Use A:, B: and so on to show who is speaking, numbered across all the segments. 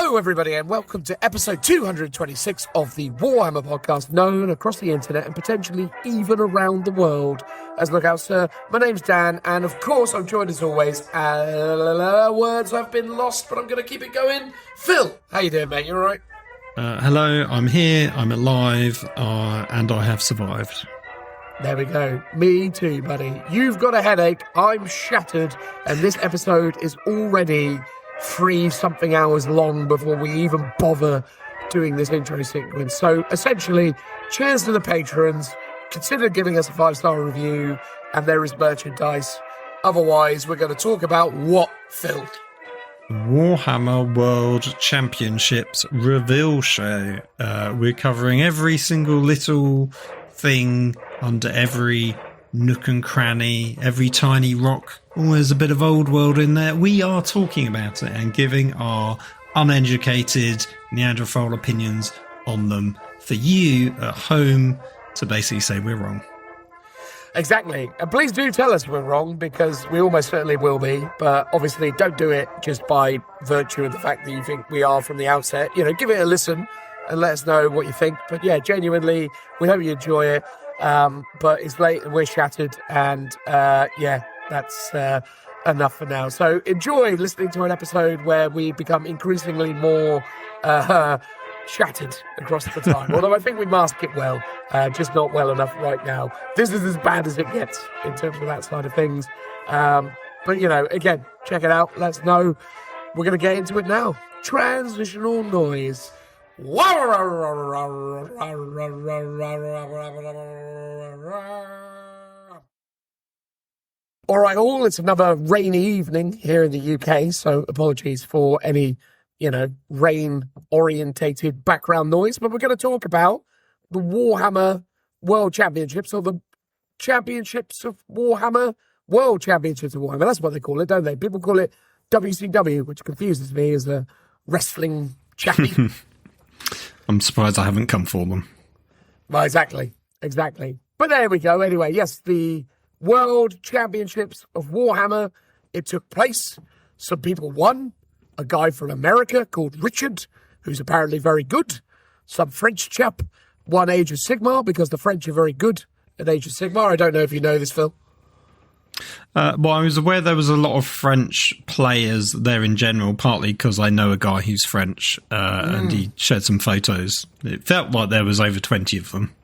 A: Hello, everybody, and welcome to episode 226 of the Warhammer podcast, known across the internet and potentially even around the world as Look Out Sir. My name's Dan, and of course I'm joined as always. Words have been lost, but I'm going to keep it going. Phil, how you doing, mate? You all right?
B: Hello, I'm here, I'm alive, and I have survived.
A: There we go. Me too, buddy. You've got a headache, I'm shattered, and this episode is already 3-something hours long before we even bother doing this intro sequence. So essentially, cheers to the patrons. Consider giving us a 5-star review, and there is merchandise. Otherwise, we're going to talk about what, Phil?
B: Warhammer World Championships reveal show. We're covering every single little thing under every nook and cranny, every tiny rock. There's a bit of old world in there. We are talking about it and giving our uneducated Neanderthal opinions on them for you at home to basically say we're wrong.
A: Exactly. And please do tell us we're wrong, because we almost certainly will be. But obviously don't do it just by virtue of the fact that you think we are from the outset. You know, give it a listen and let us know what you think. But yeah, genuinely, we hope you enjoy it. But it's late and we're shattered. And yeah, that's enough for now. So enjoy listening to an episode where we become increasingly more shattered across the time. Although I think we mask it well, just not well enough right now. This is as bad as it gets in terms of that side of things. But, you know, again, check it out. Let us know. We're going to get into it now. Transitional noise. All right, all. It's another rainy evening here in the UK, so apologies for any, you know, rain-orientated background noise. But we're going to talk about the Warhammer World Championships, or the Championships of Warhammer, World Championships of Warhammer. That's what they call it, don't they? People call it WCW, which confuses me as a wrestling chappie.
B: I'm surprised I haven't come for them.
A: Well, exactly. But there we go. Anyway, yes, the World Championships of Warhammer, it took place. Some people won. A guy from America called Richard, who's apparently very good. Some French chap won Age of Sigmar, because the French are very good at Age of Sigmar. I don't know if you know this, Phil.
B: Well, I was aware there was a lot of French players there in general, partly because I know a guy who's French, and he shared some photos. It felt like there was over 20 of them.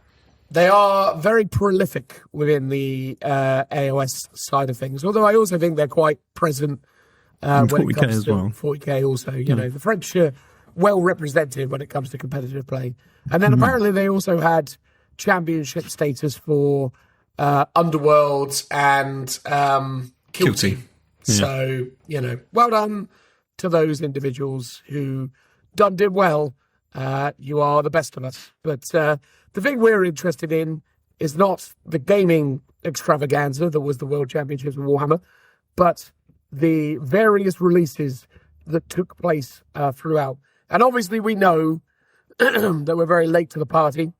A: They are very prolific within the AOS side of things, although I also think they're quite present when
B: 40K
A: it comes
B: as
A: to
B: well.
A: 40K also. You know, the French are well represented when it comes to competitive play. And then apparently they also had championship status for Underworld and Kilty.
B: Yeah.
A: So, you know, well done to those individuals who did well. You are the best of us. But the thing we're interested in is not the gaming extravaganza that was the World Championships of Warhammer, but the various releases that took place throughout. And obviously we know that we're very late to the party.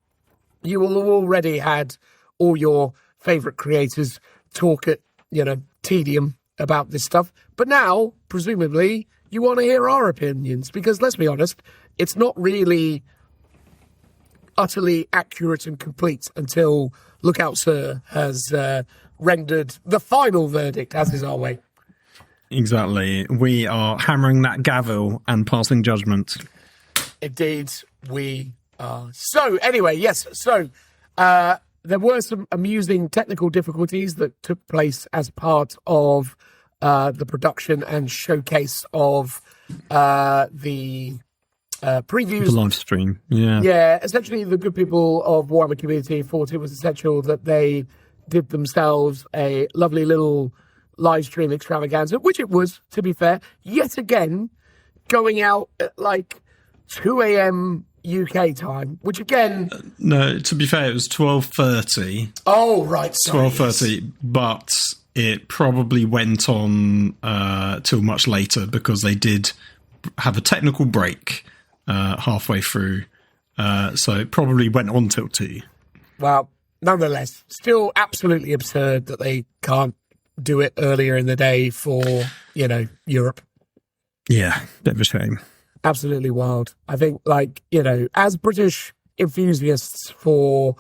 A: You will have already had all your favourite creators talk at, you know, tedium about this stuff. But now, presumably, you want to hear our opinions, because let's be honest, it's not really utterly accurate and complete until Look Out Sir has rendered the final verdict, as is our way.
B: Exactly. We are hammering that gavel and passing judgment.
A: Indeed, we are. So, anyway, yes. So, there were some amusing technical difficulties that took place as part of the production and showcase of the previews.
B: The live stream, yeah.
A: Yeah, essentially the good people of Warhammer community thought it was essential that they did themselves a lovely little live stream extravaganza, which it was, to be fair. Yet again, going out at like 2 a.m. UK time, which again...
B: no, to be fair, it was 12:30.
A: Oh, right, sorry.
B: 12:30, but it probably went on till much later, because they did have a technical break halfway through, so it probably went on till 2.
A: Well, nonetheless, still absolutely absurd that they can't do it earlier in the day for, you know, Europe.
B: Yeah, bit of a shame.
A: Absolutely wild. I think, like, as British enthusiasts for,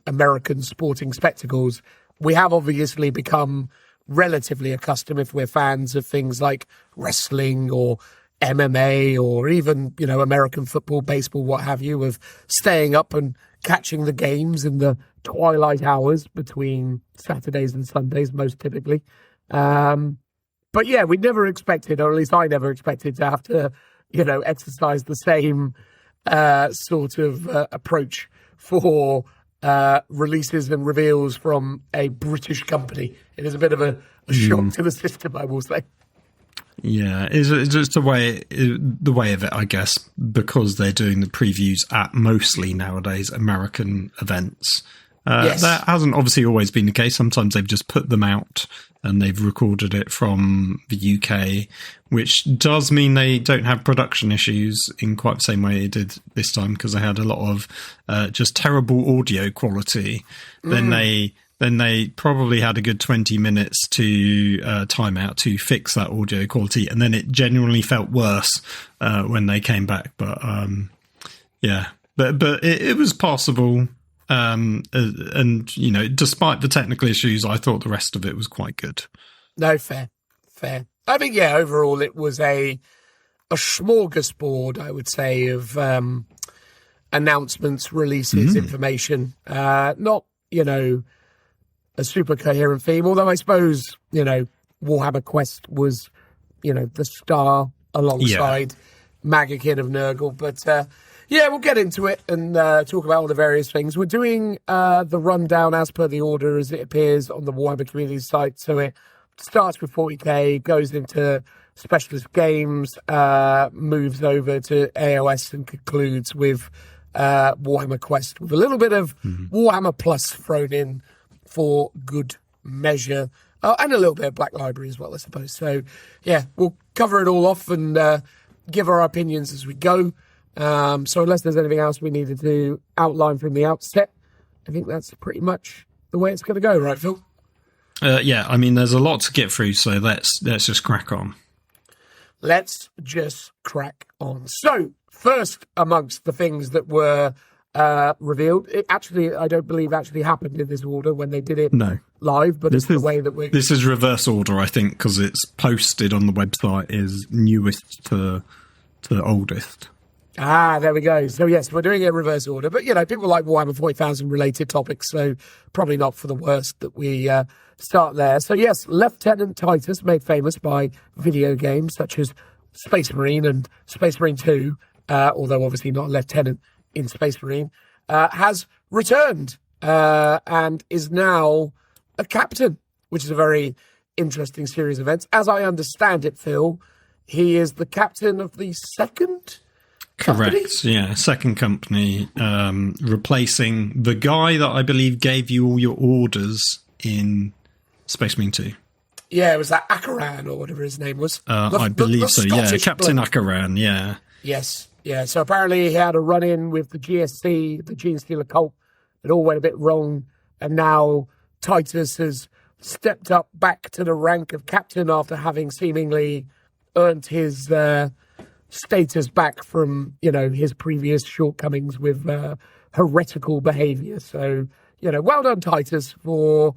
A: American sporting spectacles, we have obviously become relatively accustomed, if we're fans of things like wrestling or MMA or even, American football, baseball, what have you, of staying up and catching the games in the twilight hours between Saturdays and Sundays, most typically. But yeah, we never expected, or at least I never expected, to have to, exercise the same sort of approach for releases and reveals from a British company. It is a bit of a shock to the system, I will say.
B: Yeah, it's just the way of it, I guess, because they're doing the previews at mostly nowadays American events.
A: Yes.
B: That hasn't obviously always been the case. Sometimes they've just put them out and they've recorded it from the UK, which does mean they don't have production issues in quite the same way it did this time, because they had a lot of just terrible audio quality. Then they probably had a good 20 minutes to time out to fix that audio quality, and then it genuinely felt worse when they came back. But but it was passable. And despite the technical issues, I thought the rest of it was quite good.
A: No, fair. I think, overall it was a smorgasbord, I would say, of announcements, releases, information. Not, a super coherent theme, although I suppose, Warhammer Quest was, the star alongside Magakin of Nurgle. But, we'll get into it and talk about all the various things. We're doing the rundown as per the order as it appears on the Warhammer community site. So it starts with 40k, goes into specialist games, moves over to AOS and concludes with Warhammer Quest, with a little bit of Warhammer Plus thrown in for good measure. And a little bit of Black Library as well, I suppose. So, we'll cover it all off and give our opinions as we go. So unless there's anything else we needed to outline from the outset, I think that's pretty much the way it's going to go, right, Phil?
B: I mean, there's a lot to get through, so let's just crack on.
A: Let's just crack on. So, first amongst the things that were revealed, I don't believe actually happened in this order when they did it live, but it's the way that we're...
B: This is reverse order, I think, because it's posted on the website is newest to oldest.
A: There we go. So, yes, we're doing it in reverse order. But, people like Warhammer 40,000 related topics, so probably not for the worst that we start there. So, yes, Lieutenant Titus, made famous by video games such as Space Marine and Space Marine 2, although obviously not a lieutenant in Space Marine, has returned and is now a captain, which is a very interesting series of events. As I understand it, Phil, he is the captain of the second...
B: Correct.
A: company?
B: Yeah, second company, replacing the guy that I believe gave you all your orders in Space Marine 2.
A: Yeah, it was that Akaran or whatever his name was.
B: I believe so, yeah.
A: Scottish
B: Captain
A: bloke.
B: Akaran, yeah.
A: Yes, yeah. So apparently he had a run-in with the GSC, the Gene Stealer cult. It all went a bit wrong, and now Titus has stepped up back to the rank of captain after having seemingly earned his... status back from, his previous shortcomings with heretical behaviour. So, well done, Titus, for,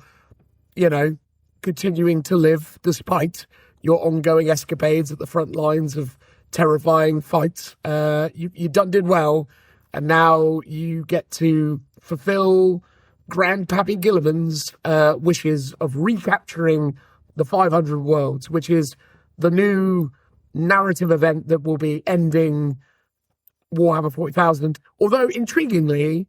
A: continuing to live despite your ongoing escapades at the front lines of terrifying fights. You did well, and now you get to fulfill Grandpappy Gilliman's wishes of recapturing the 500 worlds, which is the new... narrative event that will be ending Warhammer 40,000. Although, intriguingly,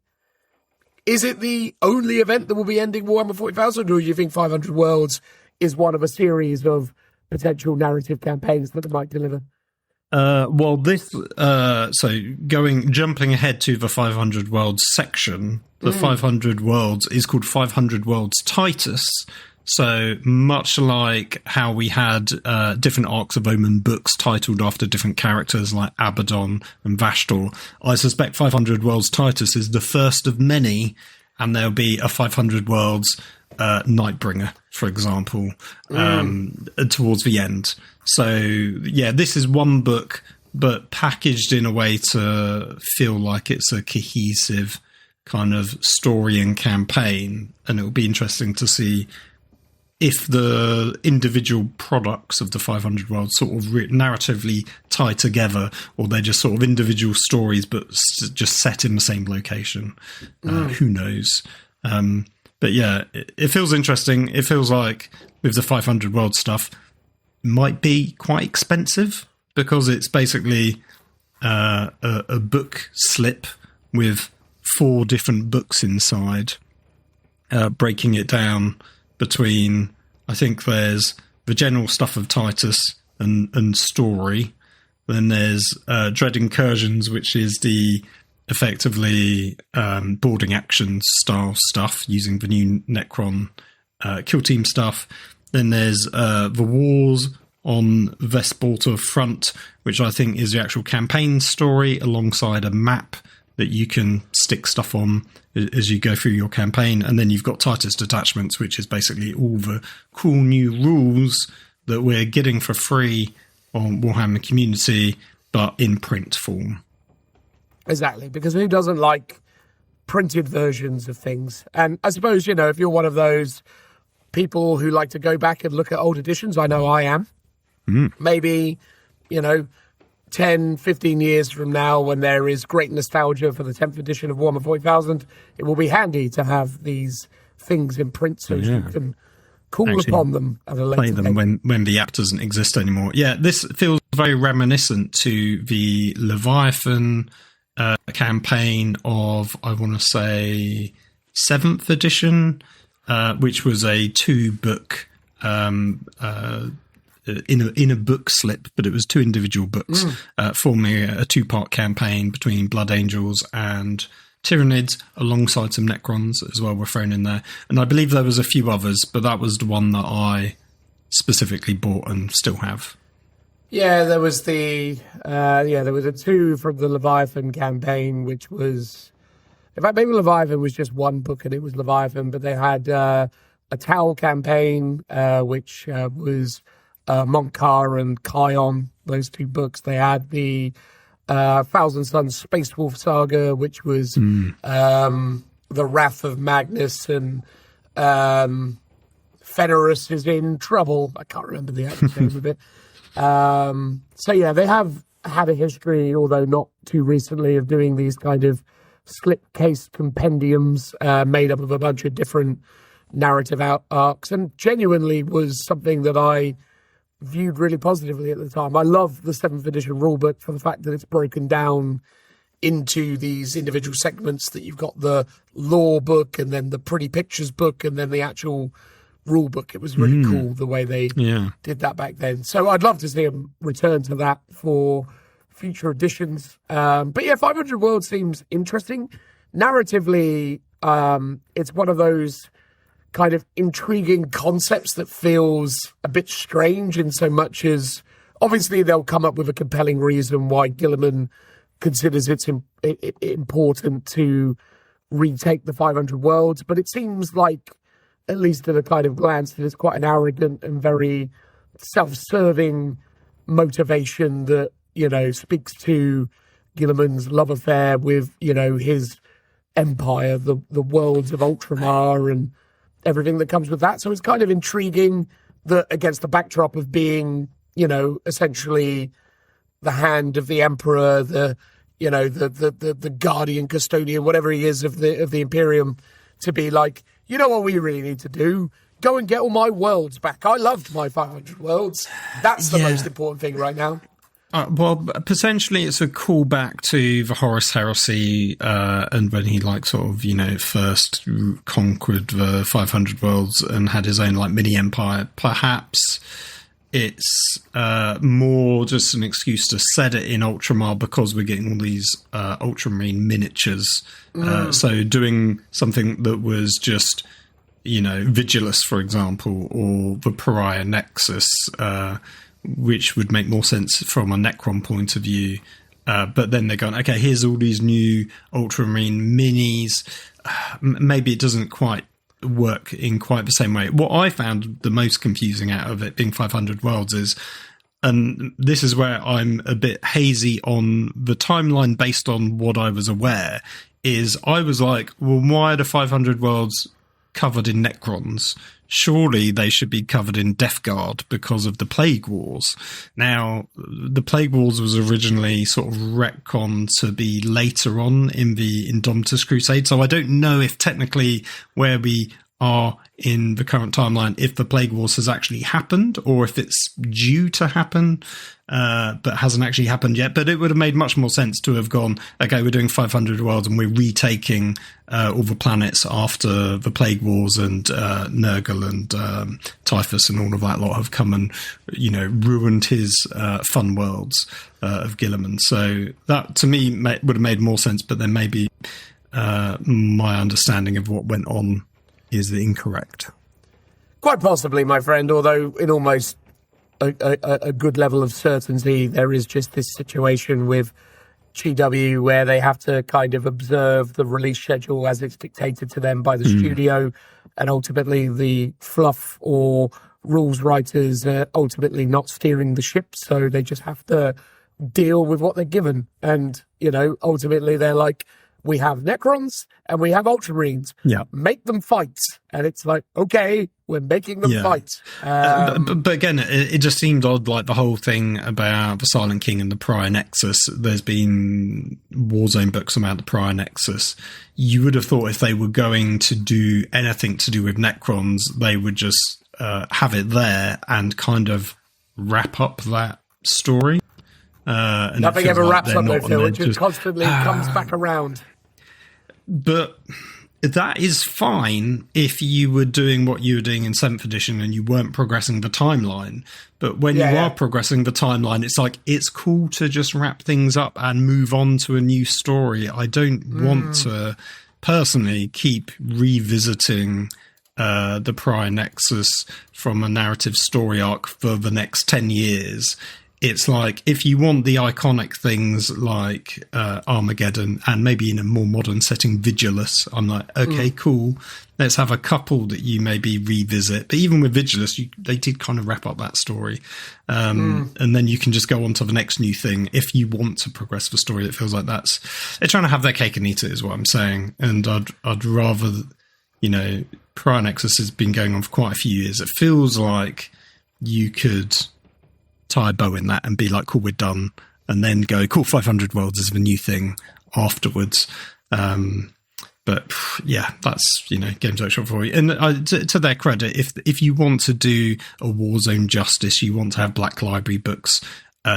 A: is it the only event that will be ending Warhammer 40,000, or do you think 500 Worlds is one of a series of potential narrative campaigns that it might deliver?
B: Jumping ahead to the 500 Worlds section, the 500 Worlds is called 500 Worlds Titus. So much like how we had different Arcs of Omen books titled after different characters like Abaddon and Vashtor, I suspect 500 Worlds Titus is the first of many, and there'll be a 500 Worlds Nightbringer, for example, towards the end. So, yeah, this is one book but packaged in a way to feel like it's a cohesive kind of story and campaign. And it'll be interesting to see if the individual products of the 500 World sort of narratively tie together, or they're just sort of individual stories but just set in the same location. Who knows? But yeah, it feels interesting. It feels like with the 500 World stuff, it might be quite expensive because it's basically a book slip with 4 different books inside, breaking it down between, I think there's the general stuff of Titus and story. Then there's Dread Incursions, which is the effectively boarding action style stuff using the new Necron kill team stuff. Then there's the Wars on Vesbalta Front, which I think is the actual campaign story alongside a map that you can stick stuff on as you go through your campaign. And then you've got Titus Detachments, which is basically all the cool new rules that we're getting for free on Warhammer Community, but in print form.
A: Exactly, because who doesn't like printed versions of things? And I suppose, if you're one of those people who like to go back and look at old editions, I know I am. Maybe, 10, 15 years from now, when there is great nostalgia for the 10th edition of Warhammer 40,000, it will be handy to have these things in print so you can call upon them at a later
B: play them when the app doesn't exist anymore. Yeah, this feels very reminiscent to the Leviathan campaign of, I want to say, 7th edition, which was a 2-book in a book slip, but it was 2 individual books forming a 2-part campaign between Blood Angels and Tyranids, alongside some Necrons as well were thrown in there. And I believe there was a few others, but that was the one that I specifically bought and still have.
A: Yeah, there was there was a 2 from the Leviathan campaign, which was, in fact, maybe Leviathan was just 1 book and it was Leviathan, but they had a Tau campaign, which was Monkar and Kion, those 2 books. They had the Thousand Suns Space Wolf Saga, which was the Wrath of Magnus, and Fenris is in trouble. I can't remember the actual name of it. So yeah, they have had a history, although not too recently, of doing these kind of slipcase compendiums made up of a bunch of different narrative arcs, and genuinely was something that I viewed really positively at the time. I love the 7th edition rulebook for the fact that it's broken down into these individual segments, that you've got the lore book and then the pretty pictures book and then the actual rule book. It was really cool the way they did that back then. So I'd love to see them return to that for future editions. But yeah, 500 World seems interesting. Narratively, it's one of those kind of intriguing concepts that feels a bit strange, in so much as obviously they'll come up with a compelling reason why Gilliman considers it's important to retake the 500 Worlds, but it seems like, at least at a kind of glance, that it's quite an arrogant and very self-serving motivation that, speaks to Gilliman's love affair with, his empire, the worlds of Ultramar and everything that comes with that. So it's kind of intriguing that, against the backdrop of being, essentially the hand of the emperor, the guardian, custodian, whatever he is of the Imperium, to be like, you know what we really need to do? Go and get all my worlds back. I loved my 500 worlds. That's the most important thing right now.
B: Well, potentially it's a callback to the Horus Heresy, and when he first conquered the 500 worlds and had his own mini empire. Perhaps it's more just an excuse to set it in Ultramar because we're getting all these Ultramarine miniatures. So doing something that was just, Vigilus, for example, or the Pariah Nexus, which would make more sense from a Necron point of view. But then they're going, okay, here's all these new Ultramarine minis. Maybe it doesn't quite work in quite the same way. What I found the most confusing out of it being 500 Worlds is and this is where I'm a bit hazy on the timeline based on what I was aware, is I was like, well, why are the 500 worlds covered in Necrons? Surely they should be covered in Death Guard because of the Plague Wars. Now, the Plague Wars was originally sort of retconned to be later on in the Indomitus Crusade, so I don't know if technically where we are in the current timeline, if the Plague Wars has actually happened or if it's due to happen, but hasn't actually happened yet. But it would have made much more sense to have gone, okay, we're doing 500 worlds and we're retaking all the planets after the Plague Wars, and Nurgle and Typhus and all of that lot have come and, ruined his fun worlds of Guilliman. So that, to me, would have made more sense, but then maybe my understanding of what went on is incorrect.
A: Quite possibly, my friend, although in almost a good level of certainty, there is just this situation with GW where they have to kind of observe the release schedule as it's dictated to them by the studio, and ultimately the fluff or rules writers are ultimately not steering the ship, so they just have to deal with what they're given. And, ultimately they're like, we have Necrons and we have Ultramarines.
B: Yeah.
A: Make them fight. And it's like, okay, we're making them fight.
B: But again, it just seemed odd, like the whole thing about the Silent King and the Prior Nexus. There's been Warzone books about the Prior Nexus. You would have thought if they were going to do anything to do with Necrons, they would just have it there and kind of wrap up that story. And
A: nothing ever wraps up, though, Phil. It just constantly comes back around.
B: But that is fine if you were doing what you were doing in 7th edition and you weren't progressing the timeline. But when you are progressing the timeline, it's like, it's cool to just wrap things up and move on to a new story. I don't want to personally keep revisiting the Prior Nexus from a narrative story arc for the next 10 years. It's like, if you want the iconic things like Armageddon and maybe in a more modern setting, Vigilus, I'm like, okay, cool. Let's have a couple that you maybe revisit. But even with Vigilus, they did kind of wrap up that story. And then you can just go on to the next new thing if you want to progress the story. It feels like they're trying to have their cake and eat it, is what I'm saying. And I'd rather, Prior Nexus has been going on for quite a few years. It feels like you could tie a bow in that and be like, cool, we're done, and then go, cool, 500 worlds is the new thing afterwards. But yeah, that's, Games Workshop for you. And to their credit, if you want to do a Warzone justice, you want to have Black Library books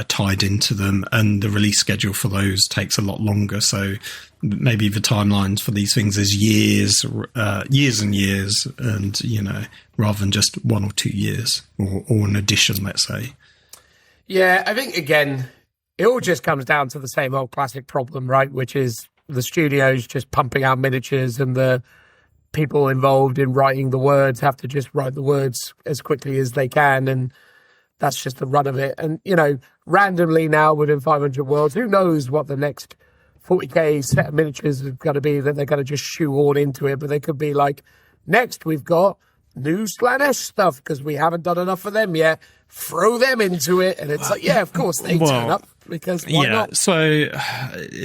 B: tied into them, and the release schedule for those takes a lot longer. So maybe the timelines for these things is years and years, and, rather than just 1 or 2 years or an edition, let's say.
A: Yeah, I think, again, it all just comes down to the same old classic problem, right? Which is the studios just pumping out miniatures, and the people involved in writing the words have to just write the words as quickly as they can, and that's just the run of it. And, randomly now within 500 Worlds, who knows what the next 40k set of miniatures is going to be that they're going to just shoehorn into it. But they could be like, next we've got new Slanesh stuff because we haven't done enough for them yet. Throw them into it. And it's like, yeah, of course they turn up, because why not?
B: So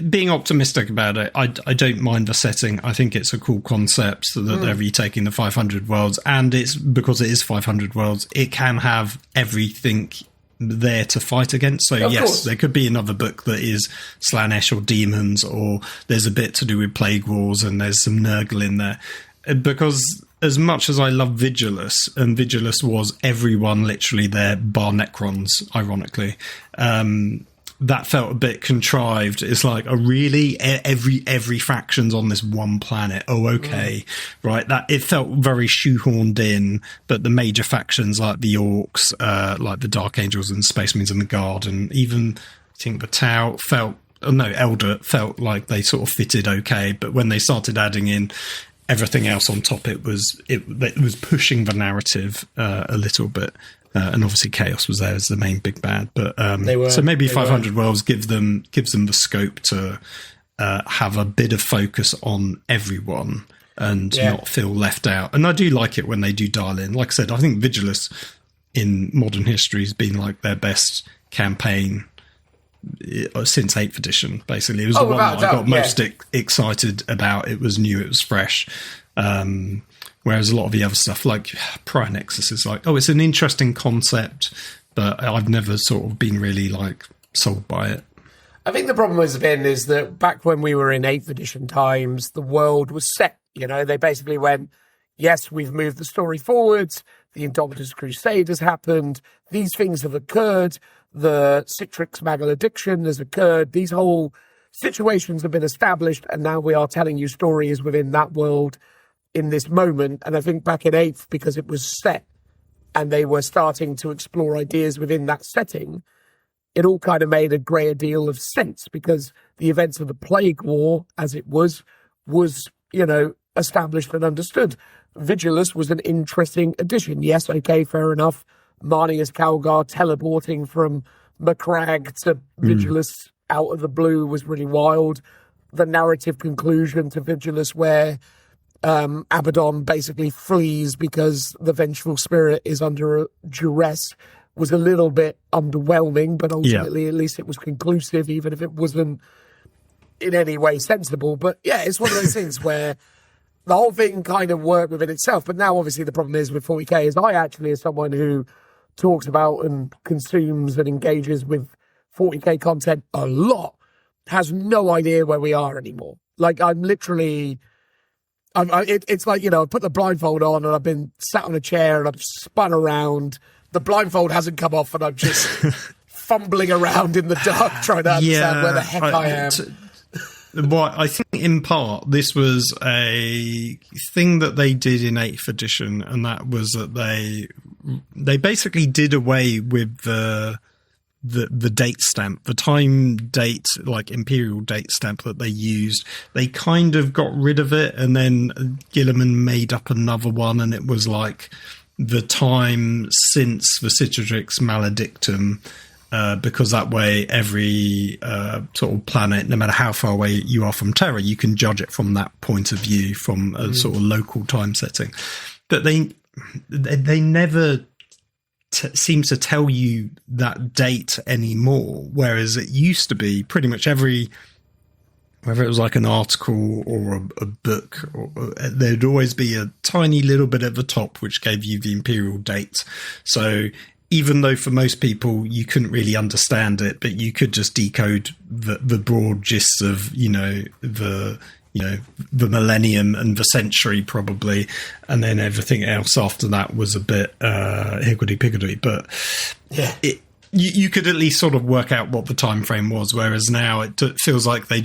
B: being optimistic about it, I don't mind the setting. I think it's a cool concept that they're retaking the 500 worlds, and it's because it is 500 worlds, it can have everything there to fight against. So yes, course, there could be another book that is Slanesh or demons, or there's a bit to do with Plague Wars and there's some Nurgle in there. Because as much as I love Vigilus, and Vigilus was everyone literally there bar Necrons, ironically, that felt a bit contrived. It's like, oh, really? Every faction's on this one planet. Oh, okay. Right. That it felt very shoehorned in, but the major factions like the Orcs, like the Dark Angels and Space Marines and the Guard, and even I think the Tau Elder felt like they sort of fitted okay. But when they started adding in everything else on top, it was pushing the narrative a little bit. And obviously Chaos was there as the main big bad, but so maybe 500 Worlds gives them the scope to have a bit of focus on everyone and not feel left out. And I do like it when they do dial in. Like I said, I think Vigilus in modern history has been like their best campaign since 8th edition. Basically, it was the one that I got most excited about. It was new, it was fresh. Whereas a lot of the other stuff, like Prior Nexus, is like, oh, it's an interesting concept, but I've never sort of been really like sold by it.
A: I think the problem has been is that back when we were in 8th edition times, the world was set. You know, they basically went, yes, we've moved the story forwards. The Indomitus Crusade has happened. These things have occurred. The Citrix malediction has occurred. These whole situations have been established, and now we are telling you stories within that world in this moment. And I think back in 8th, because it was set and they were starting to explore ideas within that setting, it all kind of made a greater deal of sense, because the events of the Plague War, as it was, you know, established and understood. Vigilus was an interesting addition. Yes, okay, fair enough. Marnius Calgar teleporting from Macragge to Vigilus out of the blue was really wild. The narrative conclusion to Vigilus, where Abaddon basically flees because the vengeful spirit is under duress, was a little bit underwhelming, but ultimately at least it was conclusive, even if it wasn't in any way sensible. But yeah, it's one of those things where the whole thing kind of worked within itself. But now obviously the problem is with 40k is I actually, as someone who talks about and consumes and engages with 40k content a lot, has no idea where we are anymore. Like, I'm literally... it's like, you know, I put the blindfold on and I've been sat on a chair and I've spun around. The blindfold hasn't come off and I'm just fumbling around in the dark trying to understand where the heck I am.
B: Well, I think in part this was a thing that they did in 8th edition, and that was that they basically did away with the date stamp, the time date, like imperial date stamp that they used. They kind of got rid of it, and then Gilliman made up another one, and it was like the time since the Citrix maledictum, because that way every sort of planet, no matter how far away you are from Terra, you can judge it from that point of view, from a sort of local time setting. But they never seems to tell you that date anymore, whereas it used to be pretty much every, whether it was like an article or a book, there'd always be a tiny little bit at the top which gave you the imperial date. So even though for most people you couldn't really understand it, but you could just decode the broad gists of, the millennium and the century probably, and then everything else after that was a bit higgledy-piggledy. But
A: yeah,
B: you could at least sort of work out what the time frame was, whereas now it feels like they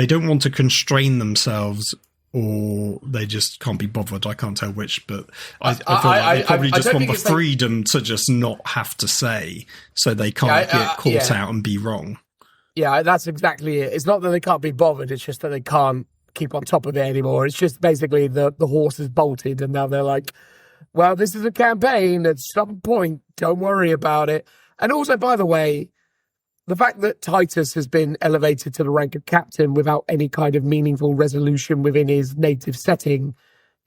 B: don't want to constrain themselves, or they just can't be bothered. I can't tell which, but I feel like they probably just want the freedom to just not have to say, so they can't get caught out and be wrong.
A: Yeah, that's exactly it. It's not that they can't be bothered, it's just that they can't keep on top of it anymore. It's just basically the horse is bolted, and now they're like, well, this is a campaign. At some point, don't worry about it. And also, by the way, the fact that Titus has been elevated to the rank of captain without any kind of meaningful resolution within his native setting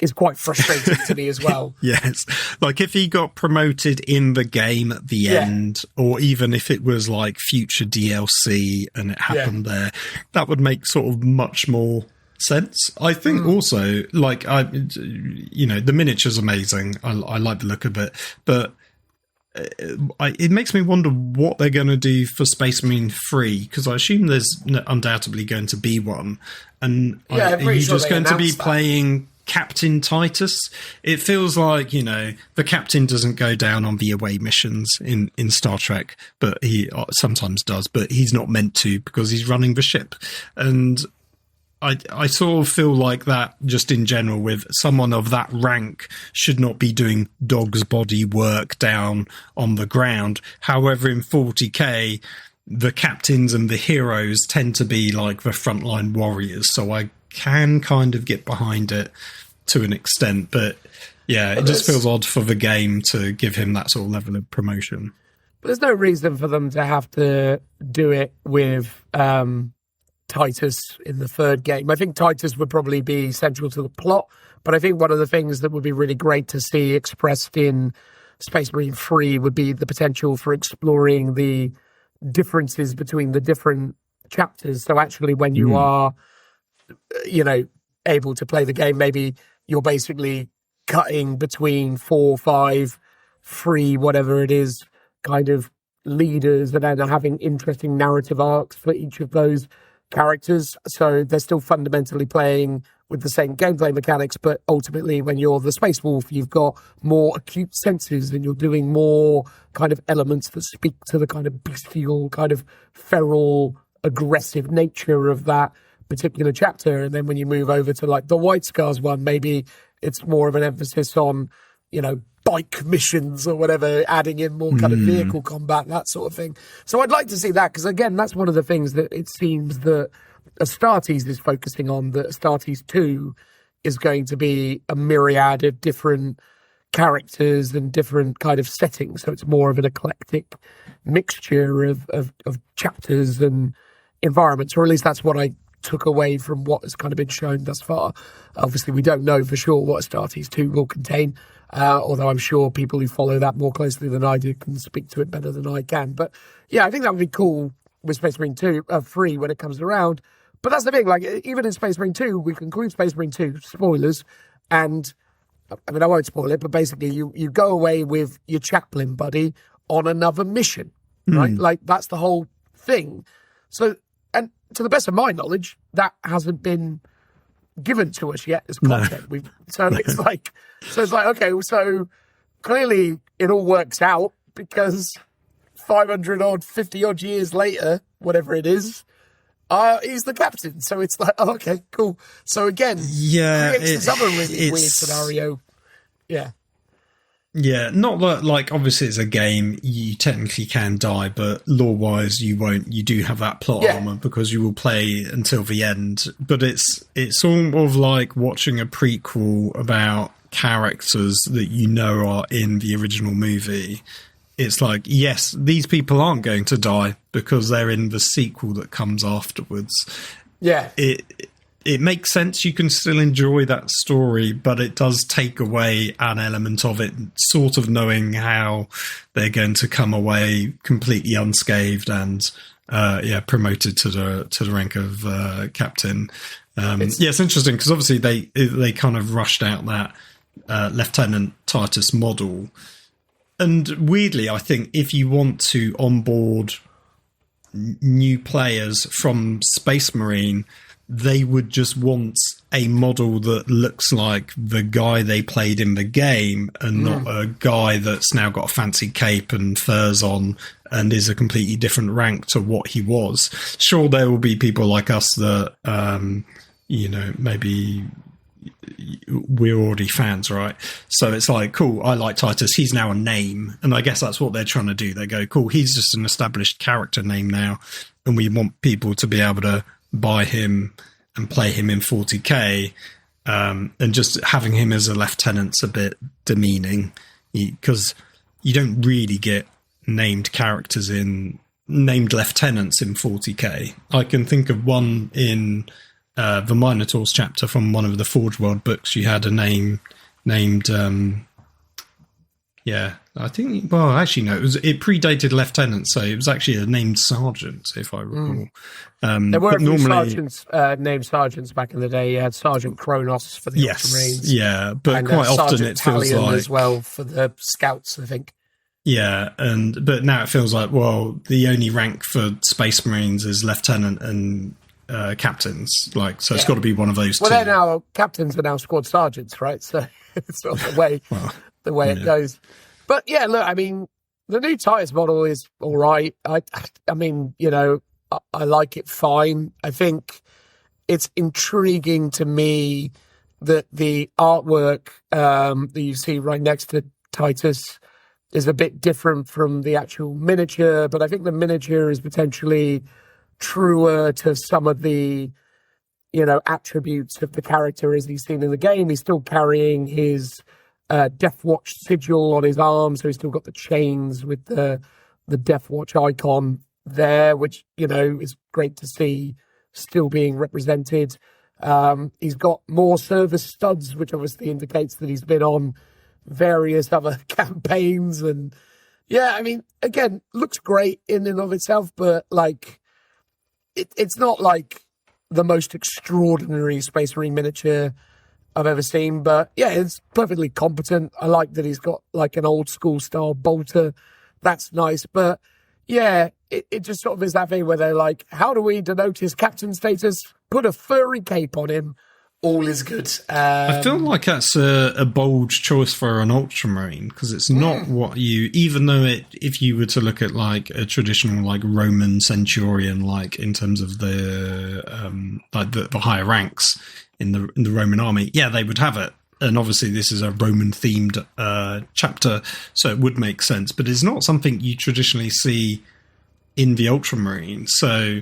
A: is quite frustrating to me as well.
B: Yes. Like if he got promoted in the game at the end, or even if it was like future DLC and it happened there, that would make sort of much more sense. I think also, like, the miniature's amazing. I like the look of it, but it makes me wonder what they're going to do for Space Marine 3, because I assume there's undoubtedly going to be one. And are you just going to be playing Captain Titus? It feels like, the captain doesn't go down on the away missions in Star Trek, but he sometimes does, but he's not meant to because he's running the ship. And I sort of feel like that just in general, with someone of that rank should not be doing dog's body work down on the ground. However, in 40k, the captains and the heroes tend to be like the frontline warriors, so I can kind of get behind it to an extent, but yeah, it just feels odd for the game to give him that sort of level of promotion.
A: But there's no reason for them to have to do it with Titus in the third game. I think Titus would probably be central to the plot, but I think one of the things that would be really great to see expressed in Space Marine 3 would be the potential for exploring the differences between the different chapters. So actually, when you are, able to play the game, maybe you're basically cutting between 4, 5, 3, whatever it is, kind of leaders, and then having interesting narrative arcs for each of those characters. So they're still fundamentally playing with the same gameplay mechanics, but ultimately when you're the Space Wolf, you've got more acute senses and you're doing more kind of elements that speak to the kind of bestial, kind of feral, aggressive nature of that particular chapter. And then when you move over to like the White Scars one, maybe it's more of an emphasis on, bike missions or whatever, adding in more kind of vehicle combat, that sort of thing. So I'd like to see that, because again, that's one of the things that it seems that Astartes is focusing on, that Astartes 2 is going to be a myriad of different characters and different kind of settings. So it's more of an eclectic mixture of chapters and environments, or at least that's what I took away from what has kind of been shown thus far. Obviously, we don't know for sure what Astartes 2 will contain, although I'm sure people who follow that more closely than I do can speak to it better than I can. But yeah, I think that would be cool with Space Marine 2, 3 when it comes around. But that's the thing, like, even in Space Marine 2, we conclude Space Marine 2, spoilers, and, I mean, I won't spoil it, but basically you go away with your chaplain buddy on another mission, right? Like, that's the whole thing. So, and to the best of my knowledge, that hasn't been given to us yet as content. It's like, okay, so clearly it all works out, because 500 odd, 50 odd years later, whatever it is, he's the captain. So it's like, oh, okay, cool. So again, creates this other really weird scenario.
B: Yeah, not that, like, obviously it's a game, you technically can die, but lore-wise you won't. You do have that plot armor because you will play until the end. But it's sort of like watching a prequel about characters that are in the original movie. It's like, yes, these people aren't going to die because they're in the sequel that comes afterwards.
A: Yeah.
B: It makes sense. You can still enjoy that story, but it does take away an element of it, sort of knowing how they're going to come away completely unscathed and promoted to the rank of captain. It's interesting because obviously they kind of rushed out that Lieutenant Titus model. And weirdly, I think if you want to onboard new players from Space Marine, they would just want a model that looks like the guy they played in the game, and not a guy that's now got a fancy cape and furs on and is a completely different rank to what he was. Sure, there will be people like us that, maybe we're already fans, right? So it's like, cool, I like Titus, he's now a name. And I guess that's what they're trying to do. They go, cool, he's just an established character name now, and we want people to be able to buy him and play him in 40k, and just having him as a lieutenant's a bit demeaning, because you don't really get named lieutenants in 40k. I can think of one in the Minotaurs chapter from one of the Forge World books. You had a name named I think, well, actually, no, it predated lieutenant, so it was actually a named sergeant, if I recall.
A: There were sergeants, named sergeants back in the day. You had Sergeant Kronos for the Ultramarines.
B: Yeah, but and quite often
A: Sergeant
B: it feels
A: Talion
B: like...
A: as well for the Scouts, I think.
B: Yeah, but now it feels like, well, the only rank for Space Marines is lieutenant and captains, so it's got to be one of those two.
A: Well, they're now, captains are now squad sergeants, right? So it's not the way it goes. But yeah, look, I mean, the new Titus model is all right. I mean, I like it fine. I think it's intriguing to me that the artwork that you see right next to Titus is a bit different from the actual miniature, but I think the miniature is potentially truer to some of the, attributes of the character as he's seen in the game. He's still carrying his Death Watch sigil on his arm, so he's still got the chains with the Death Watch icon there, which, is great to see still being represented. He's got more service studs, which obviously indicates that he's been on various other campaigns. And yeah, I mean, again, looks great in and of itself, but like, it's not like the most extraordinary Space Marine miniature I've ever seen, but yeah, it's perfectly competent. I like that he's got like an old school style bolter. That's nice. But yeah, it just sort of is that thing where they're like, how do we denote his captain status? Put a furry cape on him. All is good.
B: I feel like that's a bold choice for an Ultramarine, because it's not what you, even though if you were to look at like a traditional like Roman centurion, like in terms of the higher ranks in the Roman army, yeah, they would have it. And obviously this is a Roman themed chapter, so it would make sense, but it's not something you traditionally see in the Ultramarine. So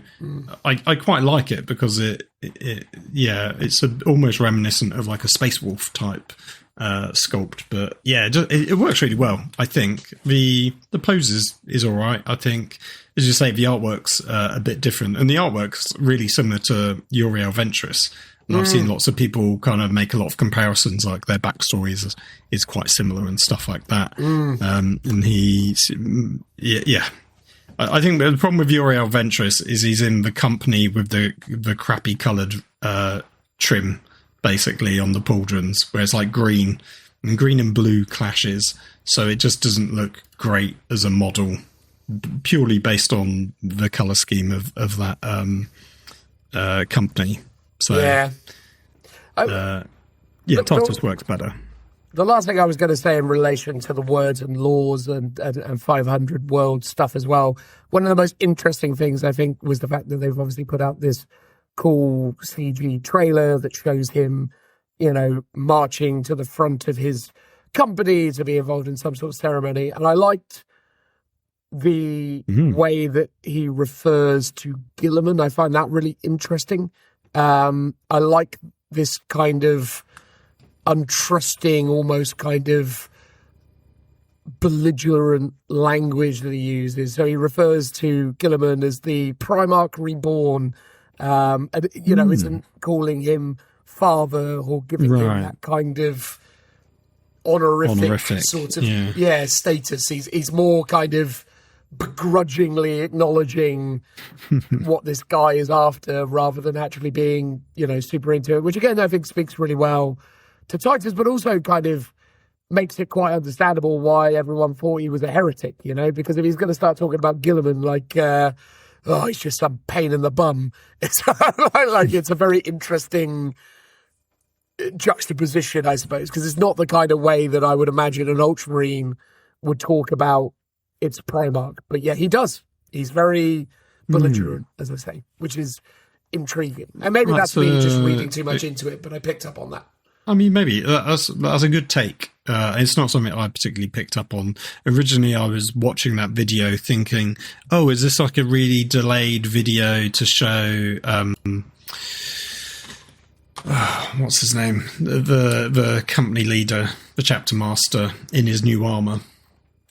B: I quite like it because it's almost reminiscent of like a Space Wolf type sculpt. But yeah, it works really well. I think the pose is all right. I think, as you say, the artwork's a bit different, and the artwork's really similar to Uriel Ventress. And I've seen lots of people kind of make a lot of comparisons, like their backstories is quite similar and stuff like that. And he's, yeah. I think the problem with Uriel Ventress is he's in the company with the crappy coloured trim, basically, on the pauldrons, where it's like green and blue clashes. So it just doesn't look great as a model, purely based on the colour scheme of that company. So
A: yeah,
B: Titus works better.
A: The last thing I was going to say in relation to the words and laws and 500 world stuff as well, one of the most interesting things, I think, was the fact that they've obviously put out this cool CG trailer that shows him, marching to the front of his company to be involved in some sort of ceremony. And I liked the way that he refers to Gilliman. I find that really interesting. I like this kind of untrusting, almost kind of belligerent language that he uses. So he refers to Gilliman as the Primarch Reborn, and isn't calling him father or giving him that kind of honorific sort of status. He's more kind of begrudgingly acknowledging what this guy is after, rather than actually being super into it, which again I think speaks really well to Titus, but also kind of makes it quite understandable why everyone thought he was a heretic, because if he's going to start talking about Gilliman like, he's just some pain in the bum, it's like it's a very interesting juxtaposition, I suppose, because it's not the kind of way that I would imagine an Ultramarine would talk about its Primarch. But yeah, he does. He's very belligerent, as I say, which is intriguing. And maybe that's me just reading too much into it, but I picked up on that.
B: I mean, maybe that's a good take. It's not something I particularly picked up on. Originally, I was watching that video thinking, oh, is this like a really delayed video to show, what's his name? The company leader, the chapter master, in his new armour.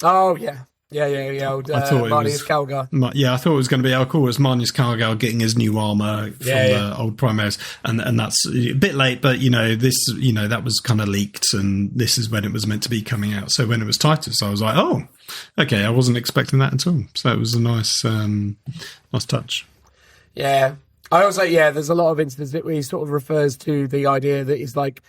A: Oh, yeah. Yeah.
B: I thought
A: Marnius Calgar.
B: I thought it was going to be, cool, it's Marnius Calgar getting his new armour from the old Primaries, and that's a bit late, but that was kind of leaked, and this is when it was meant to be coming out. So when it was Titus, I was like, oh, okay, I wasn't expecting that at all. So it was a nice touch. Yeah,
A: I also there's a lot of instances where he sort of refers to the idea that he's like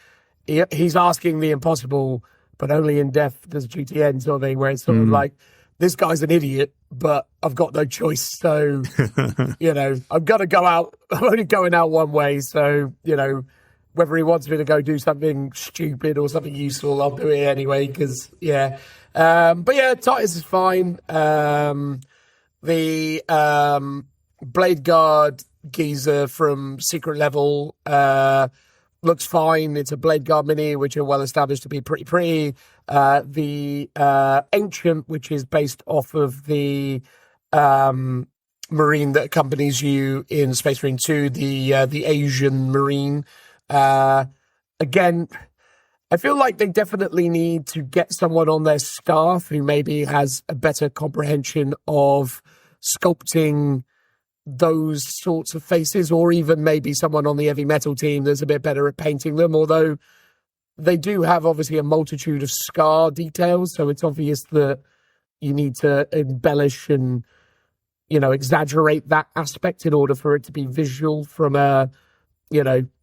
A: he's asking the impossible, but only in death does duty end, sort of thing, where it's sort of like, this guy's an idiot, but I've got no choice. So, I'm going to go out. I'm only going out one way. So, whether he wants me to go do something stupid or something useful, I'll do it anyway. Because, but yeah, Titus is fine. The Blade Guard geezer from Secret Level looks fine. It's a Blade Guard mini, which are well established to be pretty. The Ancient, which is based off of the Marine that accompanies you in Space Marine 2, the Asian Marine. Again, I feel like they definitely need to get someone on their staff who maybe has a better comprehension of sculpting those sorts of faces, or even maybe someone on the heavy metal team that's a bit better at painting them, although they do have obviously a multitude of scar details, so it's obvious that you need to embellish and, exaggerate that aspect in order for it to be visual from a,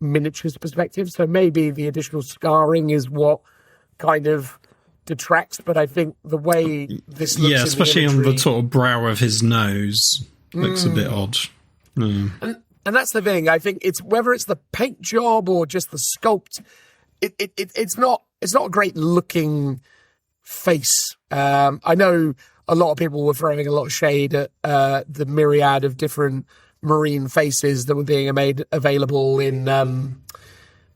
A: miniatures perspective. So maybe the additional scarring is what kind of detracts, but I think the way this looks,
B: especially on the sort of brow of his nose, looks a bit odd.
A: And that's the thing. I think it's whether it's the paint job or just the sculpt. It's not a great looking face. I know a lot of people were throwing a lot of shade at the myriad of different Marine faces that were being made available in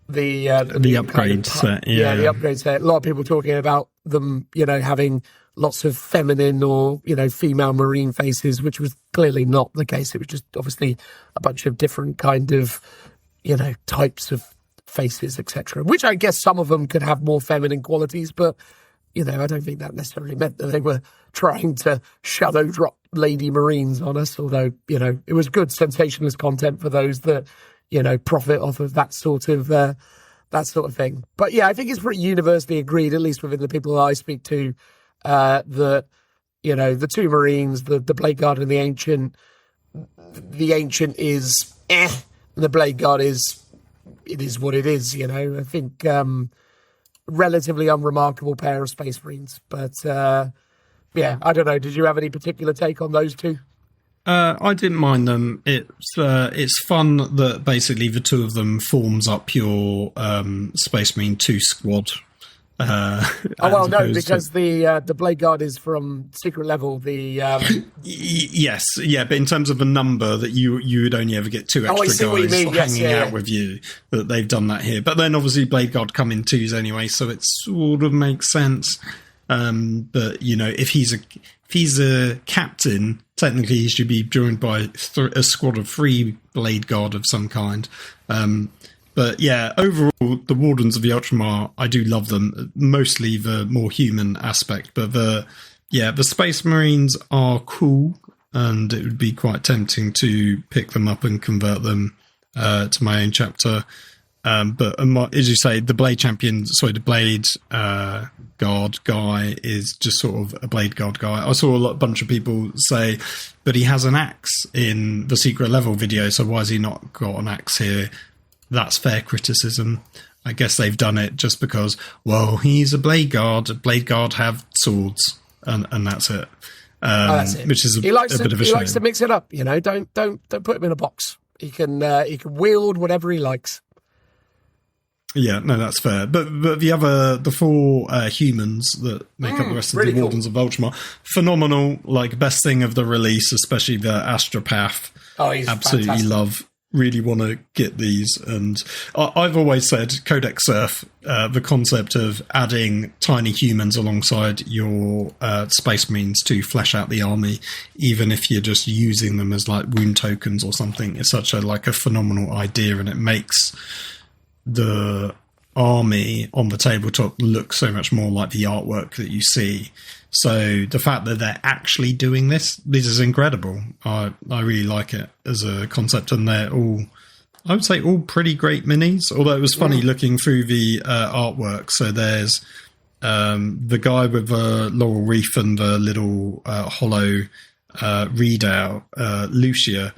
A: the
B: upgrade set. Yeah,
A: the upgrade set. A lot of people talking about them, having lots of feminine or female Marine faces, which was clearly not the case. It was just obviously a bunch of different kind of types of faces, etc. Which I guess some of them could have more feminine qualities, but I don't think that necessarily meant that they were trying to shadow drop lady Marines on us, although, it was good sensationalist content for those that, profit off of that sort of thing. But yeah, I think it's pretty universally agreed, at least within the people that I speak to, that, the two Marines, the Blade Guard and the Ancient is and the Blade Guard is what it is, I think, relatively unremarkable pair of Space Marines, but I don't know. Did you have any particular take on those two?
B: I didn't mind them. It's fun that basically the two of them forms up your Space Marine 2 squad.
A: Because the Blade Guard is from Secret Level.
B: Yes, but in terms of the number that you would only ever get two extra guys hanging out with you, that they've done that here. But then obviously Blade Guard come in twos anyway, so it sort of makes sense. But if he's a captain, technically he should be joined by a squad of 3 Blade Guard of some kind. But yeah, overall, the Wardens of the Ultramar, I do love them. Mostly the more human aspect, but the Space Marines are cool, and it would be quite tempting to pick them up and convert them to my own chapter. But as you say, the Blade Guard guy is just sort of a Blade Guard guy. I saw a bunch of people say, but he has an axe in the Secret Level video, so why has he not got an axe here? That's fair criticism. I guess they've done it just because, well, he's a Blade Guard. A Blade Guard have swords, and that's it.
A: That's it.
B: Which is a bit of a shame.
A: He likes to mix it up. Don't put him in a box. He can wield whatever he likes.
B: Yeah, no, that's fair. But the 4 humans that make up the rest of the Wardens of Ultramar, phenomenal. Like, best thing of the release, especially the Astropath.
A: Oh, he's
B: absolutely
A: fantastic.
B: Love. Really want to get these, and I've always said Codex Surf, the concept of adding tiny humans alongside your Space Marines to flesh out the army, even if you're just using them as like wound tokens or something, is such a phenomenal idea, and it makes the army on the tabletop look so much more like the artwork that you see. So the fact that they're actually doing this is incredible. I really like it as a concept, and they're all, I would say, all pretty great minis. Although it was funny looking through the artwork. So there's the guy with the laurel wreath and the little hollow readout, Lucia.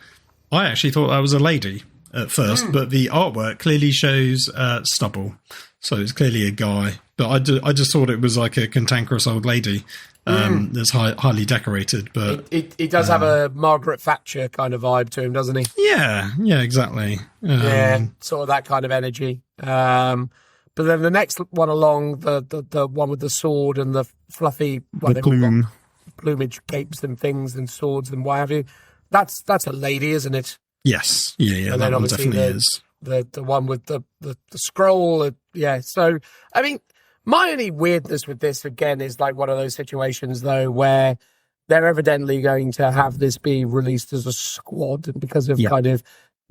B: I actually thought that was a lady at first, but the artwork clearly shows stubble. So it's clearly a guy. But I just thought it was like a cantankerous old lady that's highly decorated. But
A: he does have a Margaret Thatcher kind of vibe to him, doesn't he?
B: Yeah, exactly.
A: Sort of that kind of energy. But then the next one along, the one with the sword and the fluffy plumage capes and things and swords and what have you, that's a lady, isn't it?
B: Yes, yeah, and that one definitely is.
A: The one with the scroll, So, I mean, my only weirdness with this, again, is like one of those situations, though, where they're evidently going to have this be released as a squad, and because of kind of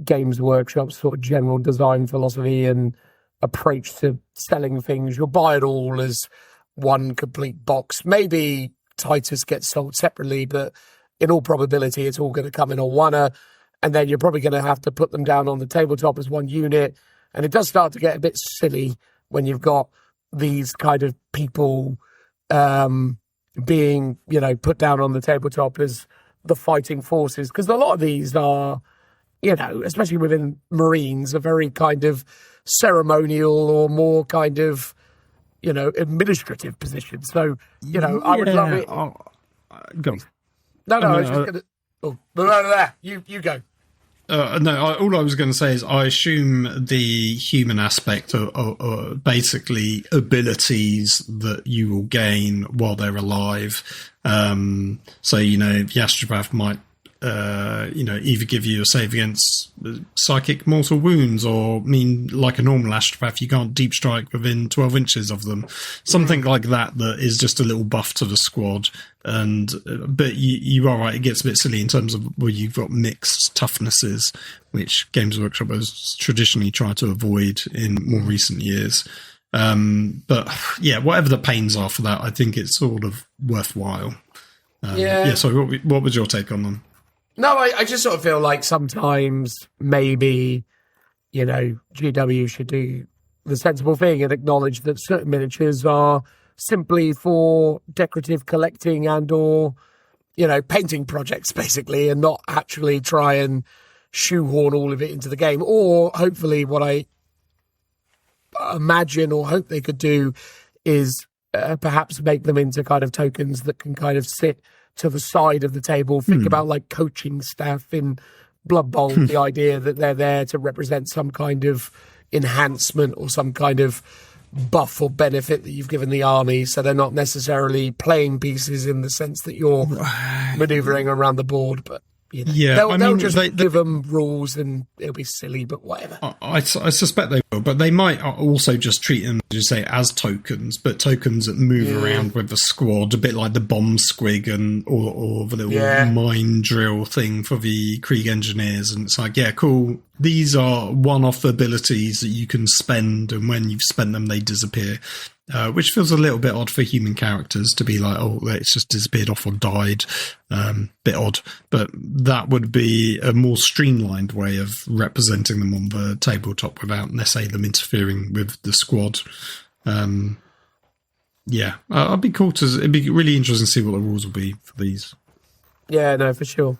A: Games Workshop's sort of general design philosophy and approach to selling things, you'll buy it all as one complete box. Maybe Titus gets sold separately, but in all probability, it's all going to come in a one-er. And then you're probably going to have to put them down on the tabletop as one unit. And it does start to get a bit silly when you've got these kind of people being, put down on the tabletop as the fighting forces, because a lot of these are, especially within Marines, are very kind of ceremonial or more kind of, administrative positions. So, I would love it.
B: Go on.
A: No, I was just going to... Oh, there. You go.
B: All I was going to say is I assume the human aspect are basically abilities that you will gain while they're alive. So, the astropath might, either give you a save against psychic mortal wounds, or mean like a normal astropath, you can't deep strike within 12 inches of them. Something like that is just a little buff to the squad. But you are right, it gets a bit silly in terms of where you've got mixed toughnesses, which Games Workshop has traditionally tried to avoid in more recent years. But yeah, whatever the pains are for that, I think it's sort of worthwhile. So what was your take on them?
A: No, I just sort of feel like sometimes maybe, GW should do the sensible thing and acknowledge that certain miniatures are simply for decorative collecting and or, painting projects, basically, and not actually try and shoehorn all of it into the game. Or hopefully what I imagine or hope they could do is perhaps make them into kind of tokens that can kind of sit to the side of the table. Think about like coaching staff in Blood Bowl, the idea that they're there to represent some kind of enhancement or some kind of buff or benefit that you've given the army, so they're not necessarily playing pieces in the sense that you're maneuvering around the board, but they'll just give them rules and it'll be silly, but whatever.
B: I suspect they will, but they might also just treat them, as you say, as tokens, but tokens that move around with the squad, a bit like the bomb squig or the little mine drill thing for the Krieg engineers. And it's like, yeah, cool. These are one-off abilities that you can spend, and when you've spent them, they disappear. Which feels a little bit odd for human characters to be like, oh, it's just disappeared off or died. Bit odd. But that would be a more streamlined way of representing them on the tabletop without necessarily them interfering with the squad. It'd be really interesting to see what the rules will be for these.
A: Yeah, no, for sure.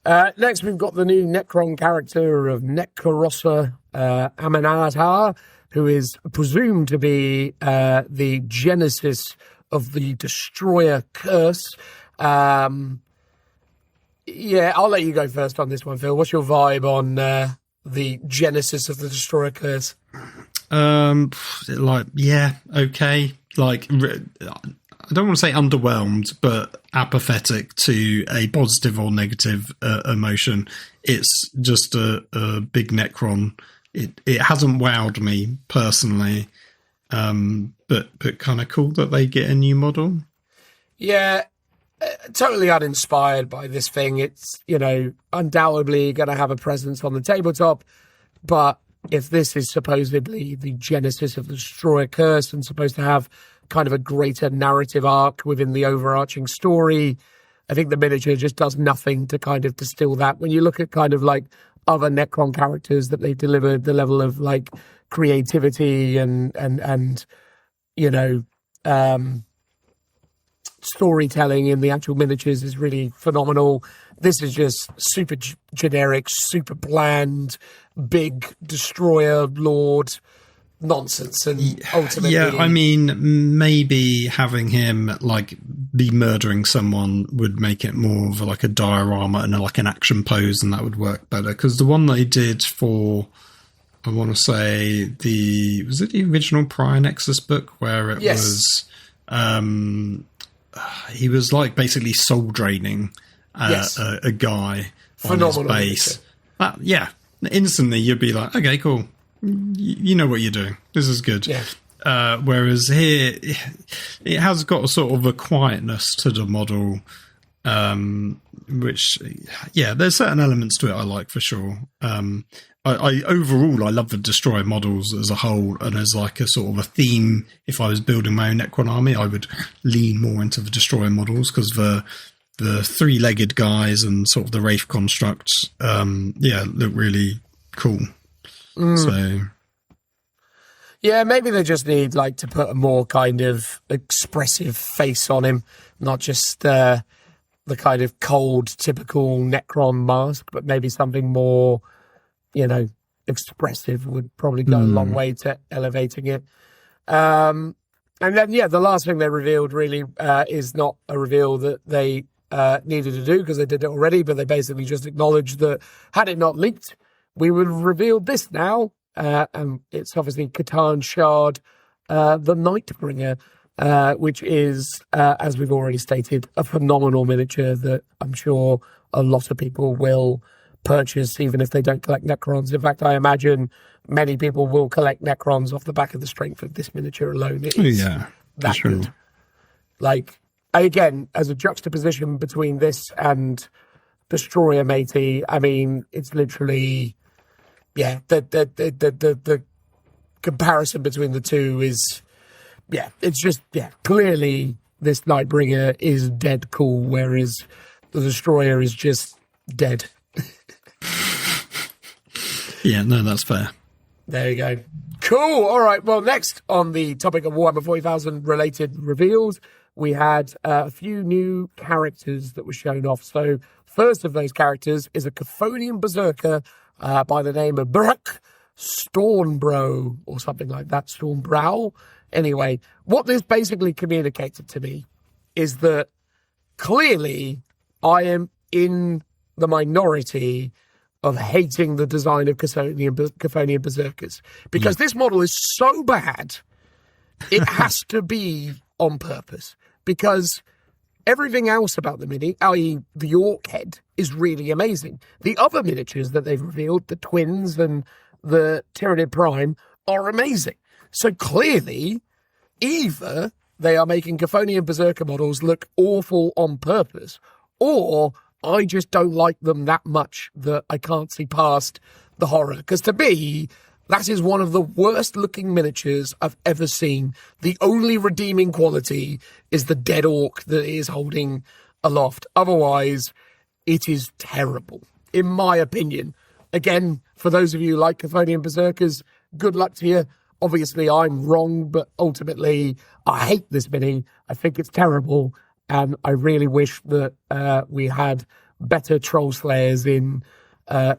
A: Next, we've got the new Necron character of Necrossa Amenatar, who is presumed to be the genesis of the Destroyer curse. I'll let you go first on this one, Phil. What's your vibe on the genesis of the Destroyer curse?
B: Okay. Like, I don't want to say underwhelmed, but apathetic to a positive or negative emotion. It's just a big Necron. It hasn't wowed me personally, but kind of cool that they get a new model. Yeah,
A: totally uninspired by this thing. It's, undoubtedly going to have a presence on the tabletop, but if this is supposedly the genesis of the Destroyer curse and supposed to have kind of a greater narrative arc within the overarching story, I think the miniature just does nothing to kind of distill that. When you look at kind of like other Necron characters that they've delivered, the level of like creativity and storytelling in the actual miniatures is really phenomenal. This is just super generic, super bland, big destroyer lord nonsense, and ultimately,
B: maybe having him like be murdering someone would make it more of like a diorama and like an action pose, and that would work better. Because the one they did for, I want to say was it the original Prior Nexus book where it was he was like basically soul draining a guy
A: phenomenal
B: on his base. Instantly you'd be like, okay, cool. You know what you're doing. This is good. Yeah. Whereas here, it has got a sort of a quietness to the model, which, there's certain elements to it I like for sure. Overall, I love the Destroyer models as a whole, and as like a sort of a theme. If I was building my own Necron army, I would lean more into the Destroyer models because the three-legged guys and sort of the Wraith constructs, look really cool. So,
A: Yeah, maybe they just need to put a more kind of expressive face on him, not just the kind of cold, typical Necron mask, but maybe something more, expressive would probably go a long way to elevating it. And then, the last thing they revealed really is not a reveal that they needed to do because they did it already, but they basically just acknowledged that had it not leaked, we would have revealed this now. And it's obviously Catan Shard, the Nightbringer, which is, as we've already stated, a phenomenal miniature that I'm sure a lot of people will purchase, even if they don't collect Necrons. In fact, I imagine many people will collect Necrons off the back of the strength of this miniature alone. It is that good. Again, as a juxtaposition between this and Destroyer Matey, I mean, it's literally, the comparison between the two is, it's just, clearly this Nightbringer is dead cool, whereas the Destroyer is just dead.
B: Yeah, no, that's fair.
A: There you go. Cool. All right. Well, next on the topic of Warhammer 40,000 related reveals, we had a few new characters that were shown off. So first of those characters is a Chthonian Berserker by the name of Bruk Stormbro or something like that. Stormbrow. Anyway, what this basically communicated to me is that clearly I am in the minority of hating the design of Chthonian Berserkers. Because this model is so bad, it has to be on purpose. Because everything else about the mini, i.e. the Orc head, is really amazing. The other miniatures that they've revealed, the Twins and the Tyranid Prime, are amazing. So clearly, either they are making Chthonian Berserker models look awful on purpose, or I just don't like them that much that I can't see past the horror. Because to me, that is one of the worst looking miniatures I've ever seen. The only redeeming quality is the dead orc that it is holding aloft. Otherwise, it is terrible, in my opinion. Again, for those of you who like Chthonian Berserkers, good luck to you. Obviously, I'm wrong, but ultimately, I hate this mini. I think it's terrible. And I really wish that we had better Troll Slayers in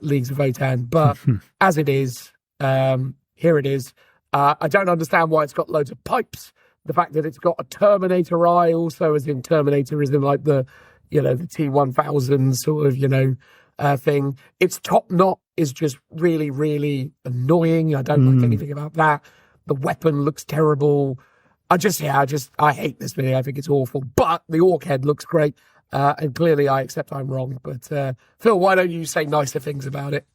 A: Leagues of Votann. But as it is, here it is. I don't understand why it's got loads of pipes. The fact that it's got a Terminator eye also, as in Terminator is in the T-1000 sort of, thing. Its top knot is just really, really annoying. I don't like anything about that. The weapon looks terrible. I hate this video. I think it's awful. But the orc head looks great. And clearly I accept I'm wrong. But Phil, why don't you say nicer things about it?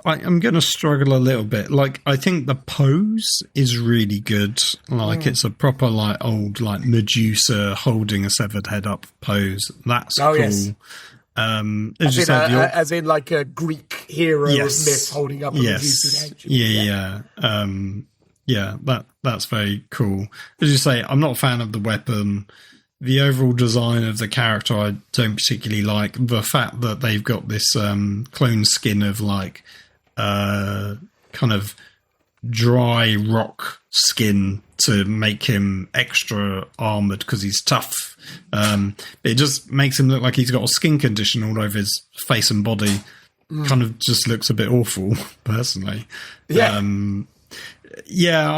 B: I'm going to struggle a little bit. I think the pose is really good. It's a proper, old, Medusa holding a severed head up pose. That's cool. Yes.
A: As in a Greek hero of myth holding up a Medusa's head.
B: Yeah, that's very cool. As you say, I'm not a fan of the weapon. The overall design of the character I don't particularly like. The fact that they've got this clone skin of kind of dry rock skin to make him extra armoured because he's tough. It just makes him look like he's got a skin condition all over his face and body. Kind of just looks a bit awful, personally.
A: Yeah.
B: I'm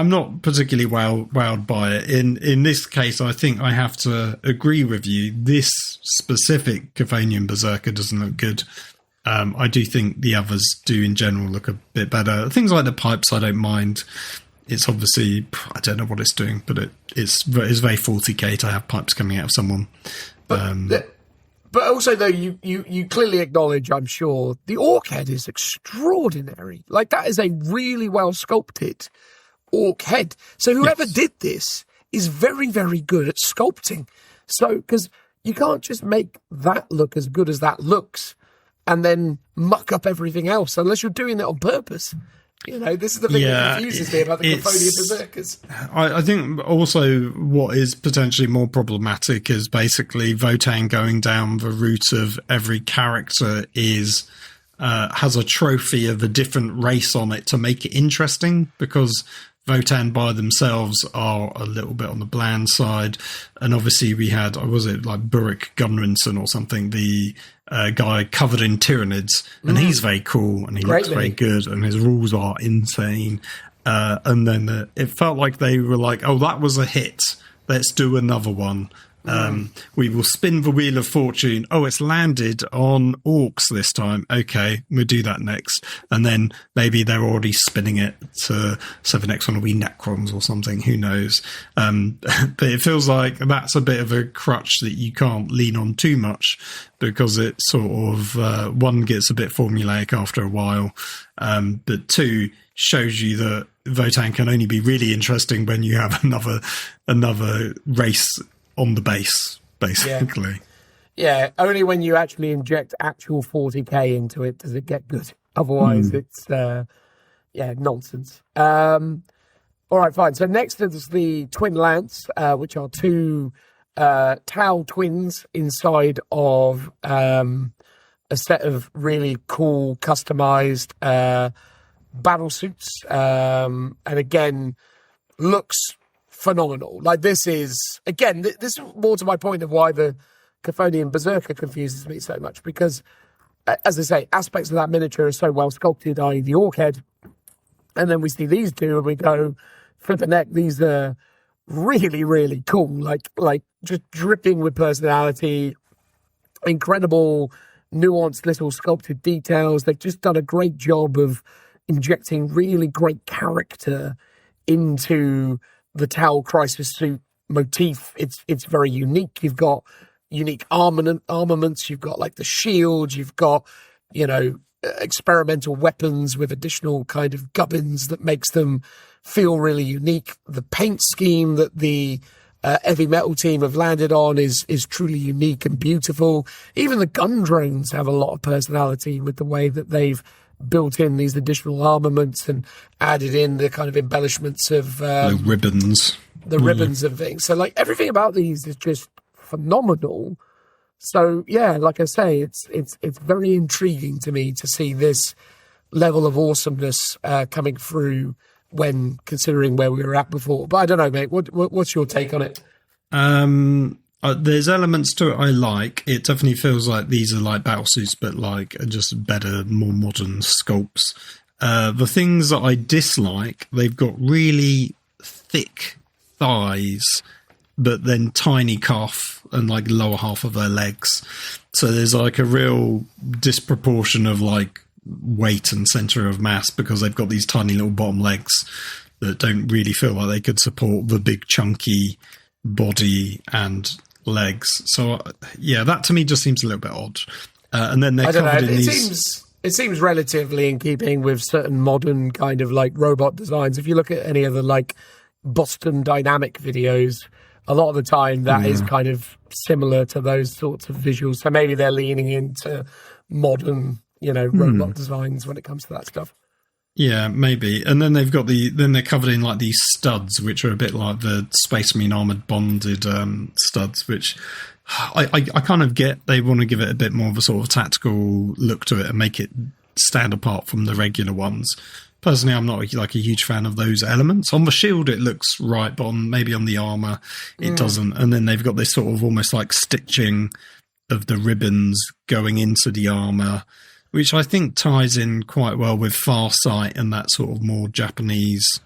B: not particularly wowed by it. In this case, I think I have to agree with you. This specific Chthonian Berserker doesn't look good. I do think the others do in general look a bit better. Things like the pipes, I don't mind. It's obviously, I don't know what it's doing, but it's very 40k to have pipes coming out of someone.
A: But also, though, you clearly acknowledge, I'm sure, the orc head is extraordinary. That is a really well sculpted orc head. So whoever did this is very, very good at sculpting. So, because you can't just make that look as good as that looks and then muck up everything else unless you're doing it on purpose. This is the thing that confuses me about the Chthonian Berserkers.
B: I think also what is potentially more problematic is basically Votann going down the route of every character has a trophy of a different race on it to make it interesting, because Votan by themselves are a little bit on the bland side. And obviously we had, was it like Burik Gunnarsson or something, the guy covered in Tyranids, and he's very cool and he looks very good and his rules are insane. And then it felt like they were like, oh, that was a hit. Let's do another one. We will spin the Wheel of Fortune. Oh, it's landed on Orcs this time. Okay, we'll do that next. And then maybe they're already spinning it so the next one will be Necrons or something. Who knows? But it feels like that's a bit of a crutch that you can't lean on too much because it sort of, one, gets a bit formulaic after a while. But two, shows you that Votan can only be really interesting when you have another race on the base, basically.
A: Yeah, only when you actually inject actual 40k into it does it get good. Otherwise, it's nonsense. All right, fine. So next is the Twin Lance, which are two Tau twins inside of a set of really cool, customized battle suits. And again, looks phenomenal. Like, this is, again, this is more to my point of why the Chthonian Berserker confuses me so much, because, as I say, aspects of that miniature are so well sculpted, i.e. the orc head, and then we see these two and we go, for the neck, these are really, really cool, like just dripping with personality, incredible, nuanced little sculpted details. They've just done a great job of injecting really great character into the Tau Crisis suit motif. It's very unique. You've got unique armaments. You've got like the shield. You've got, experimental weapons with additional kind of gubbins that makes them feel really unique. The paint scheme that the heavy metal team have landed on is truly unique and beautiful. Even the gun drones have a lot of personality with the way that they've built in these additional armaments and added in the kind of embellishments of
B: the ribbons
A: and things. So like everything about these is just phenomenal. So yeah, like I say, it's very intriguing to me to see this level of awesomeness coming through when considering where we were at before. But I don't know, mate. What's your take on it?
B: There's elements to it I like. It definitely feels like these are like battle suits, but like just better, more modern sculpts. The things that I dislike, they've got really thick thighs, but then tiny calf and like lower half of their legs. So there's like a real disproportion of like weight and center of mass because they've got these tiny little bottom legs that don't really feel like they could support the big chunky body and legs. So yeah, that to me just seems a little bit odd. And then they're covered in these.
A: It seems relatively in keeping with certain modern kind of like robot designs. If you look at any of the like Boston Dynamic videos, a lot of the time that is kind of similar to those sorts of visuals. So maybe they're leaning into modern, robot designs when it comes to that stuff.
B: Yeah, maybe. And then they've got then they're covered in like these studs, which are a bit like the Space Marine armored bonded studs, which I kind of get. They want to give it a bit more of a sort of tactical look to it and make it stand apart from the regular ones. Personally, I'm not like a huge fan of those elements. On the shield, it looks right, but maybe on the armor, it doesn't. And then they've got this sort of almost like stitching of the ribbons going into the armor, which I think ties in quite well with Farsight and that sort of more Japanese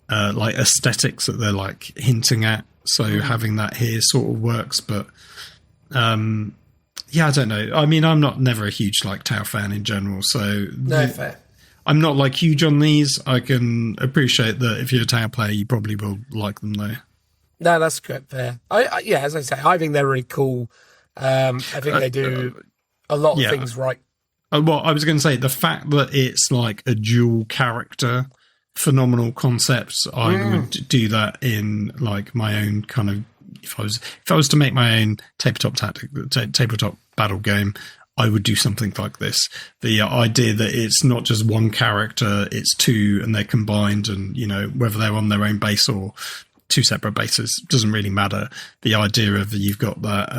B: like aesthetics that they're like hinting at. So having that here sort of works, but yeah, I don't know. I mean, I'm never a huge like Tau fan in general, so
A: no, fair.
B: I'm not like huge on these. I can appreciate that if you're a Tau player, you probably will like them though.
A: No, that's good. Fair. Yeah, as I say, I think they're really cool. I think they do a lot of things right.
B: Well, I was going to say the fact that it's like a dual character, phenomenal concept. I would do that in like my own kind of. If I was to make my own tabletop battle game, I would do something like this. The idea that it's not just one character, it's two, and they're combined, and whether they're on their own base or two separate bases doesn't really matter. The idea of you've got that,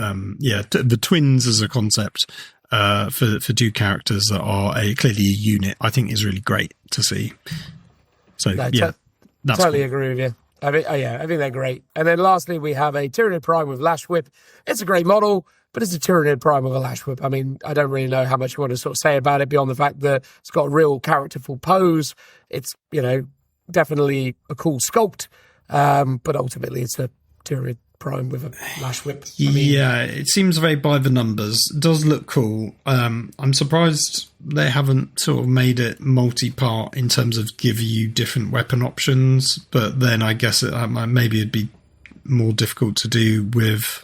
B: the twins as a concept. For two characters that are clearly a unit, I think is really great to see. So that's
A: totally
B: cool.
A: agree with you. I think they're great. And then lastly, we have a Tyranid Prime with Lash Whip. It's a great model, but it's a Tyranid Prime with a Lash Whip. I mean, I don't really know how much you want to sort of say about it beyond the fact that it's got a real characterful pose. It's, definitely a cool sculpt, but ultimately it's a Tyranid Prime with a Lash Whip.
B: It seems very by the numbers. It does look cool. I'm surprised they haven't sort of made it multi-part in terms of giving you different weapon options, but then I guess maybe it'd be more difficult to do with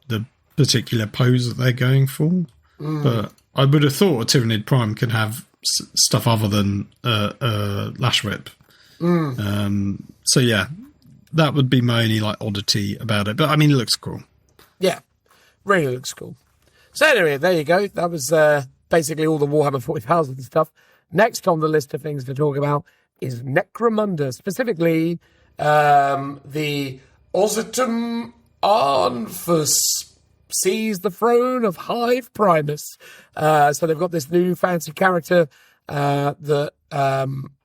B: the particular pose that they're going for. But I would have thought a Tyranid Prime can have stuff other than Lash Whip. So yeah, that would be my only oddity about it. But I mean, it looks cool.
A: Yeah, really looks cool. So anyway, there you go. That was basically all the Warhammer 40,000 stuff. Next on the list of things to talk about is Necromunda, specifically the Ositum Arnfus seize the throne of Hive Primus. So they've got this new fancy character that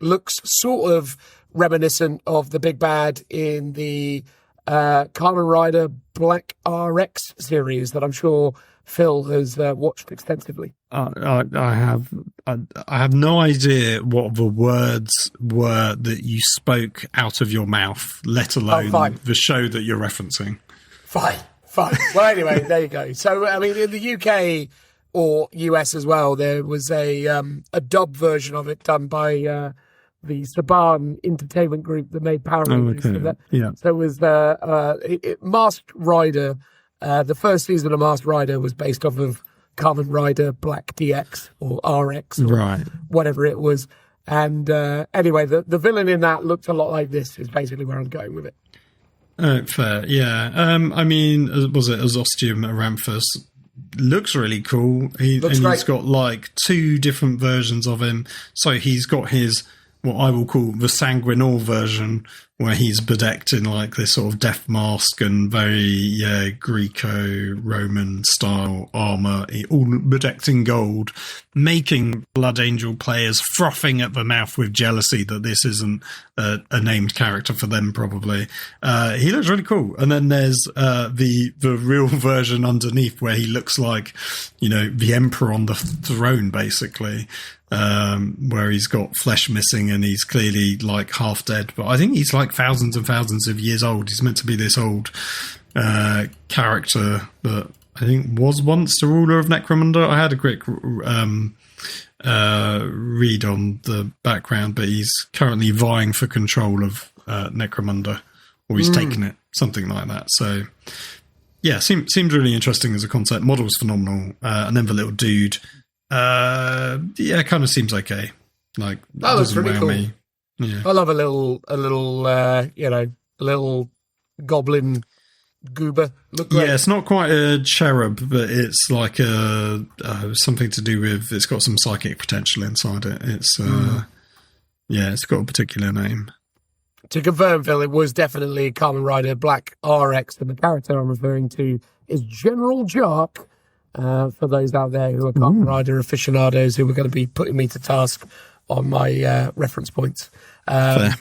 A: looks sort of reminiscent of the big bad in the Kamen Rider Black RX series that I'm sure Phil has watched extensively.
B: I have no idea what the words were that you spoke out of your mouth, let alone the show that you're referencing. Fine.
A: Well, anyway, there you go. So, I mean, in the UK or US as well, there was a dub version of it done by the Saban Entertainment Group that made Power Rangers.
B: Yeah.
A: So it was Masked Rider. The first season of Masked Rider was based off of Kamen Rider Black DX or RX or whatever it was. And anyway, the villain in that looked a lot like this, is basically where I'm going with it.
B: Fair, yeah. I mean, was it Azostium Aramphus? Looks really cool. He's got two different versions of him. So he's got his, what I will call the Sanguinor version, where he's bedecked in this sort of death mask and very Greco-Roman style armor, all bedecked in gold, making Blood Angel players frothing at the mouth with jealousy that this isn't a named character for them, probably. He looks really cool. And then there's the real version underneath where he looks like, the emperor on the throne, basically. Where he's got flesh missing and he's clearly half dead, but I think he's thousands and thousands of years old. He's meant to be this old character that I think was once the ruler of Necromunda. I had a quick read on the background, but he's currently vying for control of Necromunda, or he's taken it, something like that. So yeah, seemed really interesting as a concept. Model's phenomenal, and then the little dude. Kind of seems okay.
A: That looks pretty cool.
B: Me. Yeah.
A: I love a little goblin goober. Look great.
B: Yeah, it's not quite a cherub, but it's something to do with. It's got some psychic potential inside it. It's it's got a particular name.
A: To confirm, Phil, it was definitely Kamen Rider Black RX, and the character I'm referring to is General Jark. For those out there who are Kamen Rider aficionados who are going to be putting me to task on my reference points.
B: Fair.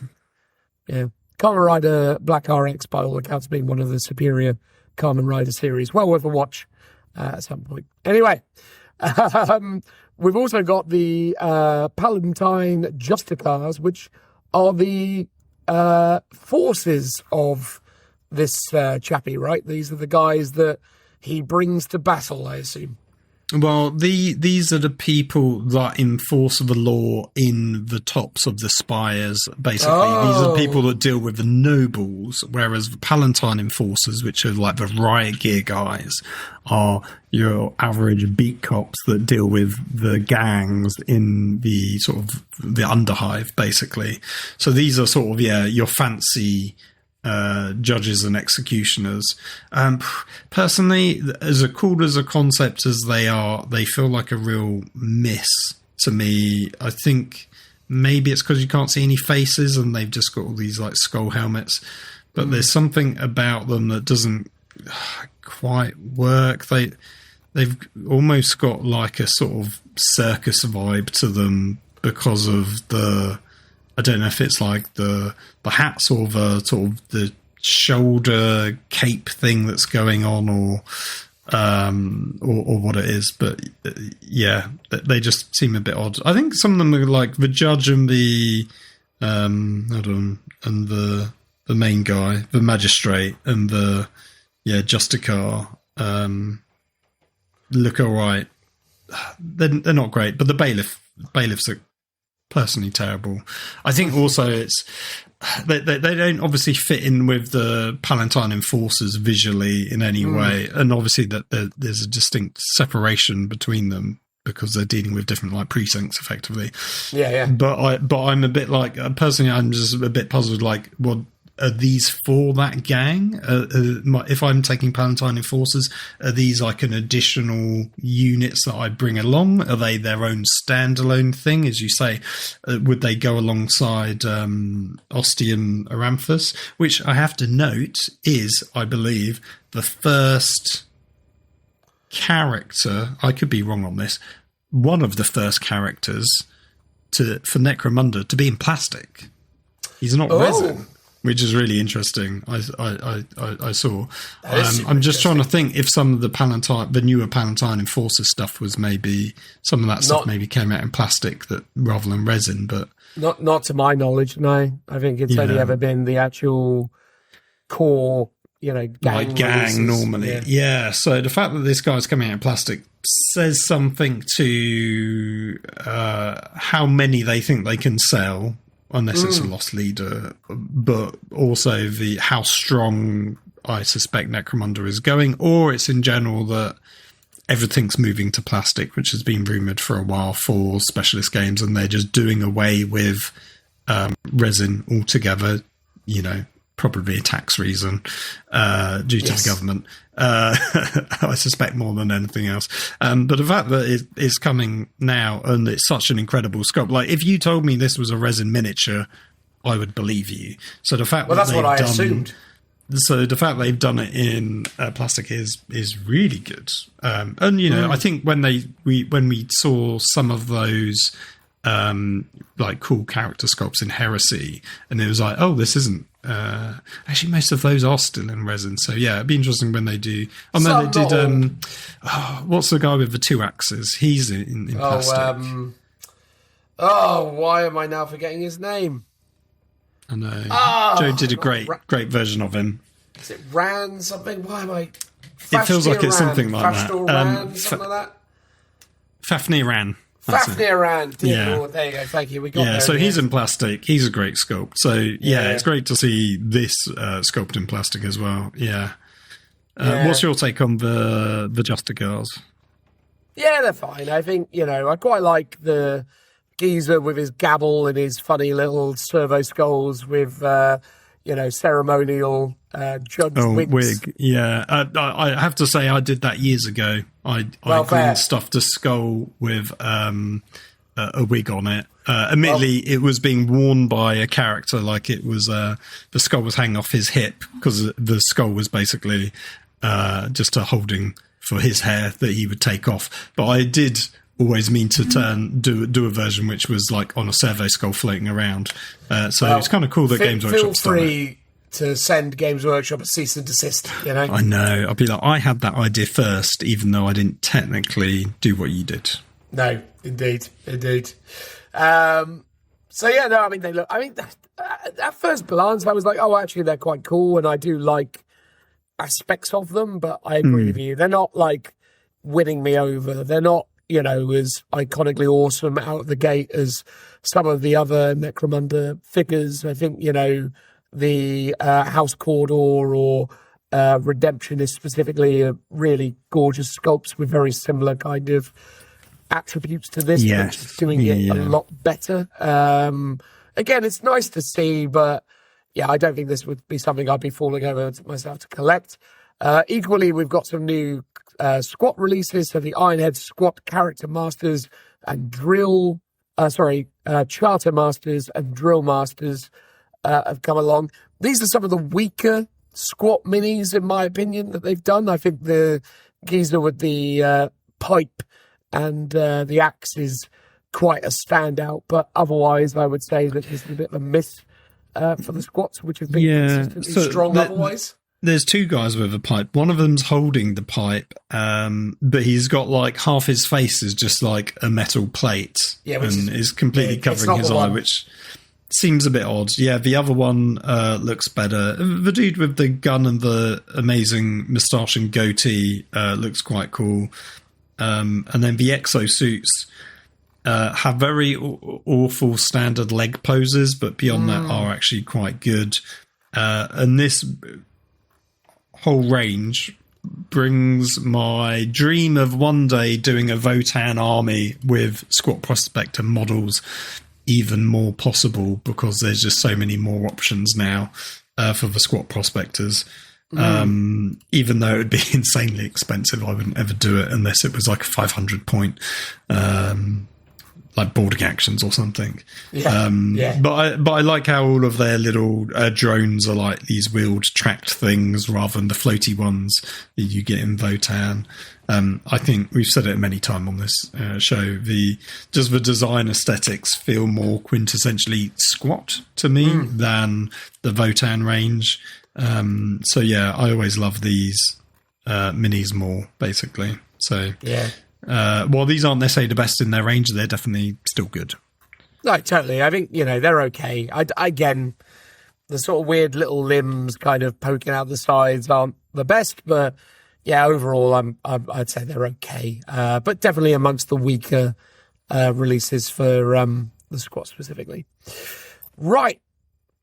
A: Yeah. Kamen Rider Black RX, by all accounts, being one of the superior Kamen Rider series. Well worth a watch at some point. Anyway, we've also got the Palatine Justicars, which are the forces of this chappie, right? These are the guys that he brings to battle, I assume.
B: Well, these are the people that enforce the law in the tops of the spires, basically. Oh. These are people that deal with the nobles, whereas the Palatine enforcers, which are the riot gear guys, are your average beat cops that deal with the gangs in the sort of the underhive, basically. So these are sort of, your fancy judges and executioners. Personally, as cool as a concept as they are, they feel like a real miss to me. I think maybe it's because you can't see any faces and they've just got all these skull helmets, but there's something about them that doesn't quite work. They've almost got a sort of circus vibe to them because of the I don't know if it's like the hats or the sort of the shoulder cape thing that's going on, or what it is. But yeah, they just seem a bit odd. I think some of them are like the judge and the and the main guy, the magistrate, and the justicar look all right. They're not great, but the bailiffs are personally terrible. I think also it's they don't obviously fit in with the Palatine enforcers visually in any way, and obviously that there's a distinct separation between them because they're dealing with different like precincts effectively.
A: Yeah.
B: But I'm a bit like personally, I'm just a bit puzzled. Like, well, are these for that gang? If I'm taking Palatine enforcers, are these like an additional units that I bring along? Are they their own standalone thing? As you say, would they go alongside Ostium Aramphus? Which I have to note is, I believe, the first character, I could be wrong on this, one of the first characters for Necromunda to be in plastic. He's not resin. Which is really interesting. I saw. I'm just trying to think if some of the newer Palatine Enforcer stuff was maybe some of that stuff maybe came out in plastic rather than resin, but
A: not to my knowledge. No, I think it's only ever been the actual core, gang
B: normally. Yeah. So the fact that this guy's coming out in plastic says something to how many they think they can sell. Unless it's a lost leader, but also how strong I suspect Necromunda is going, or it's in general that everything's moving to plastic, which has been rumoured for a while for specialist games, and they're just doing away with resin altogether, probably a tax reason due to the government. I suspect more than anything else. But the fact that it's coming now and it's such an incredible scope, like if you told me this was a resin miniature, I would believe you. So the fact
A: that's what I assumed.
B: So the fact they've done it in plastic is really good. And I think when we saw some of those like cool character sculpts in Heresy, and it was like, oh, this isn't. Actually, most of those are still in resin. So yeah, it'd be interesting when they do. And then they did. What's the guy with the two axes? He's in plastic.
A: Why am I now forgetting his name?
B: I know. Joe did a great version of him.
A: Is it Ran something? Why am I?
B: It feels like it's something like that.
A: Something like that.
B: Fafnir Ran.
A: Fafnir Ran. Lord. There you go. Thank you. We got there.
B: So he's in plastic. He's a great sculpt. So it's great to see this sculpt in plastic as well. Yeah. What's your take on the Justicars?
A: Yeah, they're fine. I think, I quite like the geezer with his gabble and his funny little servo skulls with, ceremonial judge wigs.
B: Wig. Yeah. I have to say I did that years ago. I green stuffed a skull with a wig on it. Admittedly, it was being worn by a character, like it was the skull was hanging off his hip because the skull was basically just a holding for his hair that he would take off. But I did always mean to do a version which was like on a servo skull floating around. So it's kind of cool that Games Workshop's done it.
A: Feel free to send Games Workshop a cease and desist,
B: I know. I'd be like, I had that idea first, even though I didn't technically do what you did.
A: No, indeed. They look, at first glance, I was like, oh, actually, they're quite cool, and I do like aspects of them, but I agree with you. They're not, like, winning me over. They're not, as iconically awesome out of the gate as some of the other Necromunda figures. I think, the House Cawdor or Redemptionist specifically are really gorgeous sculpts with very similar kind of attributes to this, but just doing it a lot better. Again, it's nice to see, but I don't think this would be something I'd be falling over myself to collect. Equally, we've got some new squat releases, so the Ironhead Squat Character Masters and Charter Masters and Drill Masters have come along. These are some of the weaker squat minis, in my opinion, that they've done. I think the geezer with the pipe and the axe is quite a standout. But otherwise, I would say that this is a bit of a miss for the squats, which have been consistently strong otherwise.
B: There's two guys with a pipe. One of them's holding the pipe, but he's got like half his face is just like a metal plate, and is completely covering his eye, which seems a bit odd. Yeah, the other one looks better. The dude with the gun and the amazing moustache and goatee looks quite cool. And then the exosuits have very awful standard leg poses, but beyond that are actually quite good. And this whole range brings my dream of one day doing a Votan army with Squat Prospector models even more possible, because there's just so many more options now for the Squat Prospectors. Even though it would be insanely expensive, I wouldn't ever do it unless it was like a 500 point like boarding actions or something. But I like how all of their little drones are like these wheeled tracked things rather than the floaty ones that you get in Votan. I think we've said it many times on this show. The design aesthetics feel more quintessentially Squat to me than the Votan range. So yeah, I always love these minis more, basically. So
A: yeah.
B: While these aren't necessarily the best in their range, they're definitely still good.
A: No, totally. I think, they're okay. Again, the sort of weird little limbs kind of poking out the sides aren't the best, but yeah, overall, I'd say they're okay. But definitely amongst the weaker releases for the Squat specifically. Right.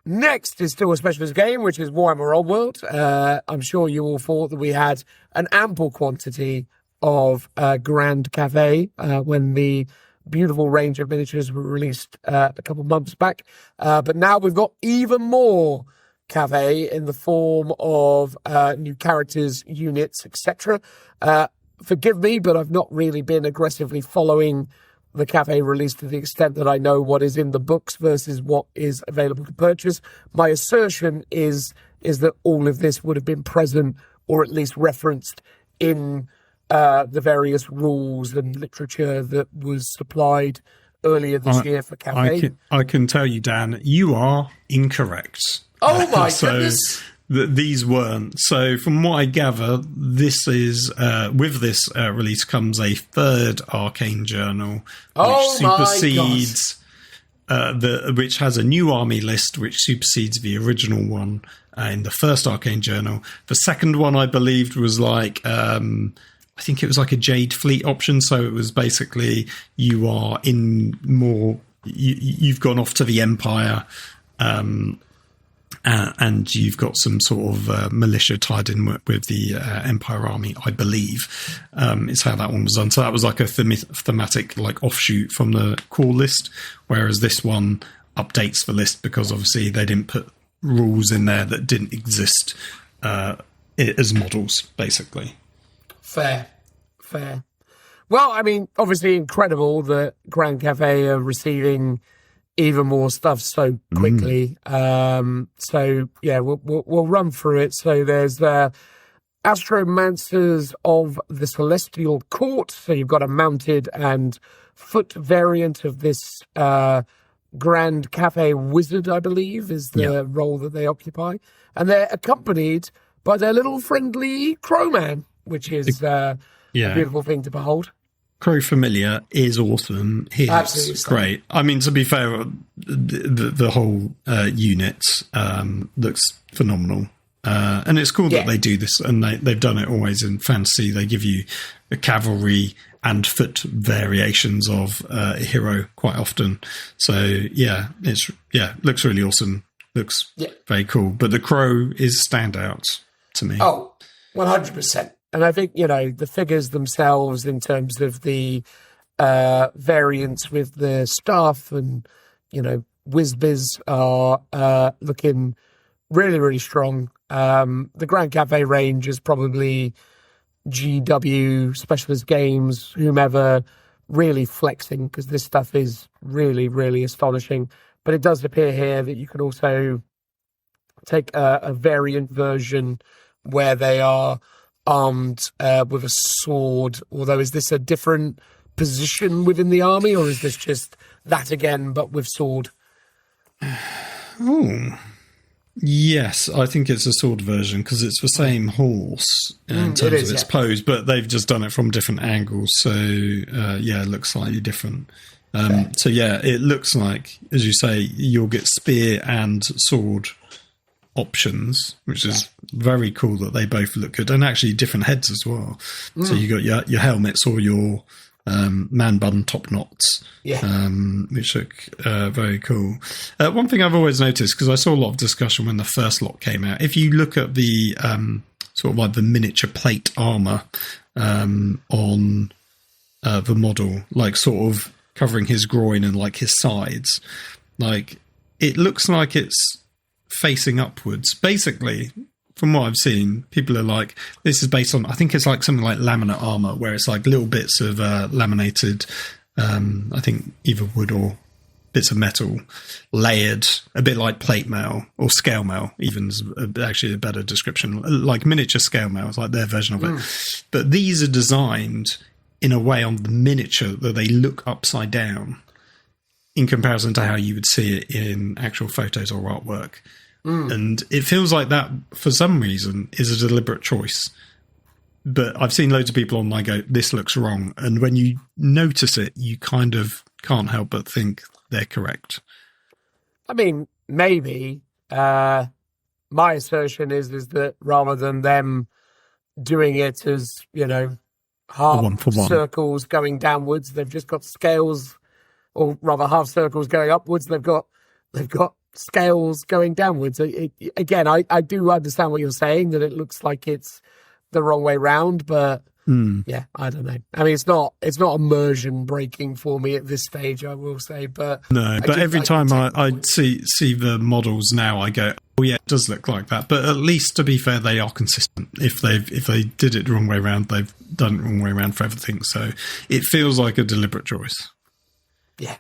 A: Next is still a specialist game, which is Warhammer Old World. I'm sure you all thought that we had an ample quantity of Grand Cafe when the beautiful range of miniatures were released a couple of months back. But now we've got even more Cafe in the form of new characters, units, etc. Forgive me, but I've not really been aggressively following the Cafe release to the extent that I know what is in the books versus what is available to purchase. My assertion is that all of this would have been present or at least referenced in the various rules and literature that was supplied earlier this year for Cafe.
B: I can tell you, Dan, you are incorrect.
A: Oh my goodness!
B: These weren't. So from what I gather, this is with this release comes a third Arcane Journal, which supersedes which has a new army list which supersedes the original one in the first Arcane Journal. The second one, I believed, was like I think it was like a Jade Fleet option. So it was basically you are in more. You've gone off to the Empire. And you've got some sort of militia tied in with the Empire Army, I believe, is how that one was done. So that was like a thematic like offshoot from the core list, whereas this one updates the list because obviously they didn't put rules in there that didn't exist as models, basically.
A: Fair. Well, I mean, obviously incredible that Grand Cafe are receiving even more stuff so quickly. So yeah, we'll run through it. So there's Astromancers of the Celestial Court. So you've got a mounted and foot variant of this Grand Cafe Wizard, I believe, is the role that they occupy. And they're accompanied by their little friendly Crowman, which is a beautiful thing to behold.
B: Crow Familiar is awesome. He's great. I mean, to be fair, the whole unit looks phenomenal. And it's cool that they do this, and they've done it always in fantasy. They give you the cavalry and foot variations of a hero quite often. So, looks really awesome. Looks very cool. But the crow is standout to me.
A: Oh, 100%. And I think, the figures themselves in terms of the variants with the staff and, Whizbiz are looking really, really strong. The Grand Cafe range is probably GW, Specialist Games, whomever, really flexing because this stuff is really, really astonishing. But it does appear here that you can also take a variant version where they are armed with a sword, although is this a different position within the army, or is this just that again, but with sword?
B: Oh, yes, I think it's a sword version because it's the same horse in terms of its pose, but they've just done it from different angles. So, it looks slightly different. So, yeah, it looks like, as you say, you'll get spear and sword options, which is very cool that they both look good, and actually different heads as well. So you got your helmets or your man bun top knots, which look very cool. One thing I've always noticed, because I saw a lot of discussion when the first lot came out, if you look at the sort of like the miniature plate armor on the model, like sort of covering his groin and like his sides, like it looks like it's facing upwards. Basically, from what I've seen, people are like, this is based on, I think it's like something like laminate armor, where it's like little bits of laminated, I think either wood or bits of metal, layered, a bit like plate mail or scale mail, even is actually a better description, like miniature scale mail, it's like their version of it. But these are designed in a way on the miniature that they look upside down in comparison to how you would see it in actual photos or artwork. And it feels like that, for some reason, is a deliberate choice. But I've seen loads of people online go, this looks wrong. And when you notice it, you kind of can't help but think they're correct. I
A: mean, maybe. My assertion is that rather than them doing it as, half circles going downwards, they've just got scales, or rather half circles going upwards. They've got scales going downwards. Again, I do understand what you're saying, that it looks like it's the wrong way round, but I don't know. I mean, it's not immersion breaking for me at this stage, I will say, but
B: no. But every time I see the models now, I go, oh yeah, it does look like that. But at least, to be fair, they are consistent. If they did it the wrong way around, they've done it the wrong way around for everything. So it feels like a deliberate choice.
A: Yeah.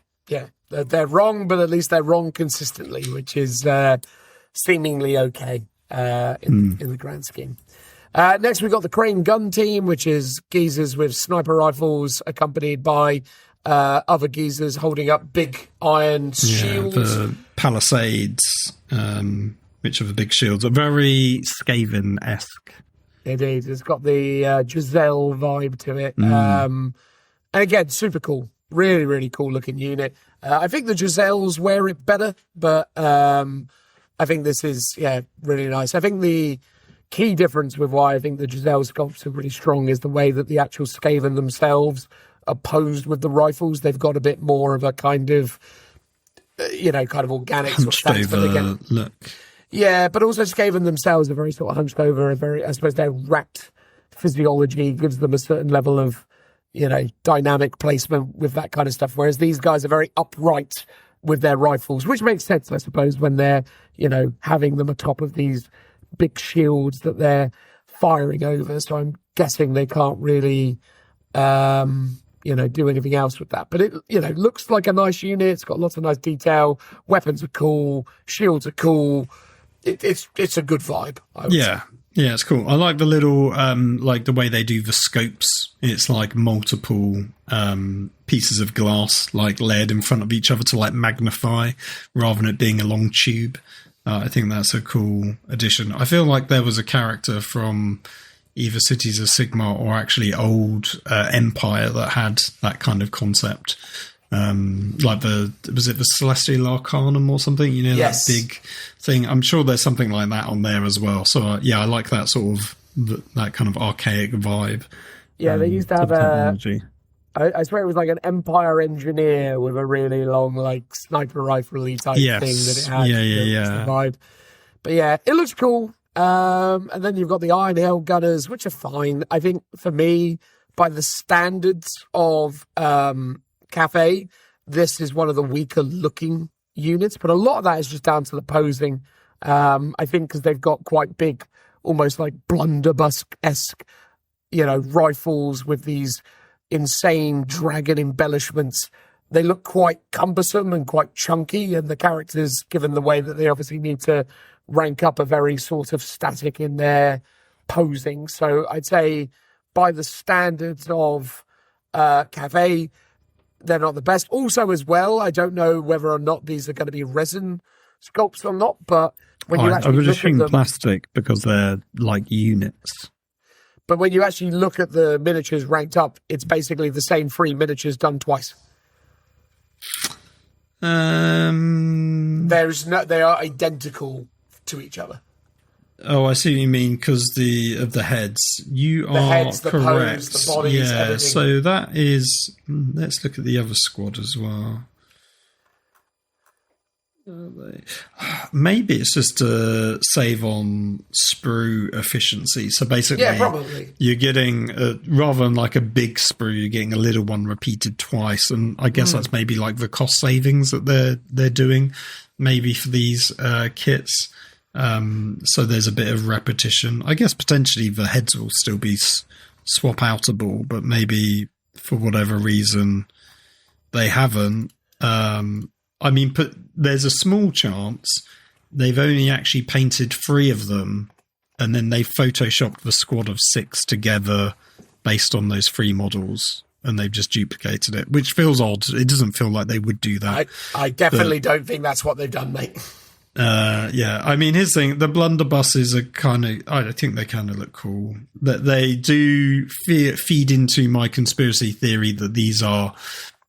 A: They're wrong, but at least they're wrong consistently, which is seemingly okay in the grand scheme. Next, we've got the Crane Gun Team, which is geezers with sniper rifles accompanied by other geezers holding up big iron shields.
B: The Palisades, which are the big shields, are very Skaven-esque.
A: Indeed. It's got the Giselle vibe to it. And again, super cool. Really, really cool looking unit. I think the Giselles wear it better, but I think this is, really nice. I think the key difference with why I think the Giselle sculpts are really strong is the way that the actual Skaven themselves are posed with the rifles. They've got a bit more of a kind of, kind of organic
B: hunched over look.
A: Yeah, but also Skaven themselves are very sort of hunched over, I suppose their racked physiology gives them a certain level of, dynamic placement with that kind of stuff. Whereas these guys are very upright with their rifles, which makes sense, I suppose, when they're, having them atop of these big shields that they're firing over. So I'm guessing they can't really, do anything else with that. But it, looks like a nice unit. It's got lots of nice detail. Weapons are cool. Shields are cool. It's a good vibe, I would say.
B: Yeah, it's cool. I like the little, like the way they do the scopes. It's like multiple pieces of glass, like layered in front of each other to like magnify, rather than it being a long tube. I think that's a cool addition. I feel like there was a character from either Cities of Sigmar or actually old Empire that had that kind of concept. Like was it the Celestial Arcanum or something?
A: Yes.
B: That big thing. I'm sure there's something like that on there as well. So I like that sort of that kind of archaic vibe.
A: Yeah, they used to have I swear it was like an Empire engineer with a really long, like sniper rifle-y type thing that it had.
B: Yeah.
A: Vibe. But yeah, it looks cool. And then you've got the Iron Hail Gunners, which are fine. I think for me, by the standards of Cafe, this is one of the weaker looking units, but a lot of that is just down to the posing. I think because they've got quite big, almost like blunderbuss-esque, rifles with these insane dragon embellishments. They look quite cumbersome and quite chunky, and the characters, given the way that they obviously need to rank up, are very sort of static in their posing. So I'd say by the standards of Cafe, they're not the best. Also, as well, I don't know whether or not these are going to be resin sculpts or not, but when you
B: I
A: actually
B: would
A: look at
B: assume
A: them,
B: plastic because they're like units.
A: but when you actually look at the miniatures ranked up, it's basically the same 3 miniatures done twice. They are identical to each other.
B: Oh, I see what you mean, because of the heads. You are
A: heads, the
B: correct.
A: pose, the bodies,
B: yeah,
A: everything.
B: so that is... Let's look at the other squad as well. Maybe it's just to save on sprue efficiency. So basically,
A: Yeah, probably.
B: you're getting, rather than like a big sprue, you're getting a little one repeated twice. And I guess that's maybe like the cost savings that they're doing, maybe for these kits. So there's a bit of repetition. I guess potentially the heads will still be swap outable, but maybe for whatever reason they haven't. I mean, there's a small chance they've only actually painted 3 of them, and then they photoshopped the squad of 6 together based on those 3 models, and they've just duplicated it, which feels odd. It doesn't feel like they would do that.
A: I definitely don't think that's what they've done, mate.
B: Yeah, I mean, here's the thing. The blunderbusses are kind of... I think they kind of look cool. That they do feed into my conspiracy theory that these are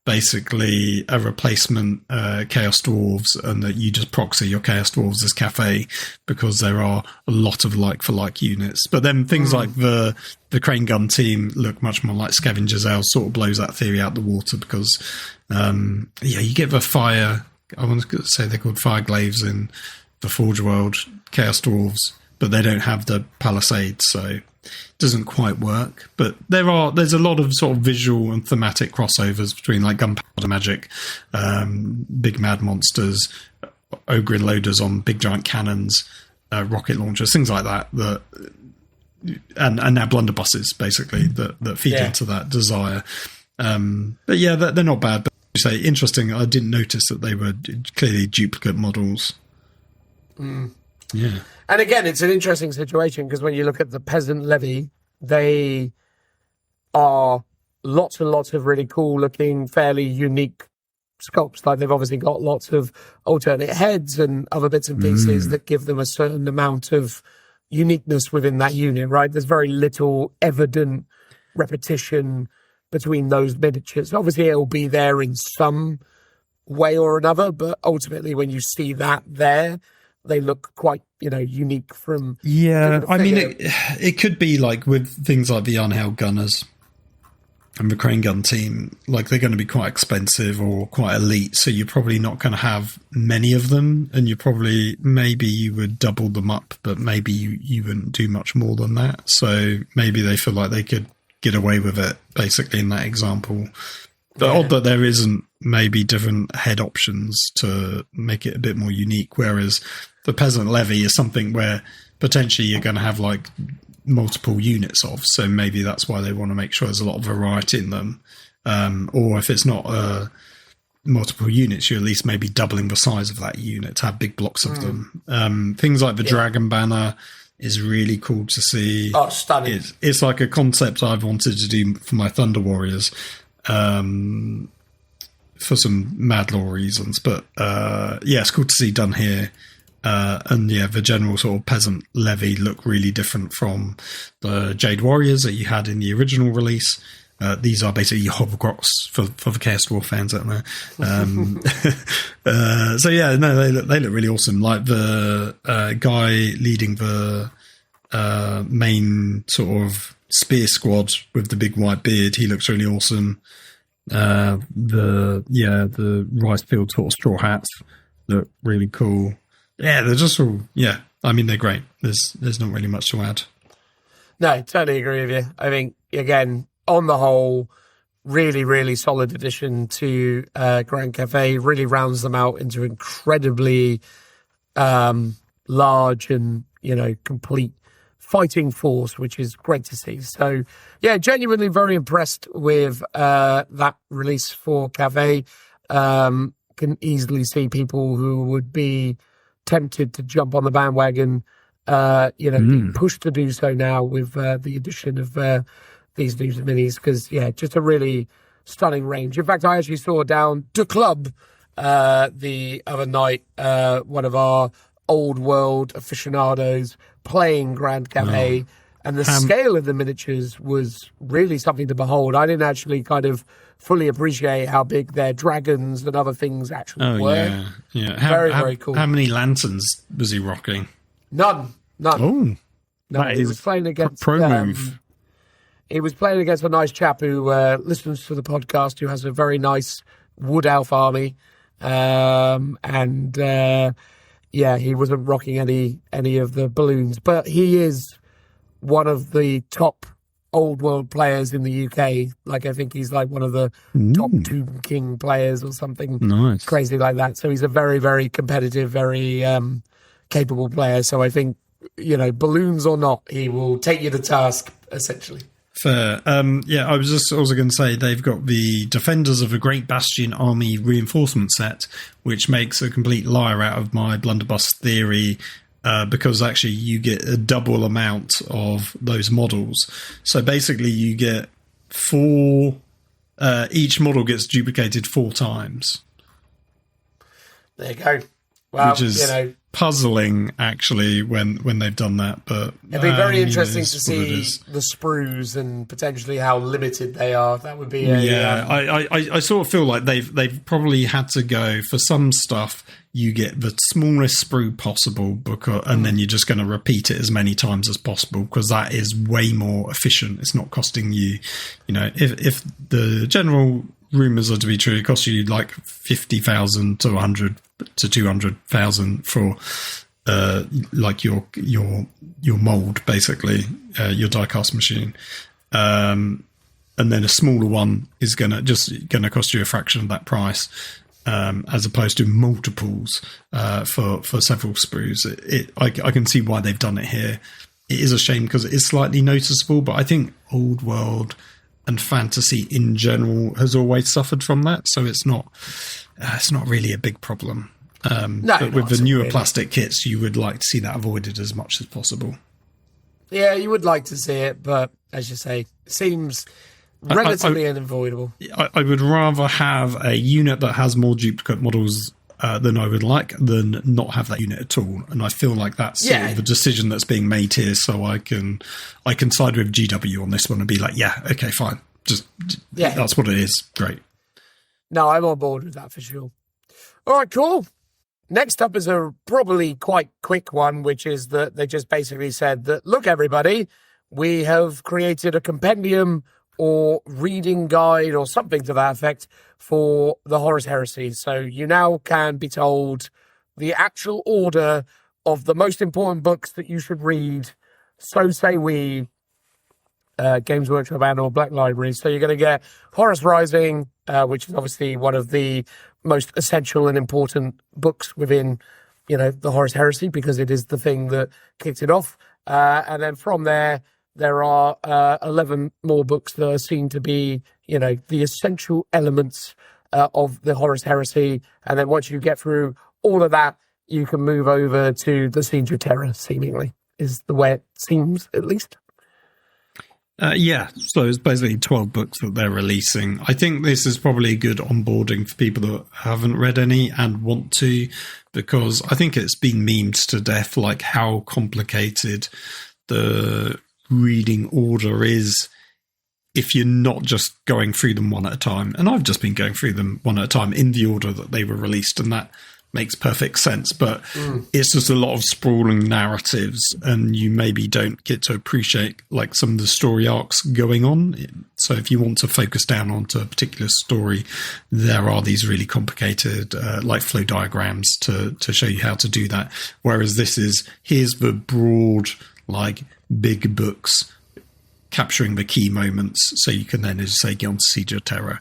B: basically a replacement Chaos Dwarves, and that you just proxy your Chaos Dwarves as Cafe, because there are a lot of like-for-like units. But then things like the Crane Gun team look much more like Scavengers Ale, sort of blows that theory out the water, because, you get the fire... I want to say they're called Fireglaves in the Forge world, Chaos Dwarves, but they don't have the Palisades, so it doesn't quite work. But there's a lot of sort of visual and thematic crossovers between like gunpowder magic, big mad monsters, ogre loaders on big giant cannons, rocket launchers, things like that. And now blunderbusses basically that feed into that desire. But yeah, they're not bad. But say interesting. I didn't notice that they were clearly duplicate models. Yeah,
A: and again, it's an interesting situation because when you look at the peasant levy, they are lots and lots of really cool looking, fairly unique sculpts. Like they've obviously got lots of alternate heads and other bits and pieces that give them a certain amount of uniqueness within that unit. Right? There's very little evident repetition between those miniatures. Obviously, it'll be there in some way or another, but ultimately, when you see that there, they look quite, unique from...
B: Yeah, I mean, it could be like with things like the Unveiled Gunners and the Crane Gun team, like they're going to be quite expensive or quite elite, so you're probably not going to have many of them, and maybe you would double them up, but maybe you wouldn't do much more than that. So maybe they feel like they could get away with it, basically, in that example. But odd that there isn't maybe different head options to make it a bit more unique, whereas the Peasant Levy is something where potentially you're going to have like multiple units of, so maybe that's why they want to make sure there's a lot of variety in them. Or if it's not multiple units, you're at least maybe doubling the size of that unit to have big blocks of them. Things like the Dragon Banner is really cool to see.
A: Oh, stunning.
B: It's like a concept I've wanted to do for my Thunder Warriors for some mad lore reasons. But it's cool to see done here. And the general sort of peasant levy look really different from the Jade Warriors that you had in the original release. These are basically Hobgrots for the Chaos Dwarf fans out there. They look really awesome. Like the guy leading the main sort of spear squad with the big white beard, he looks really awesome. The rice field sort of straw hats look really cool. Yeah, they're just all I mean, they're great. There's not really much to add.
A: No, totally agree with you. I think again, on the whole, really, really solid addition to Grand Cafe. Really rounds them out into incredibly large and, complete fighting force, which is great to see. So, yeah, genuinely very impressed with that release for Cafe. Can easily see people who would be tempted to jump on the bandwagon, being pushed to do so now with the addition of these new minis, because, yeah, just a really stunning range. In fact, I actually saw down the club the other night one of our old world aficionados playing Grand Cafe, and the scale of the miniatures was really something to behold. I didn't actually kind of fully appreciate how big their dragons and other things actually were.
B: Yeah.
A: Very cool.
B: How many lanterns was he rocking?
A: None.
B: Oh,
A: no.
B: That
A: He
B: is
A: was playing against
B: pro move.
A: He was playing against a nice chap who listens to the podcast, who has a very nice wood elf army, and he wasn't rocking any of the balloons, but he is one of the top old world players in the UK. Like, I think he's like one of the top Tomb King players or something crazy like that. So he's a very, very competitive, very capable player. So I think, balloons or not, he will take you to task, essentially.
B: Fair. I was just also going to say they've got the Defenders of a Great Bastion Army reinforcement set, which makes a complete liar out of my blunderbuss theory, because actually you get a double amount of those models. So basically you get 4, each model gets duplicated 4 times.
A: There you go. Well,
B: which is puzzling, actually, when they've done that. But
A: it'd be very interesting to see the sprues and potentially how limited they are. That would be
B: I sort of feel like they've probably had to go for some stuff. You get the smallest sprue possible, and then you're just going to repeat it as many times as possible, because that is way more efficient. It's not costing you, if the general rumours are to be true, it costs you like 50,000 to 100 to 200,000 for like your mould, basically, your die-cast machine, and then a smaller one is gonna cost you a fraction of that price, as opposed to multiples for several sprues. I can see why they've done it here. It is a shame because it is slightly noticeable, but I think old world and fantasy in general has always suffered from that, so it's not really a big problem. But with the newer plastic kits, you would like to see that avoided as much as possible.
A: Yeah, you would like to see it, but as you say, it seems relatively unavoidable.
B: I would rather have a unit that has more duplicate models than I would like than not have that unit at all. And I feel like that's sort of the decision that's being made here. So I can side with GW on this one and be like, yeah, okay, fine. That's what it is. Great.
A: No, I'm on board with that for sure. All right, cool. Next up is a probably quite quick one, which is that they just basically said that, look, everybody, we have created a compendium or reading guide or something to that effect for the Horus Heresy. So you now can be told the actual order of the most important books that you should read. So say we, Games Workshop and or Black Library. So you're going to get Horus Rising, which is obviously one of the most essential and important books within, the Horus Heresy, because it is the thing that kicked it off. And then from there are 11 more books that are seen to be, the essential elements of the Horus Heresy. And then once you get through all of that, you can move over to the Siege of Terror, seemingly, is the way it seems, at least.
B: So it's basically 12 books that they're releasing. I think this is probably good onboarding for people that haven't read any and want to, because I think it's been memed to death, like how complicated the reading order is if you're not just going through them one at a time. And I've just been going through them one at a time in the order that they were released, and that makes perfect sense. But it's just a lot of sprawling narratives, and you maybe don't get to appreciate like some of the story arcs going on. So if you want to focus down onto a particular story, there are these really complicated like flow diagrams to show you how to do that. Whereas this is, here's the broad, like big books capturing the key moments, so you can then, as you say, get on to Siege of Terror.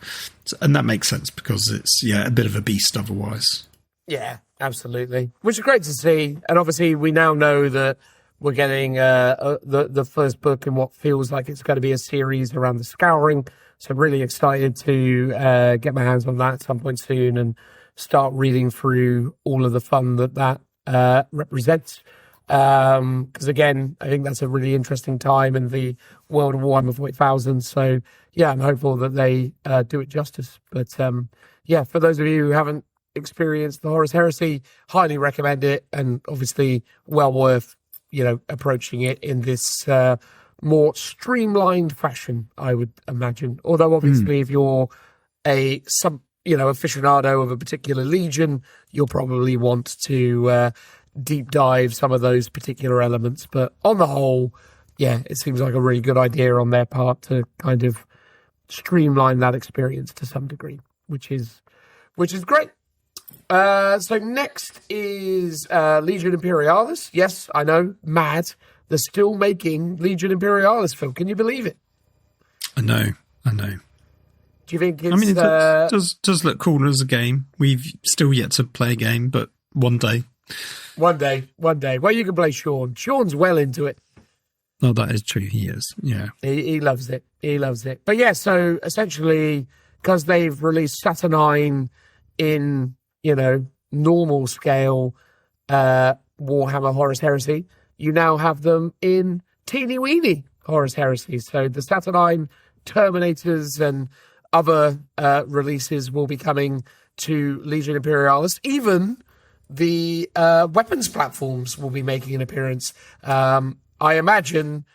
B: And that makes sense because it's a bit of a beast otherwise.
A: Yeah, absolutely. Which is great to see. And obviously we now know that we're getting the first book in what feels like it's going to be a series around the Scouring. So I'm really excited to get my hands on that at some point soon and start reading through all of the fun that represents. Because again, I think that's a really interesting time in the world of Warhammer 40,000. So yeah, I'm hopeful that they do it justice. But yeah, for those of you who haven't experienced the Horus Heresy, highly recommend it, and obviously well worth approaching it in this more streamlined fashion, I would imagine. Although obviously, if you're aficionado of a particular legion, you'll probably want to deep dive some of those particular elements. But on the whole, yeah, it seems like a really good idea on their part to kind of streamline that experience to some degree, which is great. So next is Legion Imperialis. Yes, I know, mad. They're still making Legion Imperialis, Phil. Can you believe it?
B: I know.
A: Do you think it's...
B: I mean, it does look cool as a game. We've still yet to play a game, but one day.
A: One day. Well, you can play Sean. Sean's well into it.
B: Oh, that is true. He is, yeah.
A: He loves it. But yeah, so essentially, because they've released Saturnine in, normal scale Warhammer Horus Heresy, you now have them in teeny-weeny Horus Heresy. So the Saturnine Terminators and other releases will be coming to Legion Imperialis. Even the weapons platforms will be making an appearance. I imagine,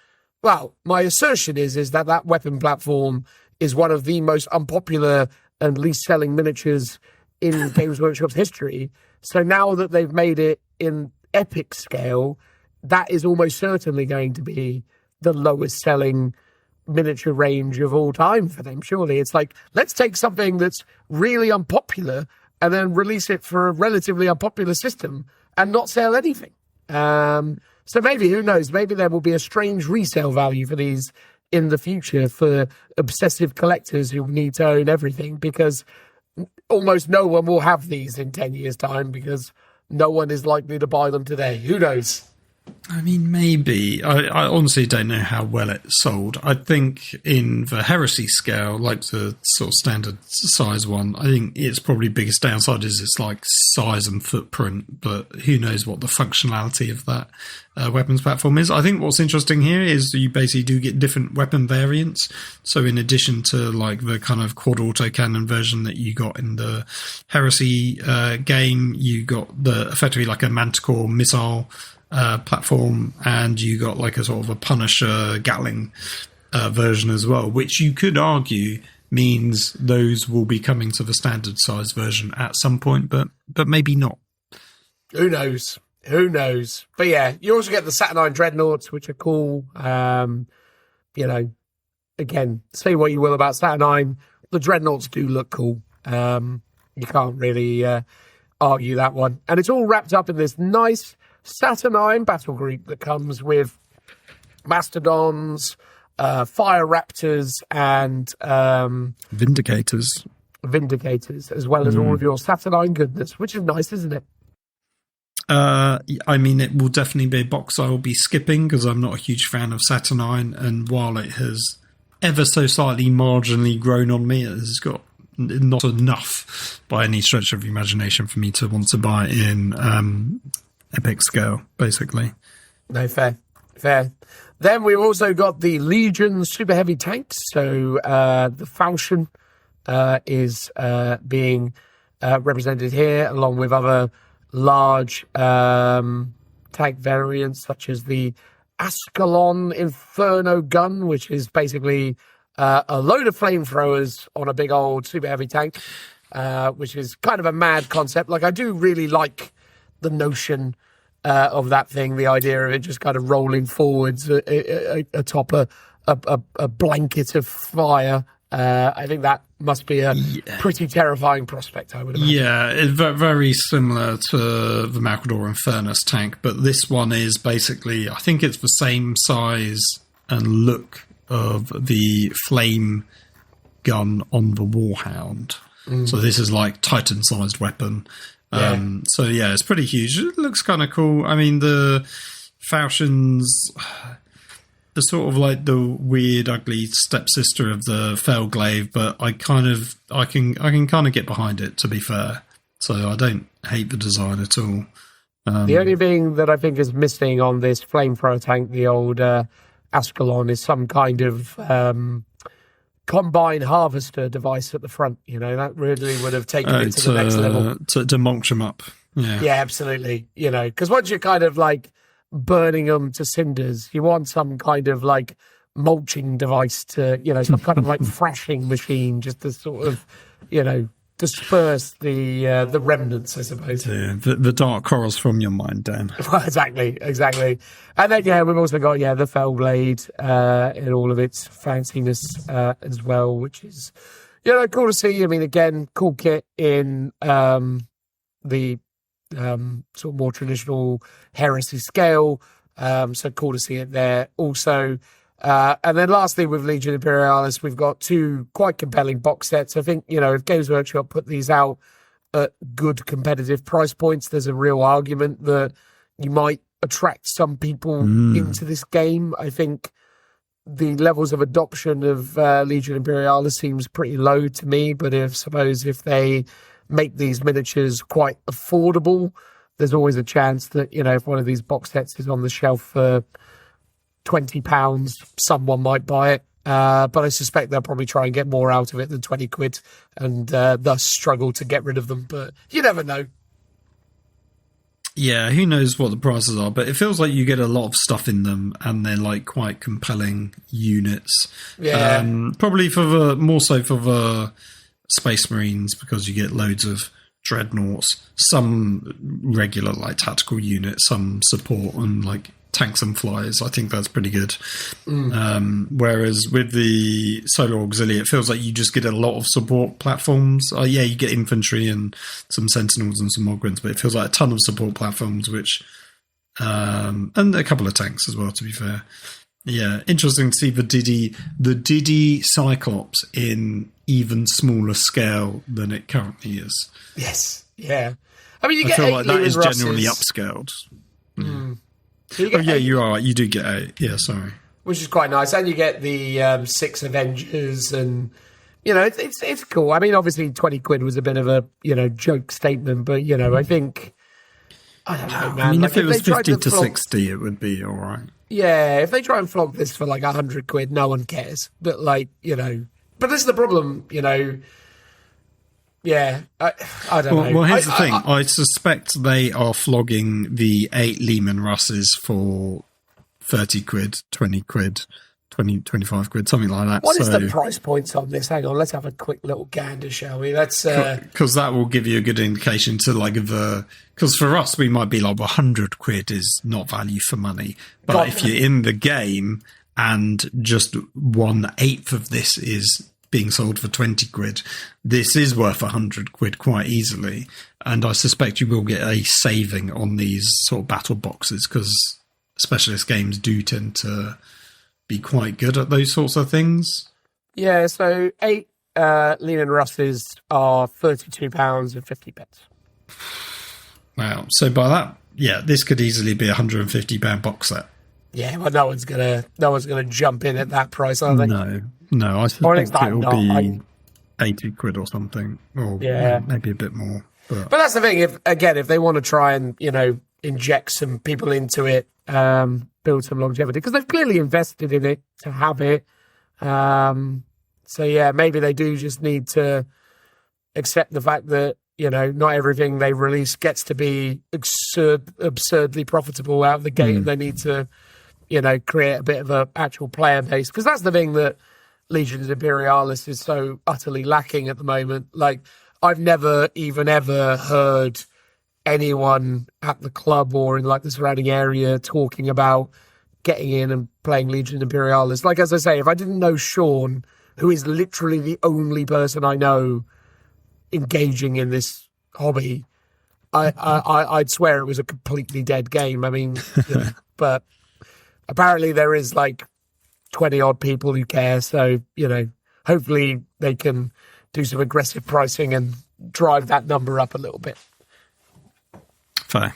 A: well, my assertion is that weapon platform is one of the most unpopular and least selling miniatures in Games Workshop's history. So now that they've made it in epic scale, that is almost certainly going to be the lowest selling miniature range of all time for them. Surely it's like, let's take something that's really unpopular and then release it for a relatively unpopular system and not sell anything. So maybe, who knows, maybe there will be a strange resale value for these in the future for obsessive collectors who need to own everything, because almost no one will have these in 10 years' time because no one is likely to buy them today. Who knows?
B: I mean, maybe. I honestly don't know how well it sold. I think in the Heresy scale, like the sort of standard size one, I think its probably biggest downside is its like size and footprint, but who knows what the functionality of that weapons platform is. I think what's interesting here is you basically do get different weapon variants. So in addition to like the kind of quad autocannon version that you got in the Heresy game, you got the effectively like a Manticore missile platform, and you got like a sort of a Punisher Gatling version as well, which you could argue means those will be coming to the standard size version at some point, but maybe not.
A: Who knows? But yeah, you also get the Saturnine Dreadnoughts, which are cool. Again, say what you will about Saturnine, the Dreadnoughts do look cool. You can't really argue that one. And it's all wrapped up in this nice Saturnine battle group that comes with Mastodons, Fire Raptors, and
B: Vindicators,
A: as well as all of your Saturnine goodness, which is nice, isn't it?
B: I mean, it will definitely be a box I will be skipping because I'm not a huge fan of Saturnine, and while it has ever so slightly marginally grown on me, it has got not enough by any stretch of the imagination for me to want to buy in epic scale, basically.
A: No, fair. Then we've also got the Legion super heavy tanks. So the Falchion is being represented here, along with other large tank variants, such as the Ascalon Inferno gun, which is basically a load of flamethrowers on a big old super heavy tank, which is kind of a mad concept. Like, I do really like the notion of that thing, the idea of it just kind of rolling forwards atop a blanket of fire. I think that must be a pretty terrifying prospect, I would imagine.
B: Yeah, it's very similar to the Malcador Infernus tank, but this one is basically, I think it's the same size and look of the flame gun on the Warhound. So this is like Titan-sized weapon. So yeah, it's pretty huge. It looks kind of cool. I mean, the Falchions are sort of like the weird, ugly stepsister of the Felglaive, but I can kind of get behind it, to be fair. So I don't hate the design at all.
A: The only thing that I think is missing on this flamethrower tank, the old Ascalon, is some kind of combine harvester device at the front. That really would have taken it to the next level.
B: To mulch them up.
A: Yeah, absolutely. Because once you're kind of like burning them to cinders, you want some kind of like mulching device to, some kind of like thrashing machine just to sort of, disperse the remnants, I suppose.
B: Yeah, the dark corals from your mind, Dan.
A: Well, exactly. And then, we've also got, the fell blade in all of its fanciness as well, which is, cool to see. I mean, again, cool kit in the sort of more traditional heresy scale. So cool to see it there. Also, and then lastly, with Legion Imperialis, we've got two quite compelling box sets. I think, if Games Workshop put these out at good competitive price points, there's a real argument that you might attract some people into this game. I think the levels of adoption of Legion Imperialis seems pretty low to me, but suppose if they make these miniatures quite affordable, there's always a chance that, if one of these box sets is on the shelf for £20, someone might buy it. But I suspect they'll probably try and get more out of it than 20 quid and thus struggle to get rid of them. But you never know.
B: Yeah, who knows what the prices are, but it feels like you get a lot of stuff in them and they're like quite compelling units.
A: Yeah.
B: Probably more so for the Space Marines, because you get loads of dreadnoughts, some regular like tactical units, some support, and like tanks and flyers. I think that's pretty good. Whereas with the Solar Auxiliary, it feels like you just get a lot of support platforms. You get infantry and some sentinels and some Ogrins, but it feels like a ton of support platforms, which and a couple of tanks as well, to be fair. Yeah, interesting to see the Didi Cyclops in even smaller scale than it currently is.
A: Yes, yeah. I mean, you get
B: I feel
A: 8
B: like that is
A: Russes.
B: generally upscaled.
A: So you get 8,
B: you're right. You do get 8. Yeah, sorry.
A: Which is quite nice. And you get the 6 Avengers, and it's cool. I mean, obviously 20 quid was a bit of a joke statement, but I think I don't know, man.
B: I mean,
A: like,
B: if it was 50 to
A: flog,
B: 60, it would be all right.
A: Yeah, if they try and flog this for like 100 quid, no one cares. But like, but this is the problem, Yeah, I don't know.
B: Well, here's the thing. I suspect they are flogging the 8 Lehman Russes for 30 quid, 20 quid, 25 quid, something like that.
A: What is the price points on this? Hang on, let's have a quick little gander, shall we? That's
B: because that will give you a good indication to like because for us we might be like 100 quid is not value for money, but if you're in the game and just 1/8 of this is being sold for 20 quid, this is worth 100 quid quite easily, and I suspect you will get a saving on these sort of battle boxes, because specialist games do tend to be quite good at those sorts of things.
A: Yeah, so 8 Lehman Russes are £32.50.
B: Wow. So by that, this could easily be £150 box set.
A: Yeah, well, no one's gonna jump in at that price, are they?
B: No, I suspect it will be 80 quid or something, or maybe a bit more. But
A: that's the thing. If they want to try and inject some people into it, build some longevity, because they've clearly invested in it to have it. So yeah, maybe they do just need to accept the fact that not everything they release gets to be absurdly profitable out of the gate. They need to create a bit of a actual player base, because that's the thing that Legions Imperialis is so utterly lacking at the moment. Like, I've never even ever heard anyone at the club or in like the surrounding area talking about getting in and playing Legion Imperialis. Like, as I say, if I didn't know Sean, who is literally the only person I know engaging in this hobby, I'd swear it was a completely dead game. I mean, but apparently there is like 20 odd people who care. So, hopefully they can do some aggressive pricing and drive that number up a little bit.
B: Fair.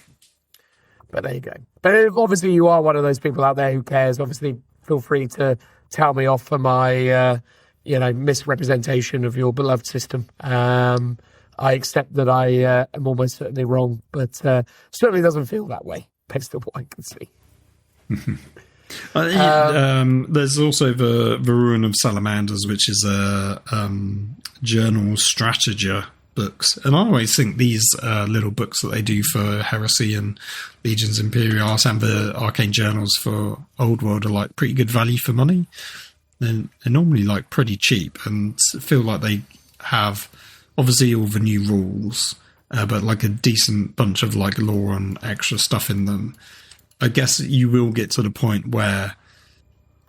A: But there you go. But if obviously you are one of those people out there who cares, obviously feel free to tell me off for my, misrepresentation of your beloved system. I accept that I am almost certainly wrong, but certainly doesn't feel that way based on what I can see.
B: There's also the Ruin of Salamanders, which is a journal strategy books, and I always think these little books that they do for Heresy and Legions Imperialis and the Arcane Journals for Old World are like pretty good value for money. They're normally like pretty cheap and feel like they have obviously all the new rules, but like a decent bunch of like lore and extra stuff in them. I guess you will get to the point where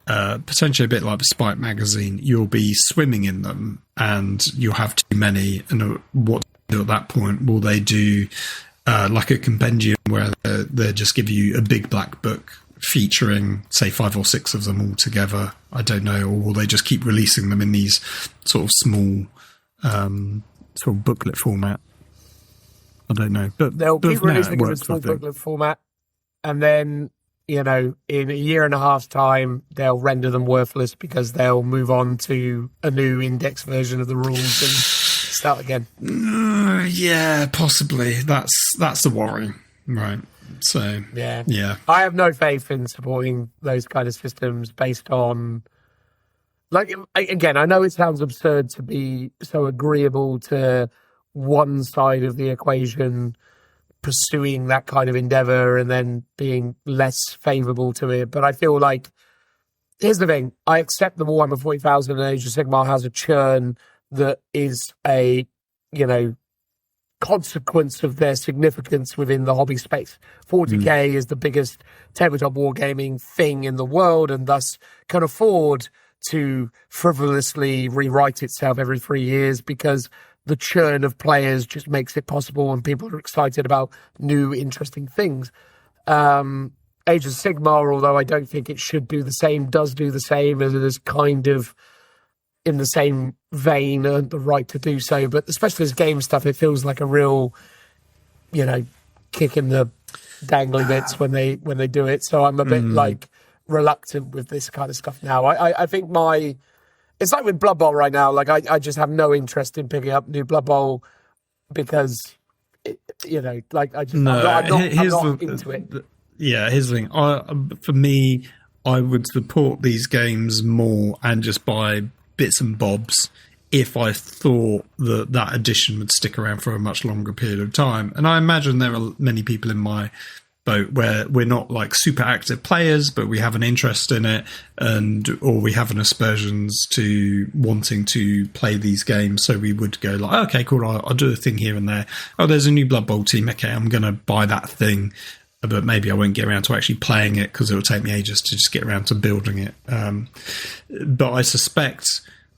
B: potentially a bit like the Spike magazine, you'll be swimming in them and you'll have too many. And what to do at that point? Will they do like a compendium where they just give you a big black book featuring, say, 5 or 6 of them all together? I don't know. Or will they just keep releasing them in these sort of small sort of booklet format? I don't know. But
A: they'll keep releasing them in small booklet format, and then, you know, in a year and a half's time, they'll render them worthless because they'll move on to a new index version of the rules and start again.
B: Yeah, possibly. That's the worry, right? So yeah,
A: I have no faith in supporting those kind of systems based on, like, again, I know it sounds absurd to be so agreeable to one side of the equation pursuing that kind of endeavor and then being less favorable to it. But I feel like, here's the thing, I accept the Warhammer 40,000 and Age of Sigmar has a churn that is a, you know, consequence of their significance within the hobby space. 40k is the biggest tabletop wargaming thing in the world, and thus can afford to frivolously rewrite itself every 3 years because the churn of players just makes it possible and people are excited about new, interesting things. Age of Sigmar, although I don't think it should do the same, does do the same, as it is kind of in the same vein, earned the right to do so. But the specialist game stuff, it feels like a real, you know, kick in the dangly bits when they do it. So I'm a bit like reluctant with this kind of stuff now. I think it's like with Blood Bowl right now. Like I just have no interest in picking up new Blood Bowl because, you know, like I'm not into it.
B: Yeah, here's the thing. For me, I would support these games more and just buy bits and bobs if I thought that edition would stick around for a much longer period of time. And I imagine there are many people in my boat where we're not like super active players, but we have an interest in it, or we have an aspersions to wanting to play these games. So we would go like, okay, cool, I'll do a thing here and there. Oh, there's a new Blood Bowl team. Okay, I'm going to buy that thing. But maybe I won't get around to actually playing it because it will take me ages to just get around to building it. But I suspect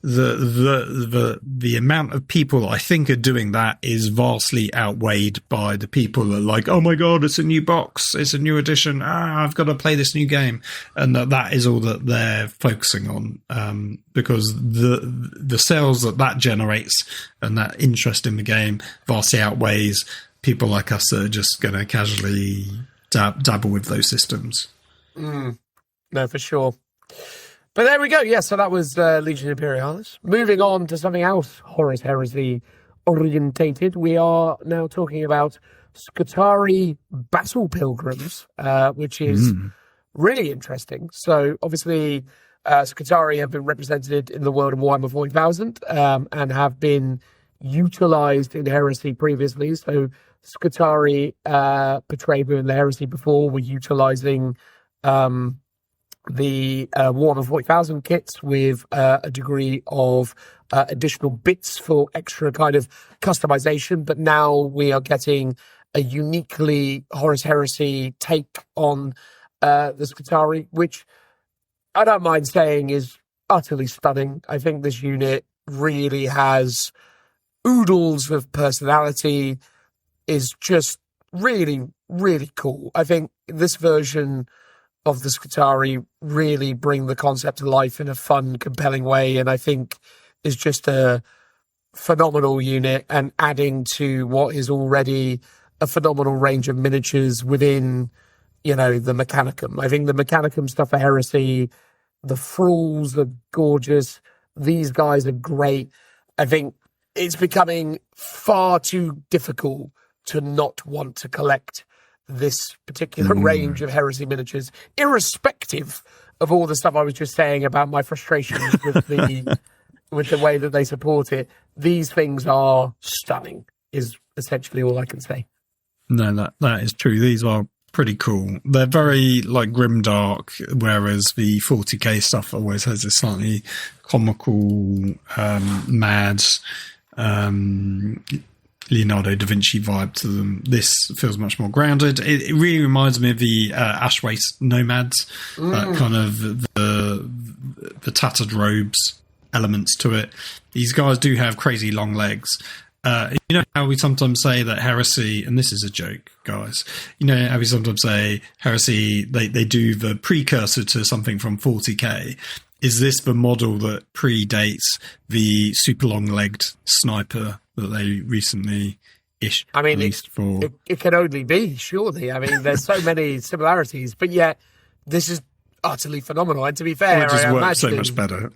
B: the amount of people that I think are doing that is vastly outweighed by the people that are like, oh my god, it's a new box, it's a new edition, I've got to play this new game, and that is all that they're focusing on, because the sales that generates and that interest in the game vastly outweighs people like us that are just going to casually dabble with those systems.
A: No, for sure. But there we go. Yeah, so that was Legion Imperialis. Moving on to something else Horus Heresy orientated. We are now talking about Skitarii Battle Pilgrims, which is really interesting. So obviously Skitarii have been represented in the world of Warhammer 40,000 and have been utilized in Heresy previously. So Skitarii portrayed within the Heresy before were utilizing the Warhammer 40,000 kits with a degree of additional bits for extra kind of customization. But now we are getting a uniquely Horus Heresy take on the Skitarii, which I don't mind saying is utterly stunning. I think this unit really has oodles of personality, is just really, really cool. I think this version of the Skitarii really bring the concept to life in a fun, compelling way, and I think is just a phenomenal unit and adding to what is already a phenomenal range of miniatures within, you know, the Mechanicum. I think the Mechanicum stuff for Heresy, the Thralls are gorgeous. These guys are great. I think it's becoming far too difficult to not want to collect this particular range of Heresy miniatures, irrespective of all the stuff I was just saying about my frustrations with the way that they support it. These things are stunning, is essentially all I can say.
B: No, that is true. These are pretty cool. They're very like grimdark, whereas the 40k stuff always has a slightly comical, mad, Leonardo da Vinci vibe to them. This feels much more grounded. It really reminds me of the Ash Waste Nomads, kind of the tattered robes elements to it. These guys do have crazy long legs. You know how we sometimes say that Heresy, and this is a joke, guys, you know how we sometimes say Heresy, they do the precursor to something from 40k. Is this the model that predates the super long-legged sniper that they recently released for?
A: It can only be, surely. I mean, there's so many similarities, but yet this is utterly phenomenal. And to be fair,
B: it just works so much better.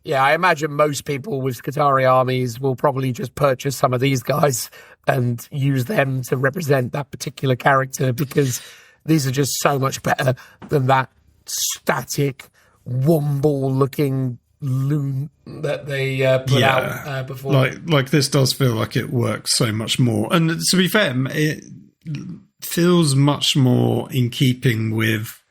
A: Yeah, I imagine most people with Skitarii armies will probably just purchase some of these guys and use them to represent that particular character, because these are just so much better than that static, womble-looking loon that they put out before.
B: Like this does feel like it works so much more. And to be fair, it feels much more in keeping with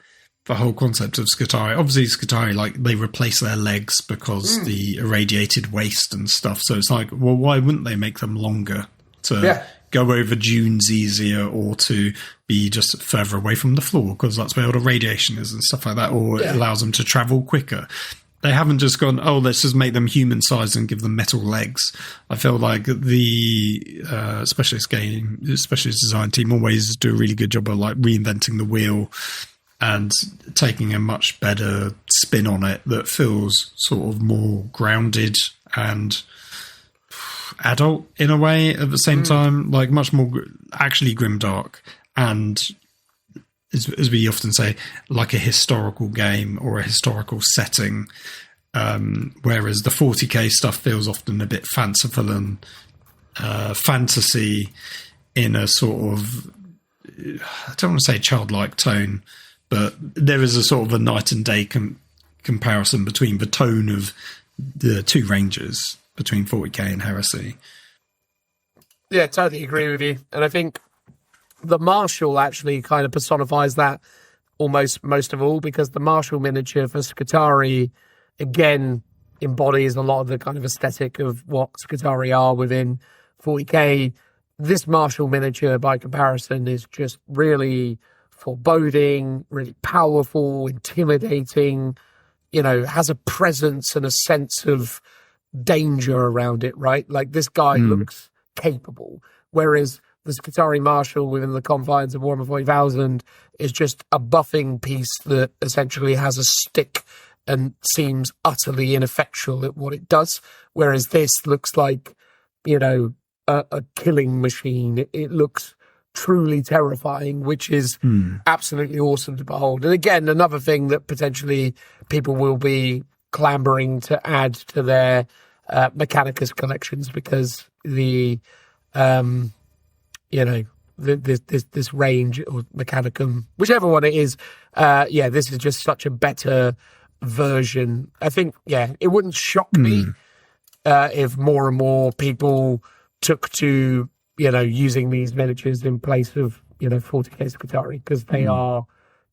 B: the whole concept of Skitarii. Obviously, Skitarii, like, they replace their legs because the irradiated waste and stuff. So it's like, well, why wouldn't they make them longer to go over dunes easier, or to be just further away from the floor because that's where all the radiation is and stuff like that, or it allows them to travel quicker. They haven't just gone, oh, let's just make them human-sized and give them metal legs. I feel like the specialist design team always do a really good job of like reinventing the wheel and taking a much better spin on it that feels sort of more grounded and adult in a way at the same time, like much more actually grimdark, and as we often say, like a historical game or a historical setting, whereas the 40k stuff feels often a bit fanciful and fantasy in a sort of, I don't want to say childlike tone, but there is a sort of a night and day comparison between the tone of the two ranges between 40k and Heresy.
A: Yeah, totally agree with you. And I think the Marshal actually kind of personifies that almost most of all, because the Marshal miniature for Skitarii, again, embodies a lot of the kind of aesthetic of what Skitarii are within 40k. This Marshal miniature, by comparison, is just really foreboding, really powerful, intimidating, you know, has a presence and a sense of danger around it, right? Like, this guy looks capable, whereas the Skitarii Marshal within the confines of Warhammer 40,000 is just a buffing piece that essentially has a stick and seems utterly ineffectual at what it does, whereas this looks like, you know, a killing machine. It looks truly terrifying, which is absolutely awesome to behold. And again, another thing that potentially people will be clambering to add to their Mechanicus collections, because the you know, this range, or Mechanicum, whichever one it is, this is just such a better version. I think, it wouldn't shock me if more and more people took to, you know, using these miniatures in place of, you know, 40k Skitarii, because they are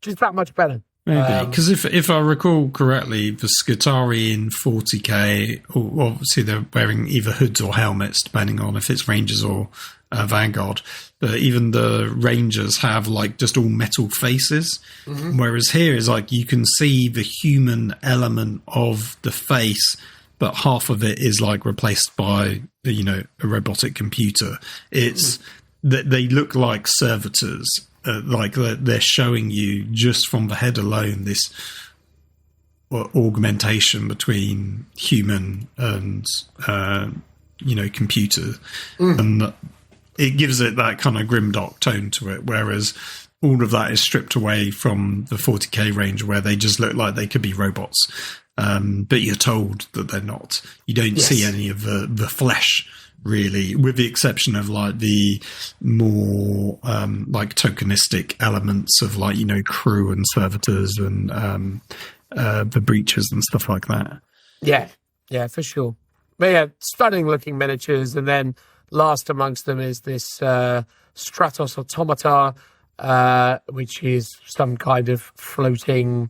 A: just that much better.
B: Maybe, because if I recall correctly, the Skitarii in 40k, obviously they're wearing either hoods or helmets, depending on if it's Rangers or Vanguard. But even the Rangers have like just all metal faces, whereas here is like you can see the human element of the face, but half of it is like replaced by, you know, a robotic computer. It's that they look like servitors. Like they're showing you just from the head alone this augmentation between human and you know, computer, and it gives it that kind of grimdark tone to it. Whereas all of that is stripped away from the 40k range, where they just look like they could be robots, but you're told that they're not. You don't see any of the flesh really, with the exception of like the more like tokenistic elements of like, you know, crew and servitors and the breaches and stuff like that.
A: Yeah, for sure. But yeah, stunning looking miniatures. And then last amongst them is this Stratos Automata, which is some kind of floating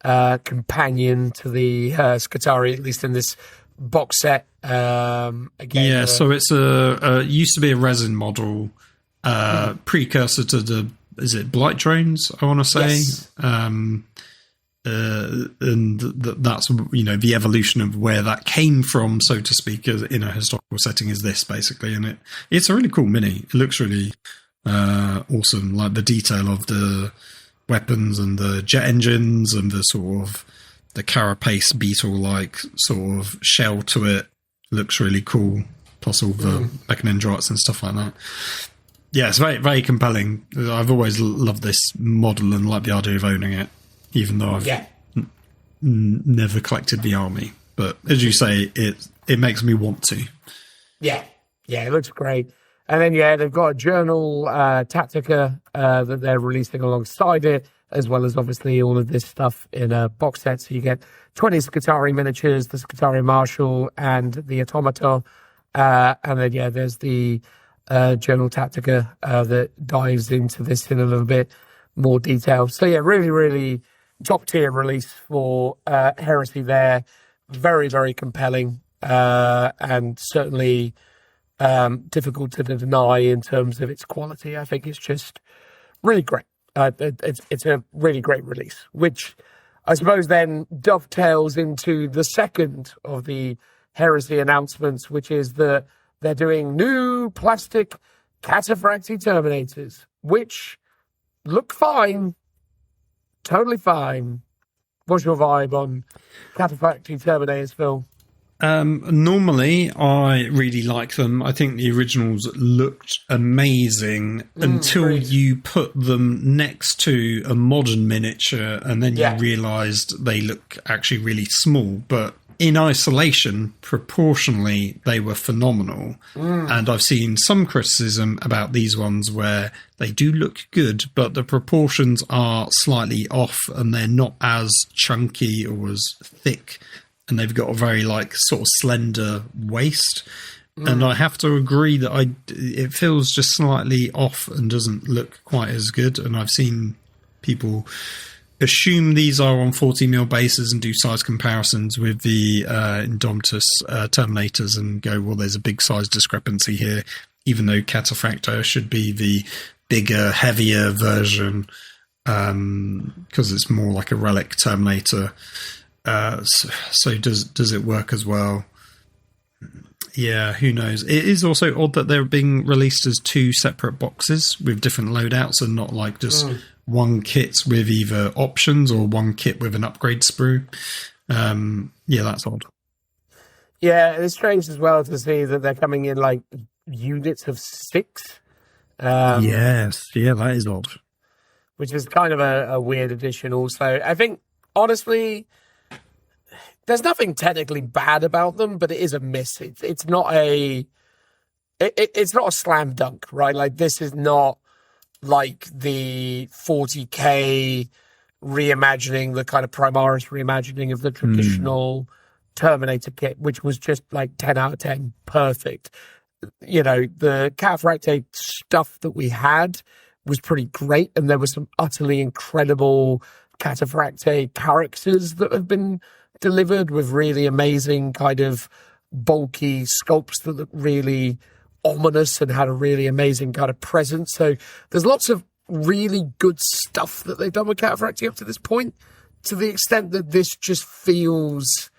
A: companion to the Scutari, at least in this box set. Again,
B: yeah, so it's used to be a resin model, precursor to the, is it Blight drones, I want to say?
A: Yes.
B: And that's, you know, the evolution of where that came from, so to speak, in a historical setting is this, basically. And it's a really cool mini. It looks really awesome, like the detail of the weapons and the jet engines and the sort of the carapace beetle-like sort of shell to it looks really cool, plus all the mechanendrites and stuff like that. Yeah, it's very, very compelling. I've always loved this model and like the idea of owning it, even though I've never collected the army. But as you say, it makes me want to.
A: Yeah, it looks great. And then, they've got a journal Tactica that they're releasing alongside it, as well as obviously all of this stuff in a box set. So you get 20 Scutari miniatures, the Scutari Marshal, and the Automata. And then, there's the journal Tactica that dives into this in a little bit more detail. So, really, really top tier release for Heresy there. Very, very compelling, and certainly difficult to deny in terms of its quality. I think it's just really great. It's a really great release, which I suppose then dovetails into the second of the Heresy announcements, which is that they're doing new plastic Cataphractii Terminators, which look fine, totally fine. What's your vibe on Cataphractii Terminators, Phil?
B: Normally, I really like them. I think the originals looked amazing until you put them next to a modern miniature, and then you realised they look actually really small. But in isolation, proportionally, they were phenomenal. And I've seen some criticism about these ones where they do look good, but the proportions are slightly off, and they're not as chunky or as thick. And they've got a very like sort of slender waist, and I have to agree that it feels just slightly off and doesn't look quite as good. And I've seen people assume these are on 40mm bases and do size comparisons with the Indomitus Terminators and go, well, there's a big size discrepancy here, even though Cataphracta should be the bigger, heavier version because it's more like a relic Terminator. So does it work as well? Yeah, who knows? It is also odd that they're being released as two separate boxes with different loadouts and not like just one kit with either options or one kit with an upgrade sprue. Yeah, that's odd.
A: Yeah, it's strange as well to see that they're coming in like units of 6.
B: Yes, yeah, that is odd.
A: Which is kind of a weird addition also. I think, honestly, there's nothing technically bad about them, but it is a miss. It's not a slam dunk, right? Like, this is not like the 40k reimagining, the kind of Primaris reimagining of the traditional Terminator kit, which was just like 10 out of 10, perfect. You know, the Cataphractii stuff that we had was pretty great, and there were some utterly incredible Cataphractii characters that have been delivered with really amazing kind of bulky sculpts that look really ominous and had a really amazing kind of presence. So there's lots of really good stuff that they've done with Cataphractii up to this point, to the extent that this just feels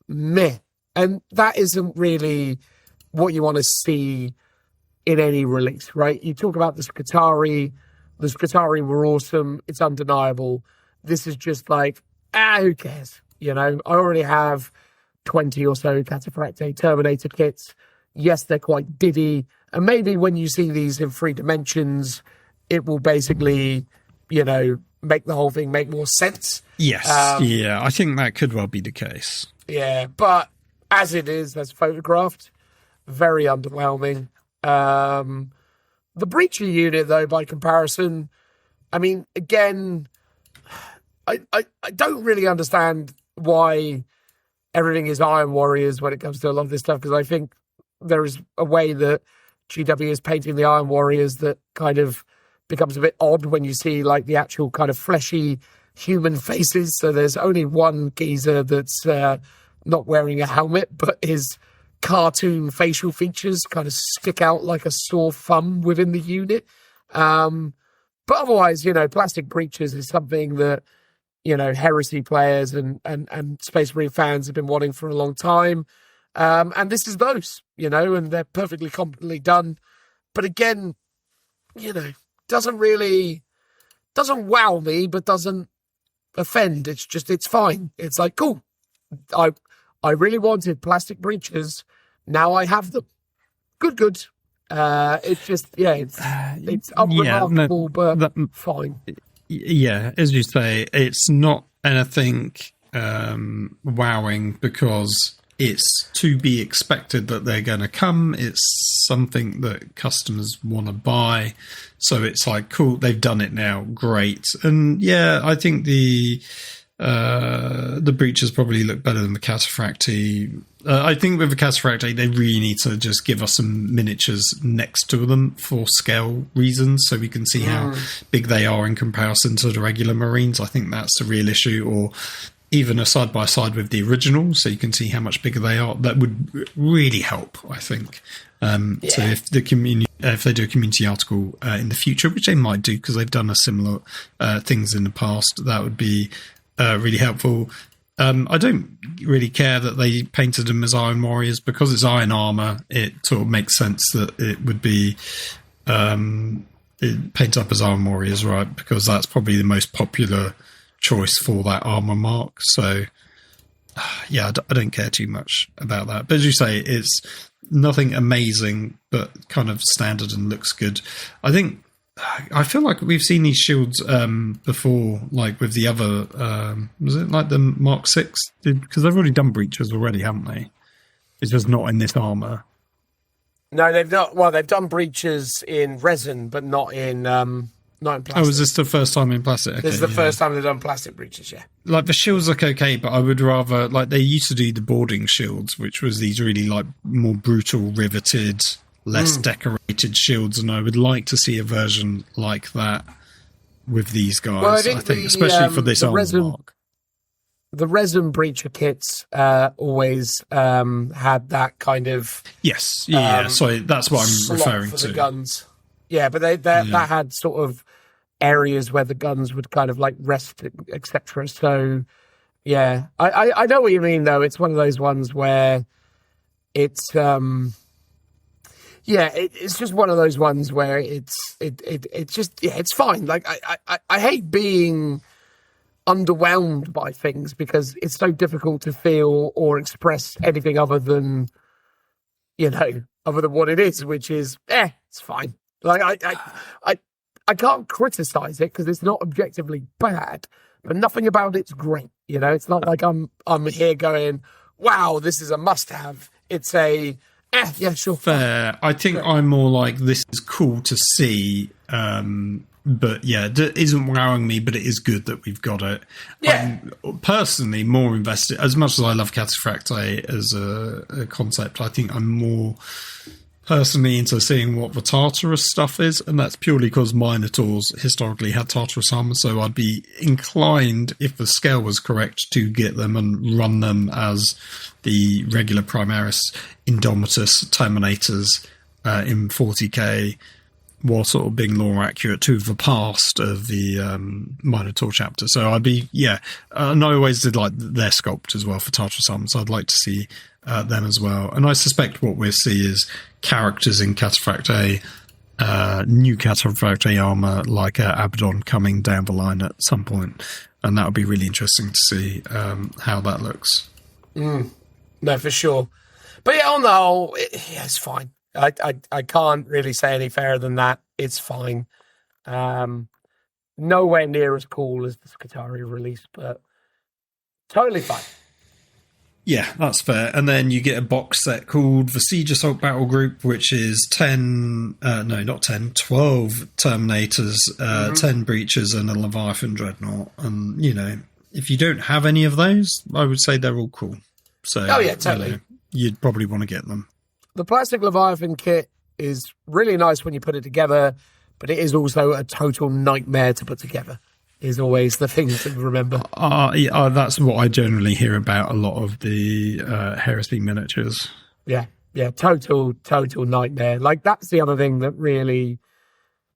A: meh. And that isn't really what you want to see in any release, right? You talk about the Scutari. The Scutari were awesome. It's undeniable. This is just like, who cares? You know, I already have 20 or so Cataphractii Terminator kits. Yes, they're quite diddy. And maybe when you see these in 3 dimensions, it will basically, you know, make the whole thing make more sense.
B: Yes. Yeah, I think that could well be the case.
A: Yeah, but as it is, as photographed, very underwhelming. The Breacher unit, though, by comparison, I mean, again, I don't really understand why everything is Iron Warriors when it comes to a lot of this stuff, because I think there is a way that GW is painting the Iron Warriors that kind of becomes a bit odd when you see like the actual kind of fleshy human faces. So there's only one geezer that's not wearing a helmet, but his cartoon facial features kind of stick out like a sore thumb within the unit. But otherwise, Plastic Breaches is something that, Heresy players and Space Marine fans have been wanting for a long time. And this is those, and they're perfectly competently done. But again, doesn't wow me, but doesn't offend. It's fine. It's like, cool. I really wanted Plastic Breaches. Now I have them. Good. It's just, it's unremarkable, but fine.
B: Yeah, as you say, it's not anything wowing because it's to be expected that they're going to come. It's something that customers want to buy. So it's like, cool, they've done it now. Great. And yeah, I think the breaches probably look better than the Cataphracti. I think with the Cataphracti, they really need to just give us some miniatures next to them for scale reasons, so we can see how big they are in comparison to the regular Marines. I think that's the real issue, or even a side by side with the original, so you can see how much bigger they are. That would really help, I think. So if they do a community article in the future, which they might do because they've done a similar things in the past, that would be really helpful. I don't really care that they painted them as Iron Warriors because it's iron armor. It sort of makes sense that it would be painted up as Iron Warriors, right? Because that's probably the most popular choice for that armor mark. So, yeah, I don't care too much about that. But as you say, it's nothing amazing, but kind of standard and looks good. I feel like we've seen these shields before, like with the other, was it like the Mark 6? Because they've already done breaches already, haven't they? It's just not in this armour.
A: No, they've not. Well, they've done breaches in resin, but not in plastic.
B: Oh, is this the first time in plastic? Okay,
A: this is the first time they've done plastic breaches, yeah.
B: Like the shields look okay, but I would rather, like they used to do the boarding shields, which was these really like more brutal, riveted, less decorated shields, and I would like to see a version like that with these guys. Well, I think especially for this armor mark.
A: The resin breacher kits always had that kind of
B: so that's what I'm referring
A: for
B: to.
A: The guns, yeah, but that had sort of areas where the guns would kind of like rest, etc. So yeah, I know what you mean though. It's one of those ones where it's it's just one of those ones where it's just it's fine. Like I hate being underwhelmed by things because it's so difficult to feel or express anything other than what it is, which is it's fine. Like I can't criticize it because it's not objectively bad, but nothing about it's great. It's not like I'm here going, wow, this is a must-have. It's a yeah, sure.
B: Fair. I think I'm more like, this is cool to see, but yeah, it isn't wowing me, but it is good that we've got it.
A: Yeah.
B: I'm personally more invested, as much as I love Cataphracti as a concept, I think I'm more personally into seeing what the Tartarus stuff is, and that's purely because Minotaurs historically had Tartarus armor, so I'd be inclined, if the scale was correct, to get them and run them as the regular Primaris Indomitus Terminators in 40k, while sort of being more accurate to the past of the Minotaur chapter. So I'd be, and I always did like their sculpt as well for Tartarus armor, so I'd like to see them as well. And I suspect what we'll see is characters in Cataphracti, new Cataphracti armor like Abaddon coming down the line at some point, and that would be really interesting to see how that looks.
A: No, for sure. But yeah, on the whole, it's fine. I can't really say any fairer than that. It's fine. Nowhere near as cool as the Skitarii release, but totally fine.
B: Yeah, that's fair. And then you get a box set called the Siege Assault Battle Group, which is 12 Terminators, 10 Breachers, and a Leviathan Dreadnought. And, if you don't have any of those, I would say they're all cool. So,
A: oh, yeah, totally.
B: You'd probably want to get them.
A: The plastic Leviathan kit is really nice when you put it together, but it is also a total nightmare to put together. Is always the thing to remember.
B: That's what I generally hear about a lot of the Heresy miniatures.
A: Yeah, total nightmare. Like, that's the other thing that really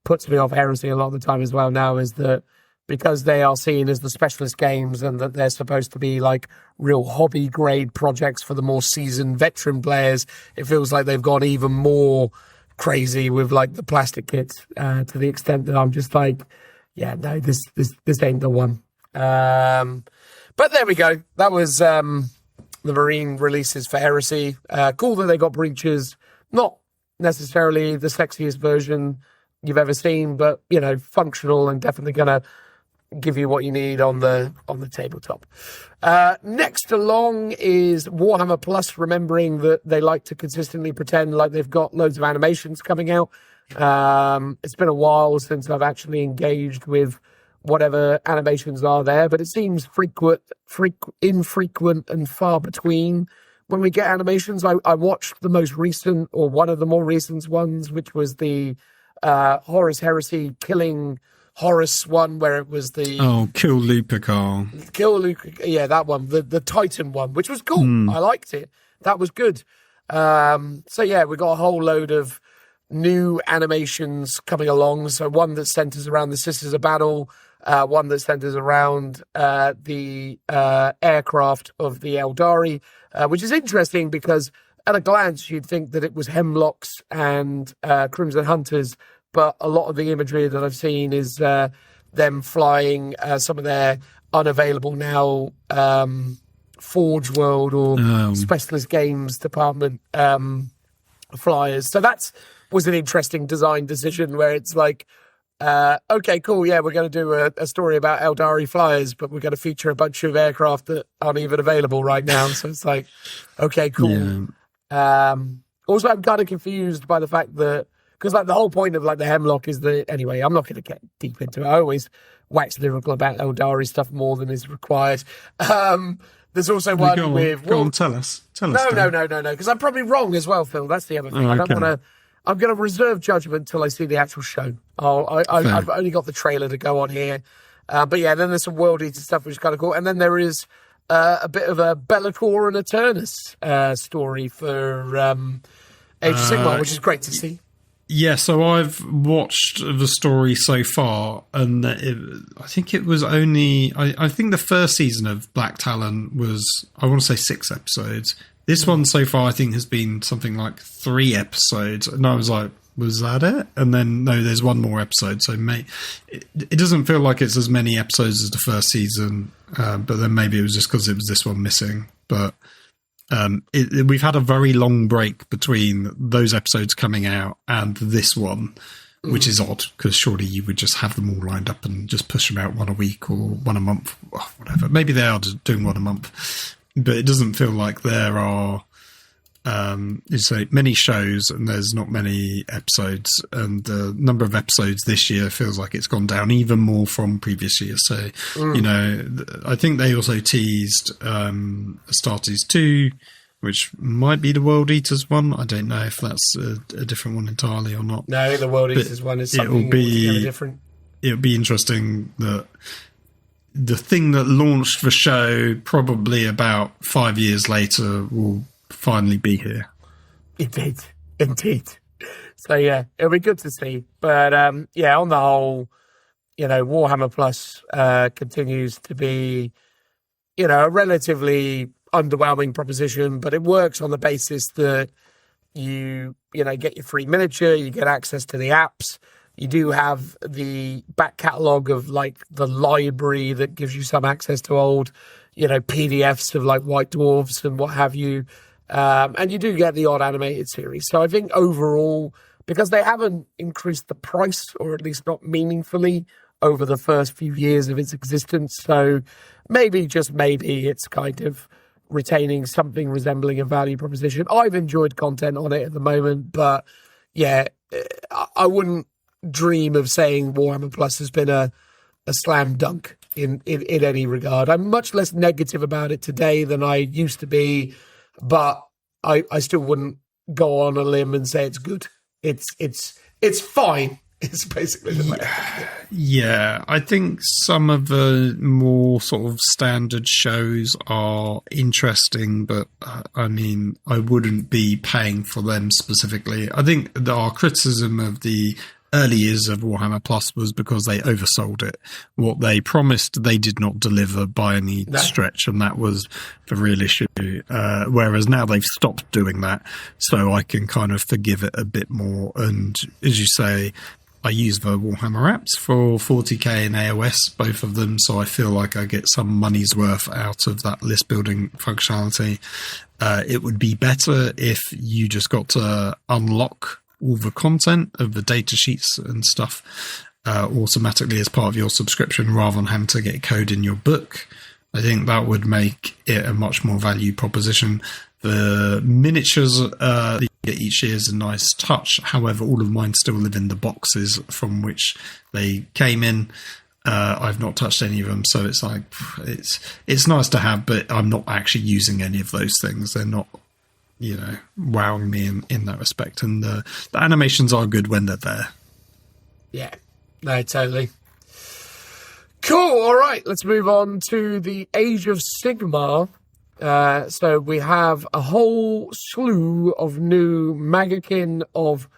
A: puts me off Heresy a lot of the time as well now, is that because they are seen as the specialist games and that they're supposed to be like real hobby grade projects for the more seasoned veteran players, it feels like they've gone even more crazy with like the plastic kits to the extent that I'm just like, yeah, no, this ain't the one. But there we go. That was the Marine releases for Heresy. Cool that they got Breaches. Not necessarily the sexiest version you've ever seen, but, functional and definitely going to give you what you need on the tabletop. Next along is Warhammer Plus, remembering that they like to consistently pretend like they've got loads of animations coming out. It's been a while since I've actually engaged with whatever animations are there, but it seems infrequent and far between when we get animations. I watched the most recent, or one of the more recent ones, which was the Horus Heresy killing Horus one, where it was the
B: Kill Lupercal.
A: Yeah, that one, the Titan one, which was cool. I liked it. That was good. So yeah, we got a whole load of new animations coming along. So one that centers around the Sisters of Battle, one that centers around the aircraft of the Eldari, which is interesting because at a glance you'd think that it was Hemlocks and Crimson Hunters, but a lot of the imagery that I've seen is them flying some of their unavailable now Forge World or Specialist Games Department flyers. So that was an interesting design decision where it's like, okay, cool, yeah, we're going to do a story about Eldari flyers, but we're going to feature a bunch of aircraft that aren't even available right now. So it's like, okay, cool. Yeah. Also, I'm kind of confused by the fact that, because like the whole point of like the Hemlock is that, anyway, I'm not going to get deep into it. I always wax lyrical about Eldari stuff more than is required. There's also one with...
B: Go on, tell us.
A: No, because I'm probably wrong as well, Phil. That's the other thing. I don't want to... I'm going to reserve judgment until I see the actual show. I've only got the trailer to go on here. But yeah, then there's some World Eater stuff, which is kind of cool. And then there is a bit of a Bellator and Eternus story for Age of Sigmar, which is great to see.
B: Yeah, so I've watched the story so far, and I think it was only... I think the first season of Black Talon was, I want to say 6 episodes. This one so far, I think, has been something like 3 episodes. And I was like, was that it? And then, no, there's one more episode. So it doesn't feel like it's as many episodes as the first season. But then maybe it was just because it was this one missing. But we've had a very long break between those episodes coming out and this one, which is odd, because surely you would just have them all lined up and just push them out one a week or one a month, or whatever. Maybe they are doing one a month. But it doesn't feel like there are many shows and there's not many episodes. And the number of episodes this year feels like it's gone down even more from previous years. So, I think they also teased Astartes 2, which might be the World Eaters one. I don't know if that's a different one entirely or not.
A: No, I think the World Eaters one is something different.
B: It'll be interesting that the thing that launched the show probably about 5 years later will finally be here.
A: Indeed. So yeah, it'll be good to see. But on the whole, Warhammer Plus continues to be, a relatively underwhelming proposition, but it works on the basis that you get your free miniature, you get access to the apps. You do have the back catalogue of like the library that gives you some access to old, PDFs of like White Dwarfs and what have you. And you do get the odd animated series. So I think overall, because they haven't increased the price, or at least not meaningfully, over the first few years of its existence. So maybe, just maybe, it's kind of retaining something resembling a value proposition. I've enjoyed content on it at the moment, but yeah, I wouldn't dream of saying Warhammer Plus has been a slam dunk in any regard. I'm much less negative about it today than I used to be, but I still wouldn't go on a limb and say it's good. It's fine. It's basically the way.
B: Yeah, I think some of the more sort of standard shows are interesting, but I mean, I wouldn't be paying for them specifically. I think our criticism of the early years of Warhammer Plus was because they oversold it. What they promised, they did not deliver by any stretch, and that was the real issue. Whereas now they've stopped doing that, so I can kind of forgive it a bit more. And as you say, I use the Warhammer apps for 40k and AOS, both of them, so I feel like I get some money's worth out of that list building functionality. It would be better if you just got to unlock all the content of the data sheets and stuff automatically as part of your subscription, rather than having to get code in your book. I think that would make it a much more value proposition. The miniatures that you get each year is a nice touch. However, all of mine still live in the boxes from which they came in. I've not touched any of them, so it's like it's nice to have, but I'm not actually using any of those things. They're not, wowing me in that respect. And the animations are good when they're there.
A: Yeah, no, totally. Cool. All right, let's move on to the Age of Sigmar. So we have a whole slew of new Magakin of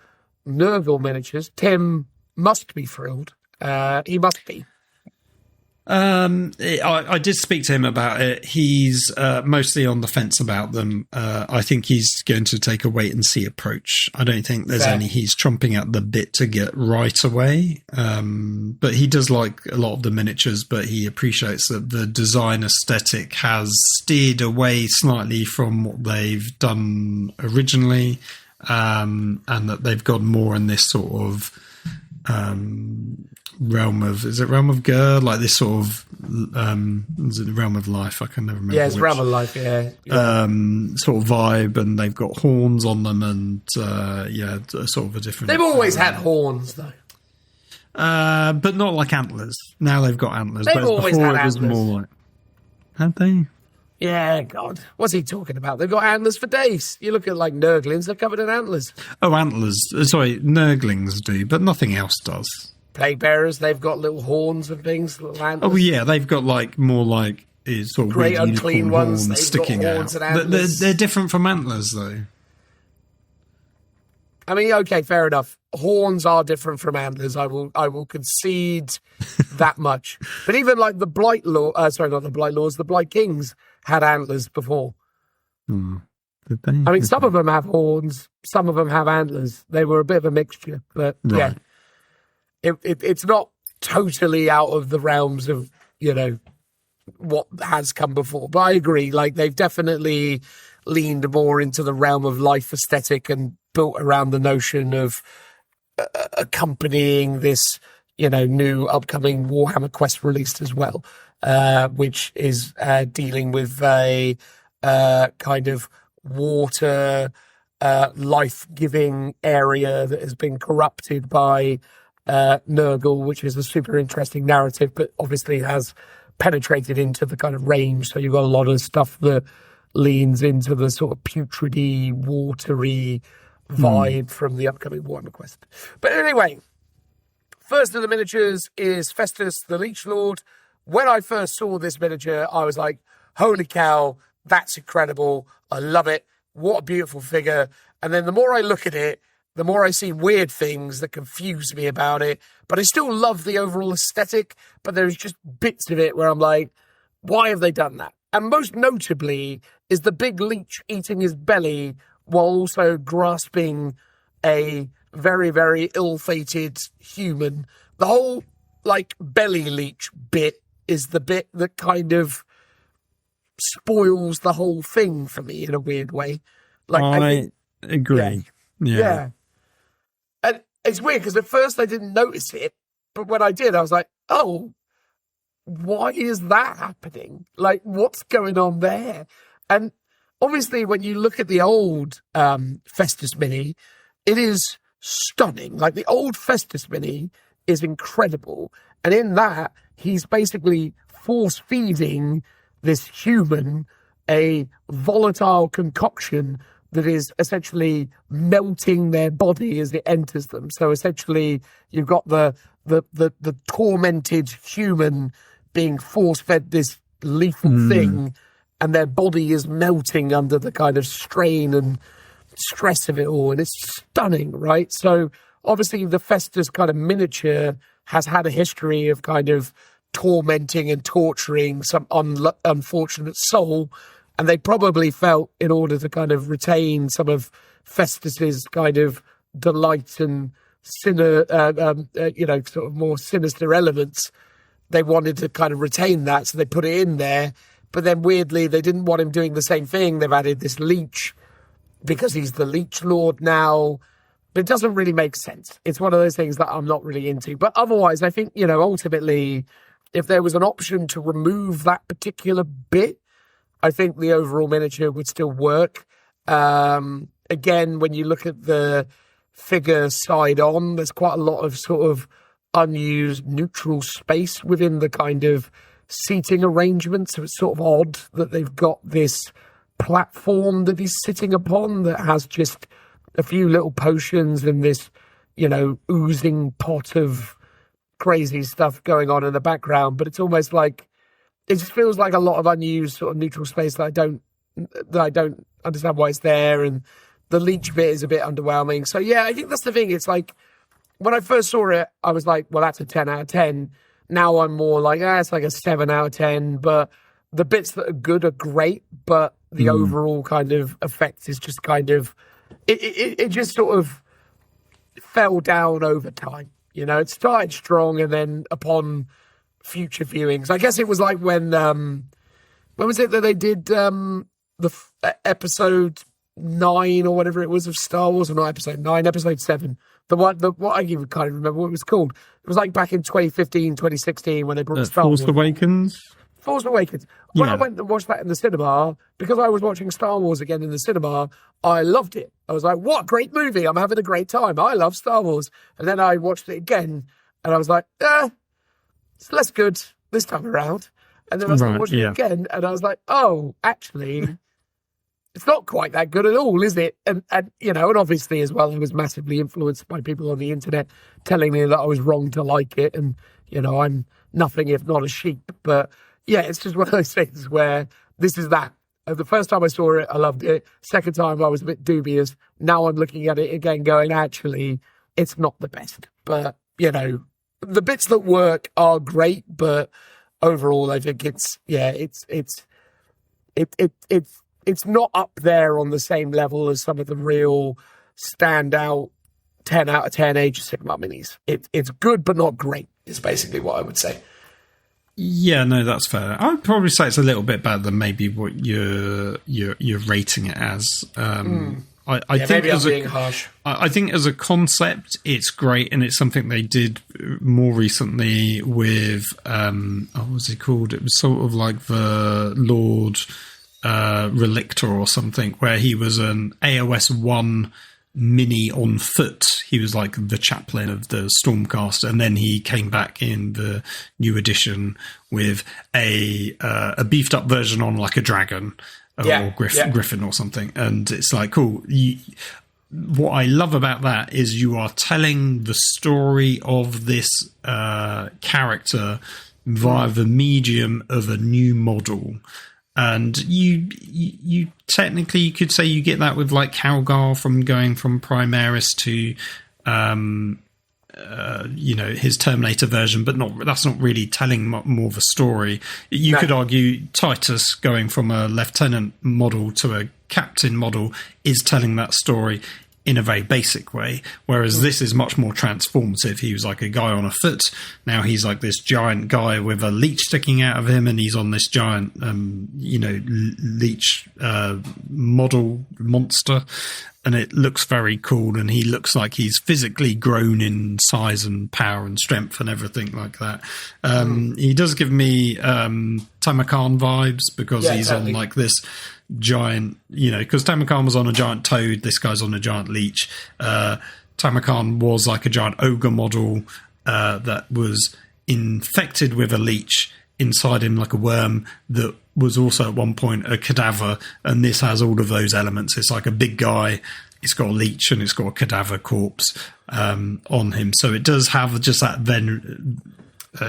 A: Nurgle miniatures. Tim must be thrilled. He must be.
B: I did speak to him about it. He's mostly on the fence about them. I think he's going to take a wait and see approach. I don't think there's he's chomping at the bit to get right away. But he does like a lot of the miniatures, but he appreciates that the design aesthetic has steered away slightly from what they've done originally, and that they've gone more in this sort of realm of Gur, like this sort of is it the realm of life? I can never remember.
A: Yeah, it's realm of life. Yeah.
B: Sort of vibe, and they've got horns on them, and sort of a different.
A: They've always had horns, though.
B: But not like antlers. Now they've got antlers.
A: They've always had antlers.
B: It was more like, had they?
A: Yeah, God. What's he talking about? They've got antlers for days. You look at, like, Nurglings, they're covered in antlers.
B: Oh, antlers. Sorry, Nurglings do, but nothing else does.
A: Plague bearers, they've got little horns and things, little antlers.
B: Oh, yeah, they've got, like, more like sort of
A: great unclean ones
B: sticking out. They're different from antlers, though.
A: I mean, okay, fair enough. Horns are different from antlers. I will concede that much. But even like the Blight Lord, not the Blight Lords, the Blight Kings had antlers before.
B: Did they?
A: I mean, some of them have horns, some of them have antlers. They were a bit of a mixture, but yeah, it's not totally out of the realms of what has come before. But I agree, like they've definitely leaned more into the realm of life aesthetic and built around the notion of accompanying this, new upcoming Warhammer Quest release as well, which is dealing with a kind of water life-giving area that has been corrupted by Nurgle, which is a super interesting narrative, but obviously has penetrated into the kind of range. So you've got a lot of stuff that leans into the sort of putridy, watery vibe from the upcoming Warhammer Quest. But anyway, first of the miniatures is Festus the Leech Lord. When I first saw this miniature, I was like, holy cow, that's incredible. I love it. What a beautiful figure. And then the more I look at it, the more I see weird things that confuse me about it. But I still love the overall aesthetic, but there's just bits of it where I'm like, why have they done that? And most notably is the big leech eating his belly while also grasping a very, very ill-fated human. The whole, belly leech bit is the bit that kind of spoils the whole thing for me in a weird way.
B: I agree. Yeah.
A: And it's weird because at first I didn't notice it, but when I did, I was like, oh, why is that happening? What's going on there? And obviously, when you look at the old Festus Mini, it is stunning. Like, the old Festus Mini is incredible. And in that, he's basically force-feeding this human a volatile concoction that is essentially melting their body as it enters them. So essentially, you've got the tormented human being force-fed this lethal thing, and their body is melting under the kind of strain and stress of it all. And it's stunning, right? So obviously, the Festus kind of miniature has had a history of kind of tormenting and torturing some unfortunate soul. And they probably felt, in order to kind of retain some of Festus's kind of delight and sort of more sinister elements, they wanted to kind of retain that, so they put it in there. But then weirdly, they didn't want him doing the same thing. They've added this leech because he's the Leech Lord now. But it doesn't really make sense. It's one of those things that I'm not really into. But otherwise, I think, ultimately, if there was an option to remove that particular bit, I think the overall miniature would still work. Again, when you look at the figure side on, there's quite a lot of sort of unused neutral space within the kind of seating arrangement. So it's sort of odd that they've got this platform that he's sitting upon that has just a few little potions and this, oozing pot of crazy stuff going on in the background. But it's almost like, it just feels like a lot of unused sort of neutral space that I don't understand why it's there. And the leech bit is a bit underwhelming. So yeah, I think that's the thing. It's like, when I first saw it, I was like, well, that's a 10 out of 10. Now I'm more like, it's like a 7 out of 10. But the bits that are good are great. But the overall kind of effect is just kind of, it just sort of fell down over time. It started strong, and then upon future viewings, I guess it was like when was it that they did episode 9 or whatever it was of Star Wars, or not episode 9, episode 7, what I even can't even remember what it was called. It was like back in 2015, 2016 when they brought Star Wars.
B: Force Awakens.
A: When I went and watched that in the cinema, because I was watching Star Wars again in the cinema, I loved it. I was like, what a great movie. I'm having a great time. I love Star Wars. And then I watched it again, and I was like, it's less good this time around. And then I watched it again, and I was like, oh, actually, it's not quite that good at all, is it? And obviously as well, I was massively influenced by people on the internet telling me that I was wrong to like it. And, I'm nothing if not a sheep. But yeah, it's just one of those things where this is that. The first time I saw it, I loved it. Second time, I was a bit dubious. Now I'm looking at it again going, actually, it's not the best. But, the bits that work are great, but overall, I think it's not up there on the same level as some of the real standout 10 out of 10 Age of Sigmar minis. It's good, but not great, is basically what I would say.
B: Yeah, no, that's fair. I would probably say it's a little bit better than maybe what you're rating it as. I think
A: maybe I'm being harsh.
B: I think as a concept, it's great, and it's something they did more recently with what was it called? It was sort of like the Lord Relictor or something, where he was an AOS 1 mini on foot. He was like the chaplain of the Stormcast, and then he came back in the new edition with a beefed up version on like a dragon or griffin or something. And it's like, cool. What I love about that is you are telling the story of this character via the medium of a new model. And you technically, you could say you get that with like Calgar from going from Primaris to, his Terminator version, but that's not really telling more of a story. You could argue Titus going from a lieutenant model to a captain model is telling that story in a very basic way, whereas this is much more transformative. He was like a guy on a foot. Now he's like this giant guy with a leech sticking out of him, and he's on this giant, leech model monster. and it looks very cool, and he looks like he's physically grown in size and power and strength and everything like that. He does give me Tamakan vibes, because he's on like this giant, because Tamakan was on a giant toad, this guy's on a giant leech. Tamakan was like a giant ogre model that was infected with a leech inside him, like a worm, that was also at one point a cadaver, and this has all of those elements. It's like a big guy, it's got a leech, and it's got a cadaver corpse on him. So it does have just that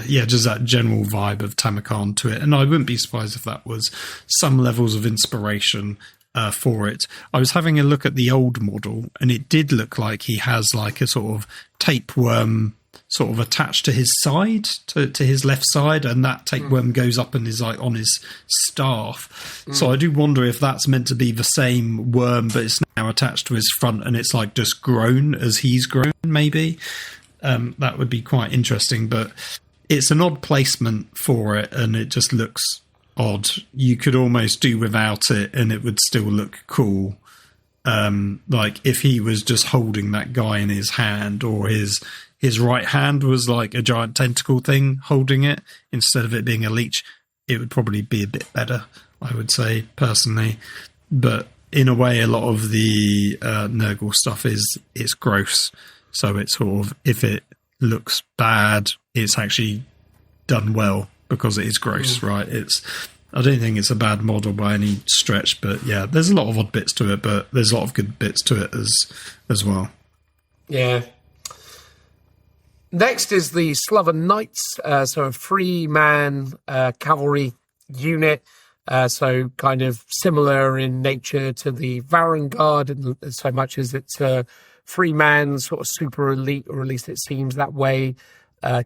B: just that general vibe of Tamakan to it, and I wouldn't be surprised if that was some levels of inspiration for it. I was having a look at the old model, and it did look like he has like a sort of tapeworm sort of attached to his side, to his left side, and that tapeworm goes up and is like on his staff. So I do wonder if that's meant to be the same worm, but it's now attached to his front, and it's like just grown as he's grown, maybe. That would be quite interesting, but it's an odd placement for it, and it just looks odd. You could almost do without it, and it would still look cool. Like if he was just holding that guy in his hand, or his right hand was like a giant tentacle thing holding it, instead of it being a leech, it would probably be a bit better, I would say, personally. But in a way, a lot of the Nurgle stuff it's gross. So it's sort of, if it looks bad, it's actually done well because it is gross, right? I don't think it's a bad model by any stretch, but yeah, there's a lot of odd bits to it, but there's a lot of good bits to it as well.
A: Yeah. Next is the Sloven Knights, so a free-man cavalry unit, so kind of similar in nature to the Varangard, in so much as it's a free-man sort of super elite, or at least it seems that way,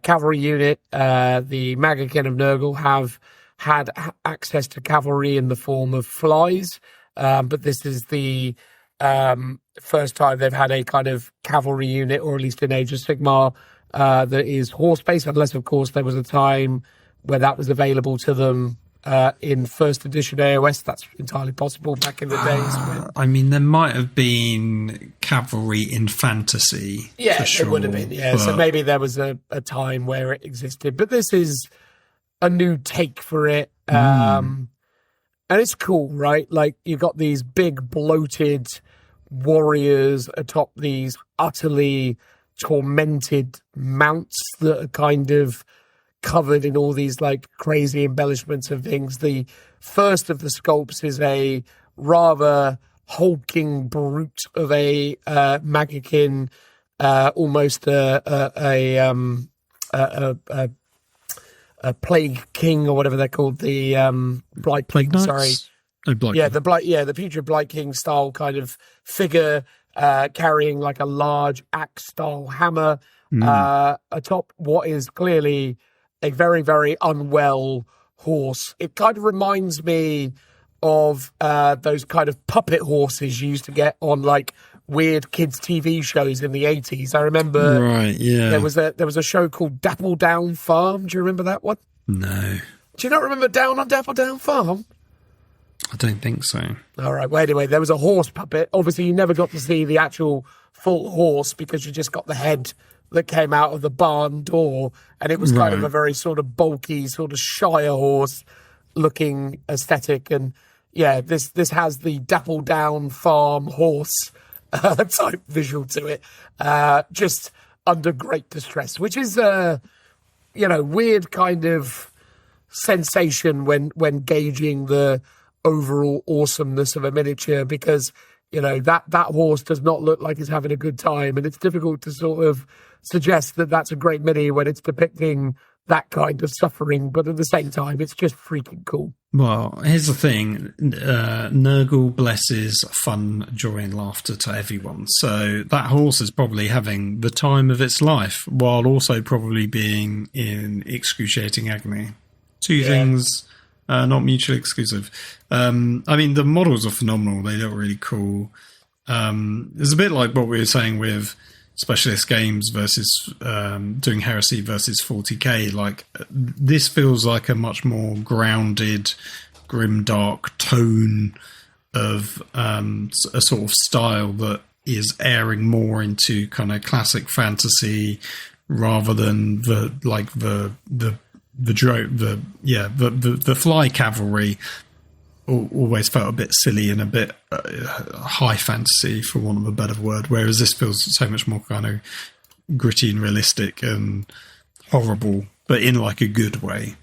A: cavalry unit. The Magakin of Nurgle have had access to cavalry in the form of flies, but this is the first time they've had a kind of cavalry unit, or at least in Age of Sigmar, that is horse-based, unless, of course, there was a time where that was available to them in first edition AOS. That's entirely possible back in the days.
B: I mean, there might have been cavalry in fantasy.
A: Yeah,
B: for sure,
A: it would have been, yeah.
B: But
A: So maybe there was a time where it existed. But this is a new take for it. And it's cool, right? Like, you've got these big, bloated warriors atop these utterly tormented mounts that are kind of covered in all these like crazy embellishments and things. The first of the sculpts is a rather hulking brute of a Magakin, almost a plague king, or whatever they're called, the Blight
B: Plague
A: King,
B: Knights?
A: sorry.
B: Oh, Blight
A: Yeah,
B: King.
A: the future Blight King style kind of figure, carrying like a large axe style hammer atop what is clearly a very, very unwell horse. It kind of reminds me of those kind of puppet horses you used to get on like weird kids TV shows in the 80s. I remember there was a show called Dapple Down Farm. Do you remember that one?
B: No.
A: Do you not remember Down on Dapple Down Farm?
B: I don't think so.
A: All right. Well, anyway, there was a horse puppet. Obviously, you never got to see the actual full horse because you just got the head that came out of the barn door, and it was kind of a very sort of bulky, sort of Shire horse looking aesthetic. And yeah, this has the Dapple Down Farm horse type visual to it, just under great distress, which is weird kind of sensation when gauging the overall awesomeness of a miniature, because that horse does not look like it's having a good time, and it's difficult to sort of suggest that that's a great mini when it's depicting that kind of suffering, but at the same time it's just freaking cool.
B: Well, here's the thing, Nurgle blesses fun, joy and laughter to everyone, so that horse is probably having the time of its life while also probably being in excruciating agony. Two things, not mutually exclusive. I mean, the models are phenomenal. They look really cool. It's a bit like what we were saying with specialist games versus doing Heresy versus 40k. Like, this feels like a much more grounded, grimdark tone of a sort of style that is airing more into kind of classic fantasy rather than the fly cavalry. Always felt a bit silly and a bit high fantasy, for want of a better word, whereas this feels so much more kind of gritty and realistic and horrible, but in like a good way.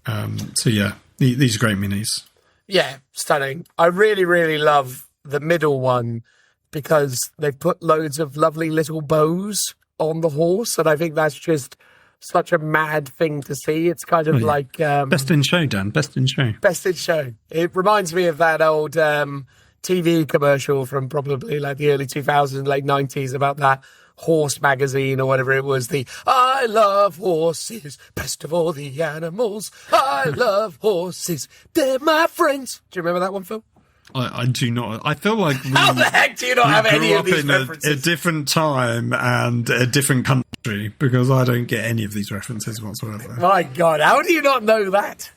B: So yeah, these are great minis.
A: Yeah, stunning. I really, really love the middle one because they've put loads of lovely little bows on the horse, and I think that's just such a mad thing to see. It's kind of like...
B: best in show, Dan. Best in show.
A: Best in show. It reminds me of that old TV commercial from probably like the early 2000s, late 90s about that horse magazine or whatever it was. The I love horses, best of all the animals. I love horses, they're my friends. Do you remember that one, Phil?
B: I do not. I feel like
A: how the heck do you not have any of these references?
B: A different time and a different country, because I don't get any of these references whatsoever.
A: My God, how do you not know that?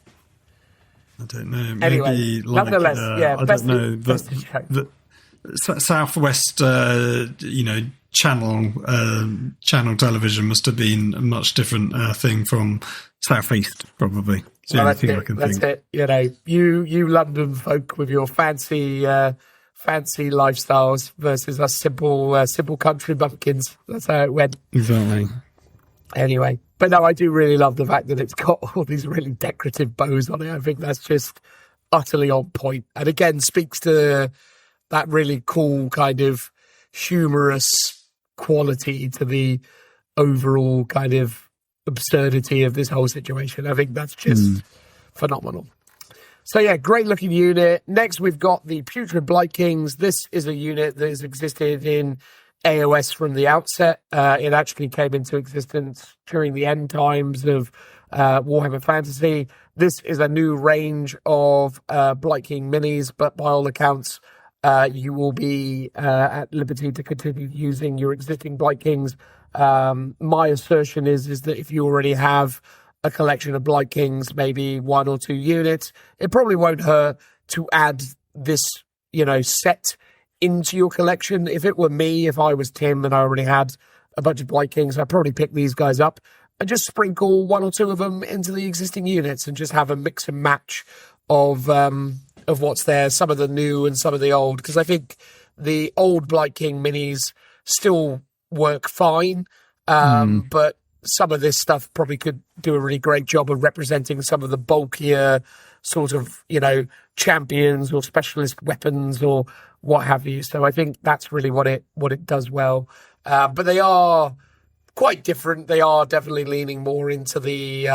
B: I don't know. Maybe
A: anyway, nonetheless, yeah,
B: I don't know. The Southwest, channel television must have been a much different thing from Southeast, probably. So
A: well, that's it. You know, you London folk with your fancy lifestyles versus us simple country bumpkins. That's how it went.
B: Exactly.
A: Anyway, but no, I do really love the fact that it's got all these really decorative bows on it. I think that's just utterly on point, and again speaks to that really cool kind of humorous quality to the overall kind of absurdity of this whole situation. I think that's just phenomenal. So yeah, great looking unit. Next, we've got the Putrid Blight Kings. This is a unit that has existed in AOS from the outset. It actually came into existence during the end times of Warhammer Fantasy. This is a new range of Blight King minis, but by all accounts, you will be at liberty to continue using your existing Blight Kings. My assertion is that if you already have a collection of Blight Kings, maybe 1 or 2 units, it probably won't hurt to add this, set into your collection. If it were me, if I was Tim and I already had a bunch of Blight Kings, I'd probably pick these guys up and just sprinkle 1 or 2 of them into the existing units and just have a mix and match of what's there, some of the new and some of the old, because I think the old Blight King minis still work fine, but some of this stuff probably could do a really great job of representing some of the bulkier sort of, champions or specialist weapons or what have you. So I think that's really what it does well. But they are quite different. They are definitely leaning more into the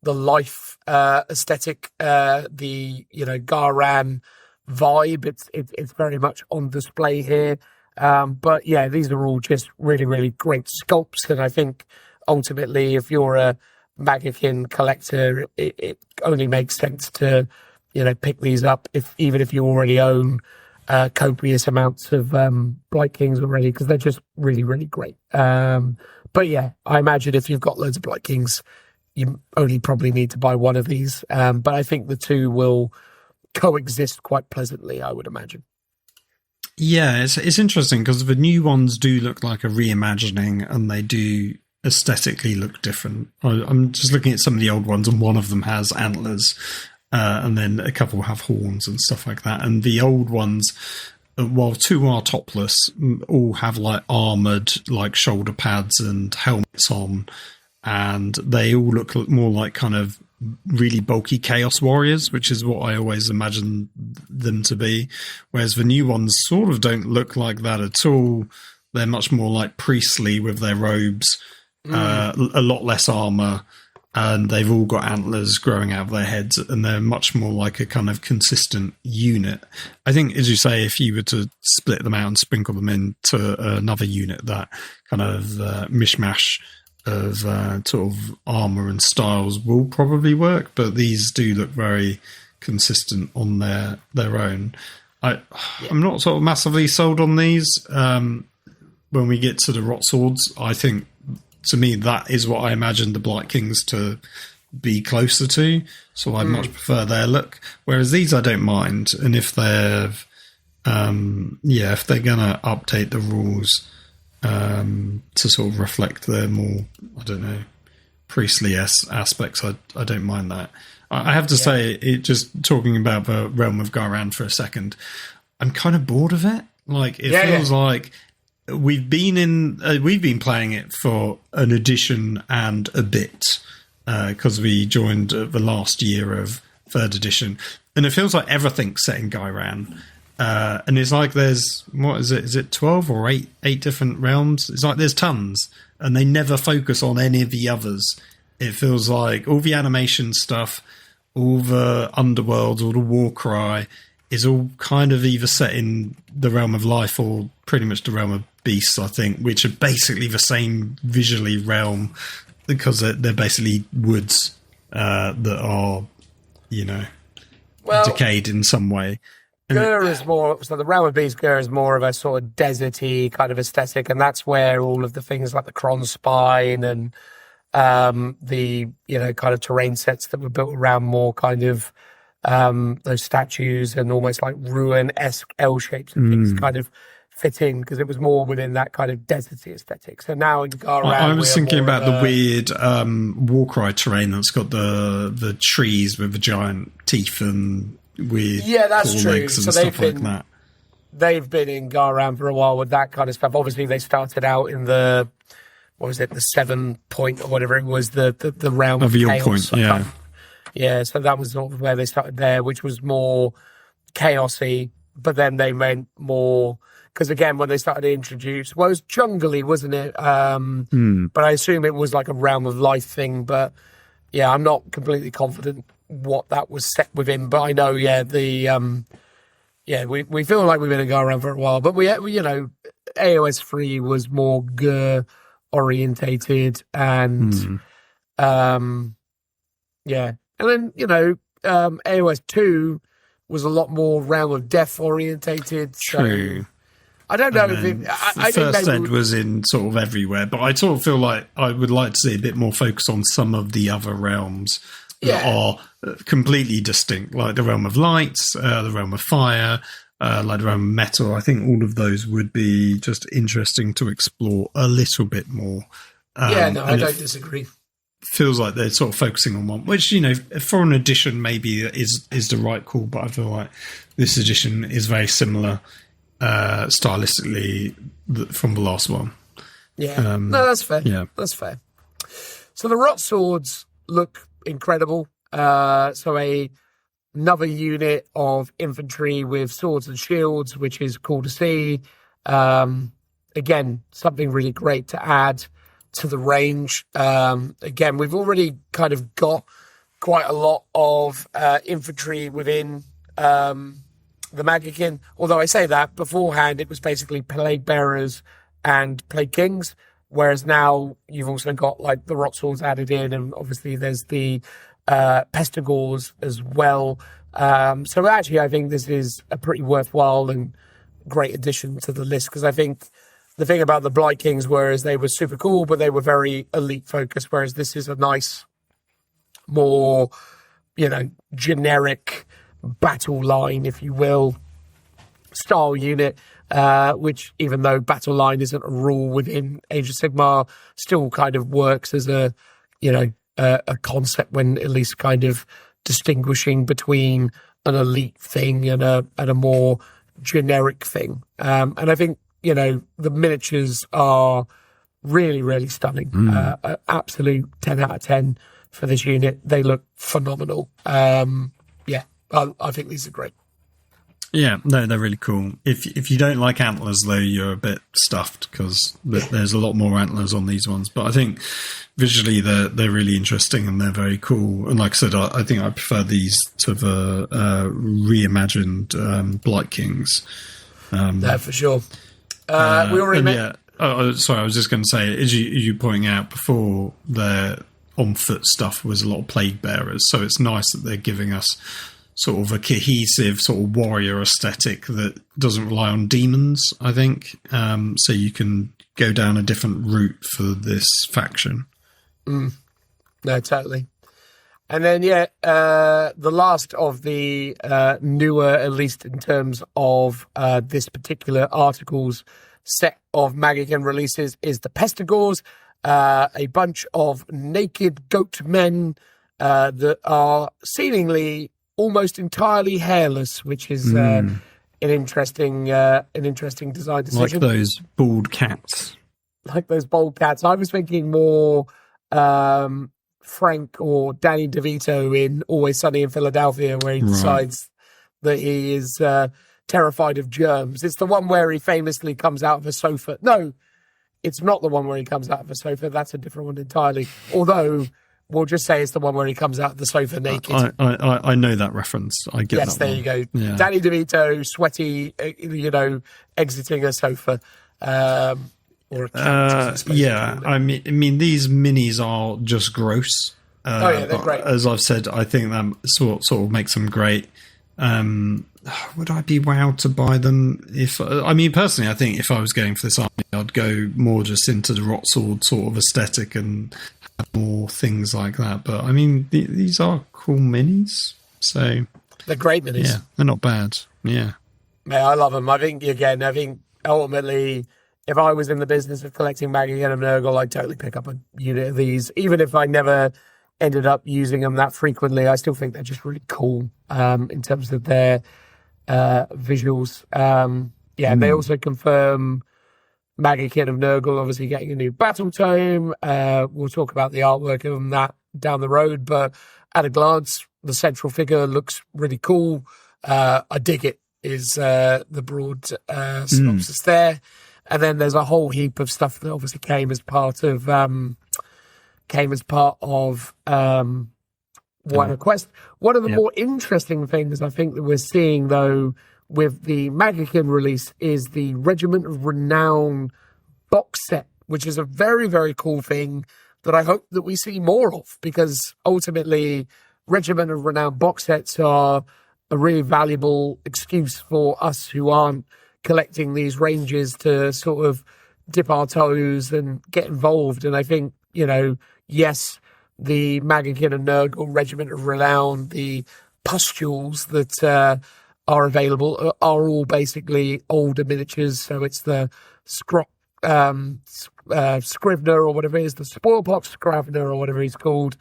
A: life aesthetic, the Garan vibe. It's very much on display here. But yeah, these are all just really, really great sculpts, and I think ultimately, if you're a Magikin collector, it only makes sense to pick these up even if you already own copious amounts of Blight Kings already, because they're just really, really great. But yeah, I imagine if you've got loads of Blight Kings, you only probably need to buy one of these. But I think the two will coexist quite pleasantly, I would imagine.
B: Yeah, it's interesting because the new ones do look like a reimagining, and they do aesthetically look different. I'm just looking at some of the old ones, and one of them has antlers, and then a couple have horns and stuff like that. And the old ones, while 2 are topless, all have like armoured like shoulder pads and helmets on, and they all look more like kind of really bulky Chaos Warriors, which is what I always imagined them to be, whereas the new ones sort of don't look like that at all. They're much more like priestly with their robes, a lot less armor, and they've all got antlers growing out of their heads, and they're much more like a kind of consistent unit. I think, as you say, if you were to split them out and sprinkle them into another unit, that kind of mishmash of sort of armor and styles will probably work, but these do look very consistent on their own. I'm not sort of massively sold on these. When we get to the Rot Swords, I think, to me, that is what I imagine the Blight Kings to be closer to. So I much prefer their look. Whereas these I don't mind. And if they're, if they're going to update the rules to sort of reflect their more, I don't know, priestly aspects, I don't mind that. I have to say, just talking about the Realm of Garan for a second, I'm kind of bored of it. Like, it feels like we've been playing it for an edition and a bit, because we joined the last year of 3rd edition, and it feels like everything's set in Gairan. And it's like there's, what is it? Is it 12 or 8 different realms? It's like there's tons, and they never focus on any of the others. It feels like all the animation stuff, all the underworlds, all the war cry is all kind of either set in the realm of life or pretty much the realm of beasts, I think, which are basically the same visually realm, because they're basically woods that are, decayed in some way.
A: Gur is more, so the realm of beasts, Gur is more of a sort of deserty kind of aesthetic, and that's where all of the things like the Kron Spine and the kind of terrain sets that were built around more kind of those statues and almost like ruin-esque L shapes and things kind of fit in, because it was more within that kind of deserty aesthetic. So now in Garan,
B: I was thinking about the weird Warcry terrain that's got the trees with the giant teeth and weird
A: that's true.
B: legs and so stuff like that.
A: They've been in Garan for a while with that kind of stuff. Obviously, they started out in the 7 point or whatever it was, the realm of
B: your
A: chaos.
B: Point,
A: yeah. So that was sort of where they started there, which was more chaosy. But then they went more, because again, when they started to introduce, it was jungly, wasn't it? But I assume it was like a realm of life thing. But yeah, I'm not completely confident what that was set within. But I know, we feel like we've been in Garan for a while. But we AOS 3 was more Gur orientated, and and then AOS 2 was a lot more Realm of Death orientated.
B: True.
A: So I don't know if it, I think
B: First Ed was in sort of everywhere, but I sort of feel like I would like to see a bit more focus on some of the other realms that are completely distinct, like the Realm of Lights, the Realm of Fire, like the Realm of Metal. I think all of those would be just interesting to explore a little bit more.
A: I don't disagree.
B: Feels like they're sort of focusing on one, which, for an edition maybe is the right call, but I feel like this edition is very similar stylistically from the last one.
A: No, that's fair.
B: Yeah,
A: that's fair. So the Rot Swords look incredible. So another unit of infantry with swords and shields, which is cool to see. Again, something really great to add to the range. Again, we've already kind of got quite a lot of infantry within the Magikin. Although I say that, beforehand it was basically Plague Bearers and Plague Kings, whereas now you've also got like the Rot Swords added in, and obviously there's the Pestigors as well. So actually I think this is a pretty worthwhile and great addition to the list, because I think the thing about the Blight Kings whereas they were super cool, but they were very elite focused, whereas this is a nice, more, generic battle line, if you will, style unit, which, even though battle line isn't a rule within Age of Sigmar, still kind of works as a concept when at least kind of distinguishing between an elite thing and a more generic thing. And I think, the miniatures are really, really stunning. Absolute 10 out of 10 for this unit. They look phenomenal. I think these are great.
B: Yeah, no, they're really cool. If you don't like antlers, though, you're a bit stuffed, because there's a lot more antlers on these ones. But I think visually they're really interesting and they're very cool. And like I said, I think I prefer these to the reimagined Blight Kings.
A: For sure. We already
B: sorry, I was just going to say, as you pointing out before, their on-foot stuff was a lot of Plague Bearers. So it's nice that they're giving us sort of a cohesive sort of warrior aesthetic that doesn't rely on demons, I think. So you can go down a different route for this faction.
A: No, totally. And then, the last of the newer, at least in terms of this particular article's set of Magican releases, is the Pestigors, a bunch of naked goat men that are seemingly almost entirely hairless, which is an interesting design decision.
B: Like those bald cats.
A: Like those bald cats. I was thinking more Frank or Danny DeVito in Always Sunny in Philadelphia, where he decides that he is terrified of germs. It's the one where he famously comes out of a sofa. No, it's not the one where he comes out of a sofa. That's a different one entirely. Although, we'll just say it's the one where he comes out of the sofa naked.
B: I know that reference. I get
A: yes,
B: that
A: there
B: one.
A: you go.
B: Yeah.
A: Danny DeVito, sweaty, exiting a sofa. Or a couch,
B: I mean, these minis are just gross.
A: They're great.
B: As I've said, I think that sort of makes them great. Would I be wowed to buy them? Personally, I think if I was going for this army, I'd go more just into the rot sword sort of aesthetic and have more things like that. But I mean, these are cool minis, so
A: they're great minis.
B: Yeah, they're not bad. Yeah,
A: I love them. I think ultimately, if I was in the business of collecting Magican and Nurgle, I'd totally pick up a unit of these. Even if I never ended up using them that frequently, I still think they're just really cool in terms of their visuals. They also confirm Magican of Nurgle obviously getting a new battle tome. We'll talk about the artwork of that down the road, but at a glance, the central figure looks really cool. I dig it, is the broad synopsis there. And then there's a whole heap of stuff that obviously came as part of Warhammer Quest. One of the more interesting things I think that we're seeing, though, with the Magican release is the Regiment of Renown box set, which is a very, very cool thing that I hope that we see more of, because ultimately Regiment of Renown box sets are a really valuable excuse for us who aren't collecting these ranges to sort of dip our toes and get involved. And I think, yes, the Magican and Nurgle Regiment of Renown, the pustules that are available are all basically older miniatures. So it's the Scrivener or whatever it is, the Spoilpox Scrivener or whatever he's called,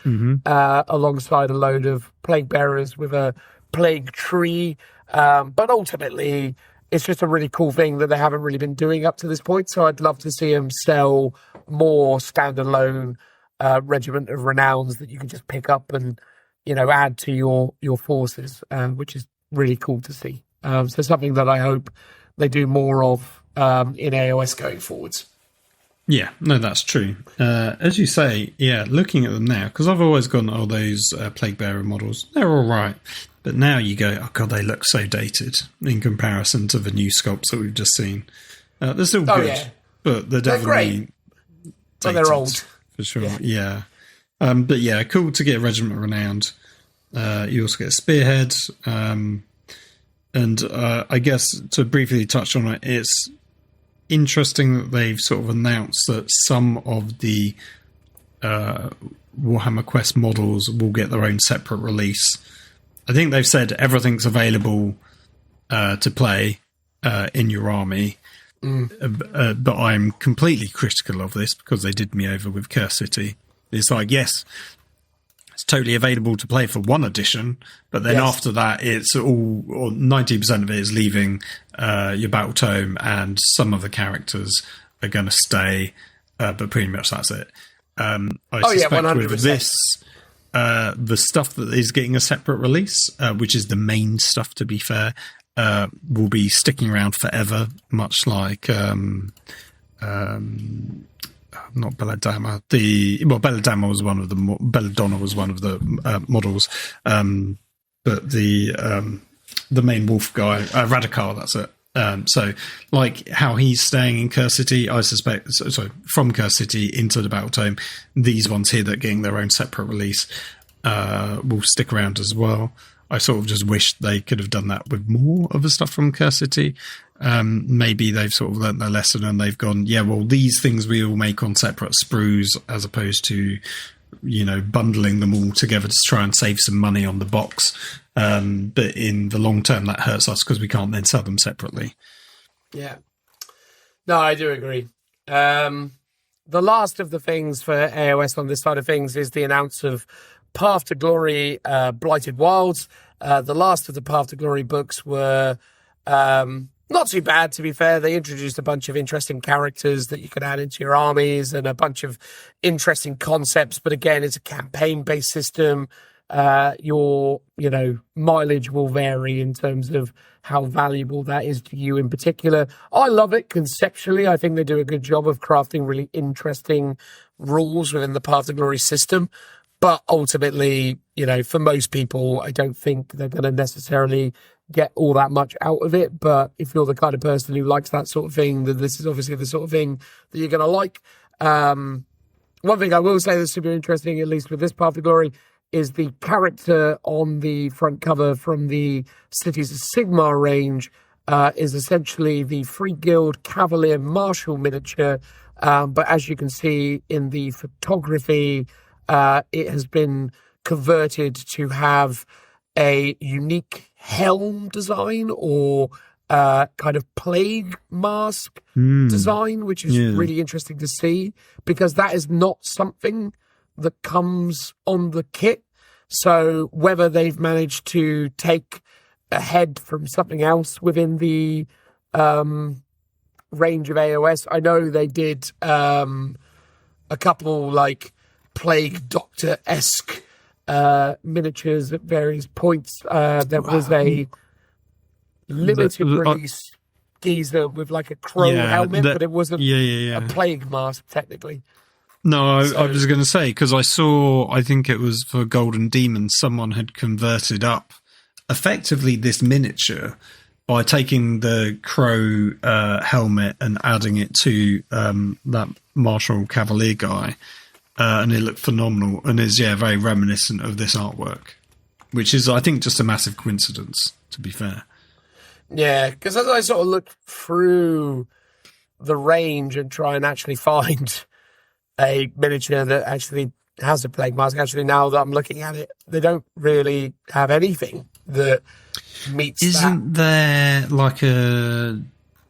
A: alongside a load of plague bearers with a plague tree. But ultimately, it's just a really cool thing that they haven't really been doing up to this point. So I'd love to see them sell more standalone Regiment of Renowns that you can just pick up and, add to your forces, which is really cool to see. So something that I hope they do more of in AOS going forwards.
B: Yeah, no, that's true. As you say, looking at them now, because I've always gone, those Plague Bearer models, they're all right. But now you go, oh God, they look so dated in comparison to the new sculpts that we've just seen. They're still good, but they're definitely
A: great. But they're old.
B: For sure, yeah. But cool to get a Regiment Renowned. You also get a Spearhead. And I guess to briefly touch on it, it's interesting that they've sort of announced that some of the Warhammer Quest models will get their own separate release. I think they've said everything's available to play in your army, but I'm completely critical of this because they did me over with Curse City. It's like, yes, it's totally available to play for one edition, but then after that, it's all, or 90% of it is leaving your battle tome, and some of the characters are going to stay, but pretty much that's it. I suspect
A: 100%.
B: with this, the stuff that is getting a separate release, which is the main stuff, to be fair, will be sticking around forever, much like not Belladonna. Belladonna was one of the Belladonna was one of the models, but the main wolf guy, Radikar, that's it. So, like how he's staying in Curse City, I suspect, from Curse City into the Battle Tome, these ones here that are getting their own separate release will stick around as well. I sort of just wish they could have done that with more of the stuff from Curse City. Maybe they've sort of learnt their lesson and they've gone, these things we all make on separate sprues as opposed to bundling them all together to try and save some money on the box. But in the long term, that hurts us because we can't then sell them separately.
A: Yeah. No, I do agree. The last of the things for AOS on this side of things is the announce of Path to Glory, Blighted Wilds. The last of the Path to Glory books were not too bad, to be fair. They introduced a bunch of interesting characters that you could add into your armies and a bunch of interesting concepts. But again, it's a campaign-based system. Your mileage will vary in terms of how valuable that is to you in particular. I love it conceptually. I think they do a good job of crafting really interesting rules within the Path to Glory system. But ultimately, for most people, I don't think they're going to necessarily get all that much out of it. But if you're the kind of person who likes that sort of thing, then this is obviously the sort of thing that you're going to like. One thing I will say that's super interesting, at least with this Path to Glory, is the character on the front cover from the Cities of Sigmar range is essentially the Free Guild Cavalier Marshal miniature. But as you can see in the photography, it has been converted to have a unique helm design or kind of plague mask design, which is really interesting to see because that is not something that comes on the kit. So whether they've managed to take a head from something else within the range of AOS, I know they did a couple like Plague Doctor-esque miniatures at various points. There was a limited release geezer with like a crow helmet, but it wasn't a plague mask technically.
B: No, I was going to say, because I think it was for Golden Demons, someone had converted up effectively this miniature by taking the crow helmet and adding it to that Marshall Cavalier guy. And it looked phenomenal and is, very reminiscent of this artwork, which is, I think, just a massive coincidence, to be fair.
A: Yeah, because as I sort of look through the range and try and actually find a miniature that actually has a plague mask, actually, now that I'm looking at it, they don't really have anything that meets
B: Isn't there like a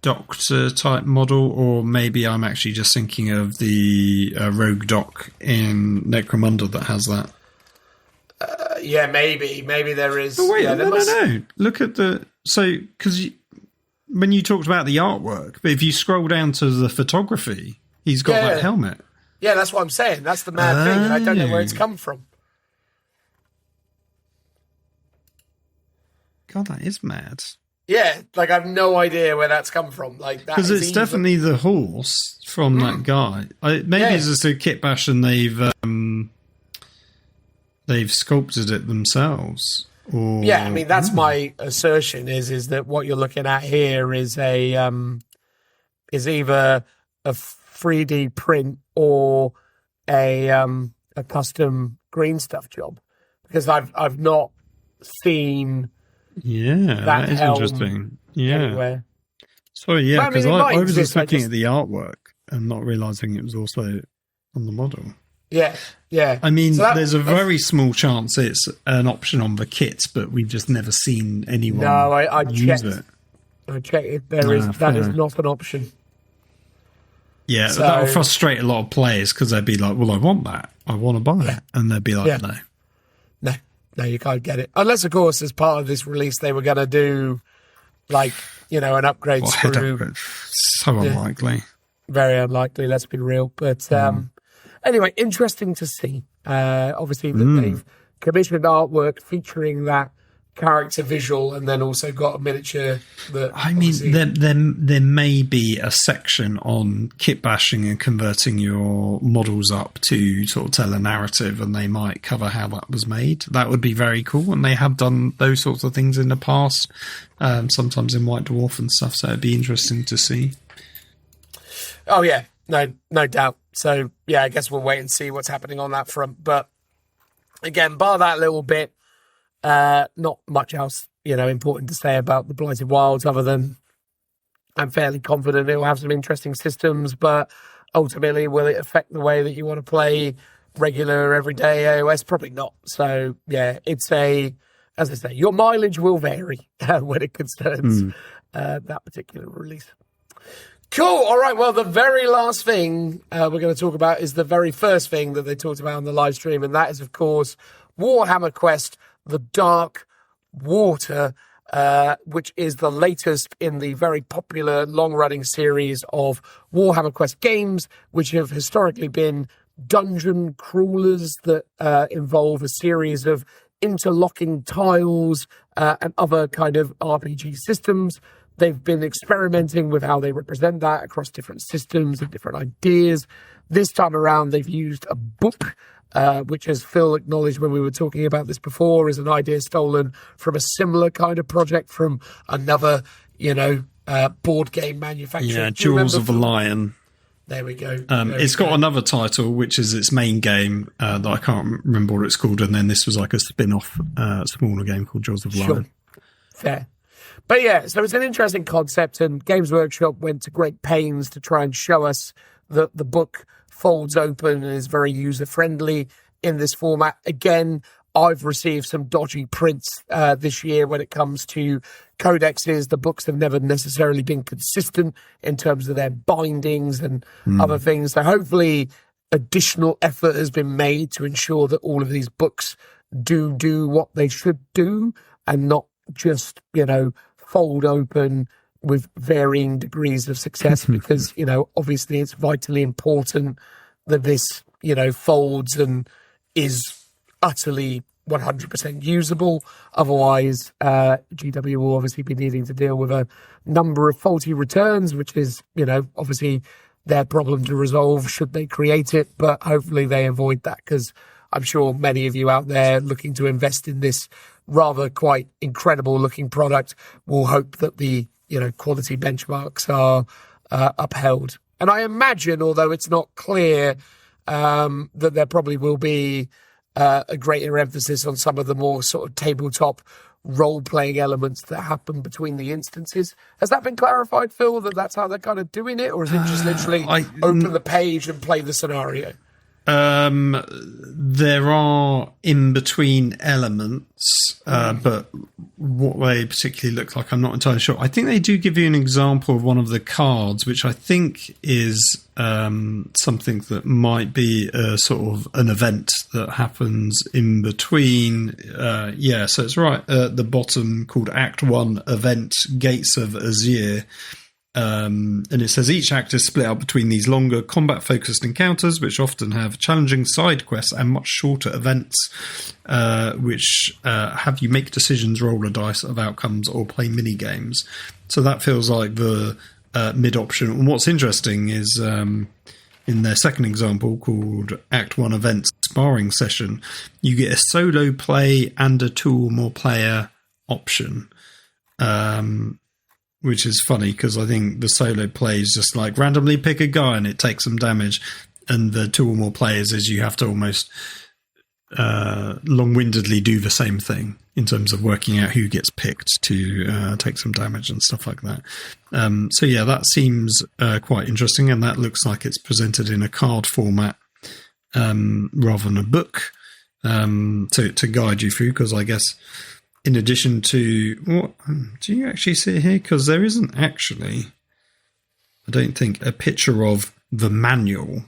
B: Doctor type model, or maybe I'm actually just thinking of the Rogue Doc in Necromunda that has that?
A: Maybe there is.
B: Oh, wait, no. Look at because when you talked about the artwork, but if you scroll down to the photography, he's got that helmet.
A: Yeah, that's what I'm saying. That's the mad thing, and I don't know where it's come from.
B: God, that is mad.
A: Yeah, like I have no idea where that's come from. Like that,
B: because it's definitely the horse from that guy. Maybe it's just a kit bash, and they've sculpted it themselves. Or,
A: I mean that's my assertion is that what you're looking at here is is either a 3D print or a custom green stuff job, because I've not seen.
B: Yeah, that is interesting. Yeah.
A: Anywhere.
B: So because I was just looking at the artwork and not realizing it was also on the model.
A: Yeah.
B: I mean, there's a very small chance it's an option on the kits, but we've just never seen anyone use it.
A: I checked it. That is not an option.
B: Yeah, that will frustrate a lot of players because they'd be like, well, I want that. I want to buy it. And they'd be like,
A: No, you can't get it. Unless, of course, as part of this release, they were going to do, like, an upgrade screw.
B: So unlikely.
A: Very unlikely, let's be real. But anyway, interesting to see. Obviously, that they've commissioned artwork featuring that character visual, and then also got a miniature that
B: there may be a section on kit bashing and converting your models up to sort of tell a narrative, and they might cover how that was made. That would be very cool, and they have done those sorts of things in the past, sometimes in White Dwarf and stuff, so it'd be interesting to see.
A: Oh yeah, no doubt. So yeah, I guess we'll wait and see what's happening on that front. But again, bar that little bit, not much else, important to say about the Blighted Wilds, other than I'm fairly confident it will have some interesting systems, but ultimately, will it affect the way that you want to play regular, everyday AOS? Probably not. So, yeah, it's as I say, your mileage will vary when it concerns that particular release. Cool. All right. Well, the very last thing we're going to talk about is the very first thing that they talked about on the live stream, and that is, of course, Warhammer Quest: The Dark Water, which is the latest in the very popular long-running series of Warhammer Quest games, which have historically been dungeon crawlers that involve a series of interlocking tiles and other kind of RPG systems. They've been experimenting with how they represent that across different systems and different ideas. This time around, they've used a book, which, as Phil acknowledged when we were talking about this before, is an idea stolen from a similar kind of project from another, board game manufacturer.
B: Yeah, Jewels of the Lion.
A: There we go.
B: It's got another title, which is its main game that I can't remember what it's called, and then this was like a spin-off smaller game called Jewels of the Lion.
A: Fair. But yeah, so it's an interesting concept, and Games Workshop went to great pains to try and show us that the book folds open and is very user-friendly in this format. Again, I've received some dodgy prints this year when it comes to codexes. The books have never necessarily been consistent in terms of their bindings and other things. So hopefully additional effort has been made to ensure that all of these books do what they should do and not just, fold open with varying degrees of success, because, obviously it's vitally important that this, folds and is utterly 100% usable. Otherwise, GW will obviously be needing to deal with a number of faulty returns, which is, obviously their problem to resolve should they create it. But hopefully they avoid that, because I'm sure many of you out there looking to invest in this rather quite incredible looking product will hope that the quality benchmarks are upheld. And I imagine, although it's not clear, that there probably will be a greater emphasis on some of the more sort of tabletop role-playing elements that happen between the instances. Has that been clarified, Phil, that that's how they're kind of doing it? Or is it just literally open the page and play the scenario?
B: There are in-between elements, but what they particularly look like, I'm not entirely sure. I think they do give you an example of one of the cards, which I think is something that might be a sort of an event that happens in between. So it's right at the bottom, called Act 1 Event, Gates of Azir. And it says each act is split up between these longer combat-focused encounters, which often have challenging side quests and much shorter events, which have you make decisions, roll a dice of outcomes, or play mini-games. So that feels like the mid-option. And what's interesting is in their second example, called Act 1 Event Sparring Session, you get a solo play and a 2 or more player option. Which is funny, because I think the solo play is just like randomly pick a guy and it takes some damage, and the 2 or more players is you have to almost long-windedly do the same thing in terms of working out who gets picked to take some damage and stuff like that. So yeah, that seems quite interesting, and that looks like it's presented in a card format rather than a book to guide you through, because I guess in addition to, what do you actually see here? Because there isn't actually, I don't think, a picture of the manual.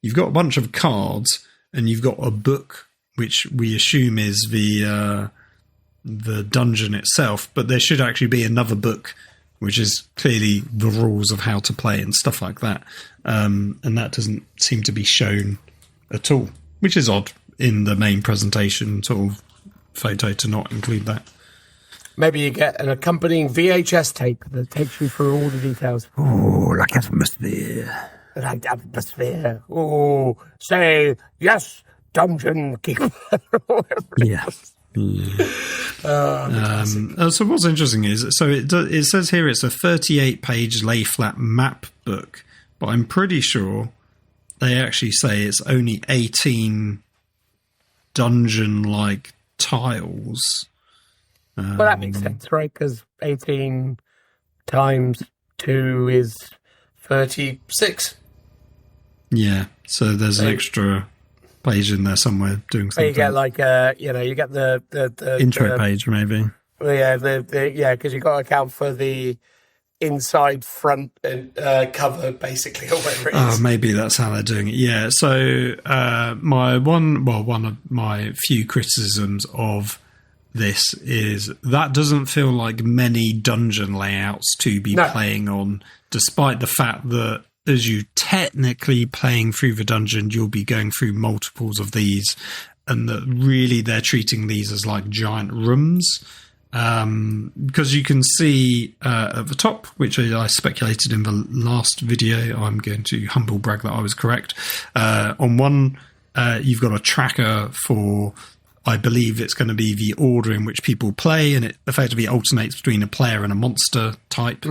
B: You've got a bunch of cards, and you've got a book, which we assume is the dungeon itself. But there should actually be another book, which is clearly the rules of how to play and stuff like that. And that doesn't seem to be shown at all, which is odd in the main presentation sort of photo to not include that.
A: Maybe you get an accompanying VHS tape that takes you through all the details.
C: Oh, like atmosphere.
A: Like atmosphere. Oh, say yes, dungeon keeper.
C: Yes.
B: So what's interesting is, so it says here it's a 38-page lay-flat map book, but I'm pretty sure they actually say it's only 18 dungeon-like tiles.
A: Well, that makes sense, right? Because 18 times 2 is 36.
B: Yeah, so there's an extra page in there somewhere doing
A: So
B: something.
A: you get like you get the
B: Intro page, maybe.
A: Yeah, because you got to account for the inside, front, and cover, basically, or whatever it is.
B: Oh, maybe that's how they're doing it. Yeah. So one of my few criticisms of this is that doesn't feel like many dungeon layouts to be playing on, despite the fact that as you technically playing through the dungeon, you'll be going through multiples of these, and that really they're treating these as like giant rooms. Because you can see at the top, which I speculated in the last video, I'm going to humble brag that I was correct. On one, you've got a tracker for, I believe it's going to be the order in which people play, and it effectively alternates between a player and a monster type.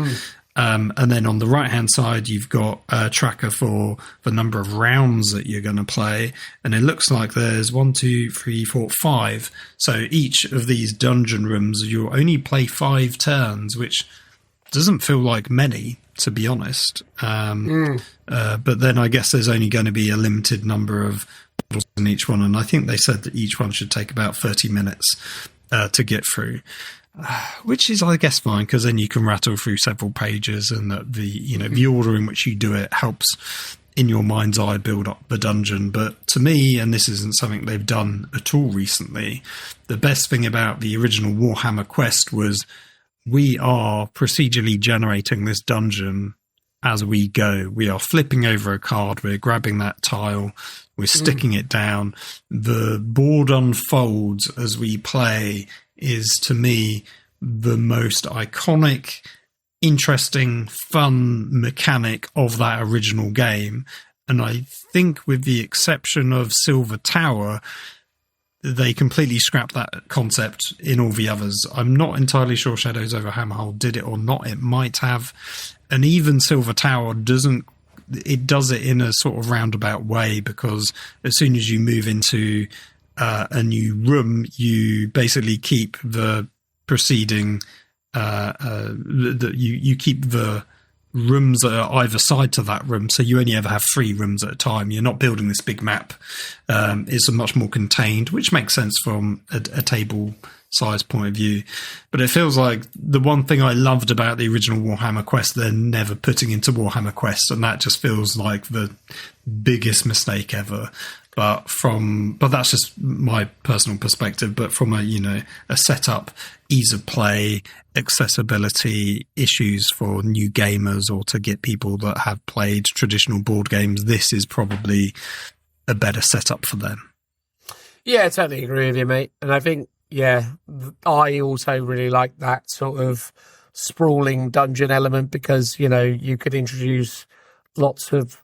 B: And then on the right-hand side, you've got a tracker for the number of rounds that you're going to play. And it looks like there's 1, 2, 3, 4, 5. So each of these dungeon rooms, you'll only play 5 turns, which doesn't feel like many, to be honest. But then I guess there's only going to be a limited number of models in each one. And I think they said that each one should take about 30 minutes to get through. Which is, I guess, fine, because then you can rattle through several pages, and the order in which you do it helps in your mind's eye build up the dungeon. But to me, and this isn't something they've done at all recently, the best thing about the original Warhammer Quest was we are procedurally generating this dungeon as we go. We are flipping over a card, we're grabbing that tile, we're sticking it down. The board unfolds as we play is, to me, the most iconic, interesting, fun mechanic of that original game. And I think with the exception of Silver Tower, they completely scrapped that concept in all the others. I'm not entirely sure Shadows over Hammerhall did it or not. It might have. And even Silver Tower does it in a sort of roundabout way, because as soon as you move into a new room, you basically keep the preceding you keep the rooms that are either side to that room, so you only ever have 3 rooms at a time. You're not building this big map. It's much more contained, which makes sense from a table size point of view. But it feels like the one thing I loved about the original Warhammer Quest, they're never putting into Warhammer Quest, and that just feels like the biggest mistake ever. But that's just my personal perspective. But from a setup, ease of play, accessibility issues for new gamers, or to get people that have played traditional board games, this is probably a better setup for them.
A: Yeah, I totally agree with you, mate. And I think, I also really like that sort of sprawling dungeon element, because, you could introduce lots of,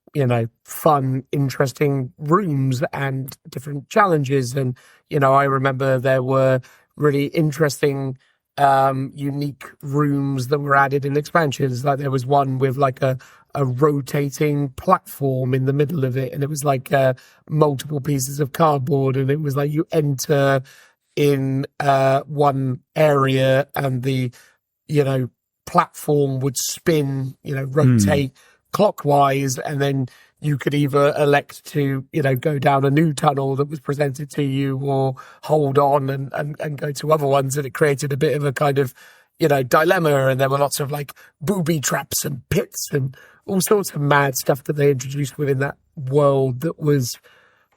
A: fun, interesting rooms and different challenges. And, I remember there were really interesting, unique rooms that were added in expansions. Like there was one with like a rotating platform in the middle of it, and it was like multiple pieces of cardboard, and it was like you enter in one area and the, platform would spin, rotate clockwise, and then you could either elect to, go down a new tunnel that was presented to you, or hold on and go to other ones. And it created a bit of a kind of, dilemma. And there were lots of like booby traps and pits and all sorts of mad stuff that they introduced within that world that was,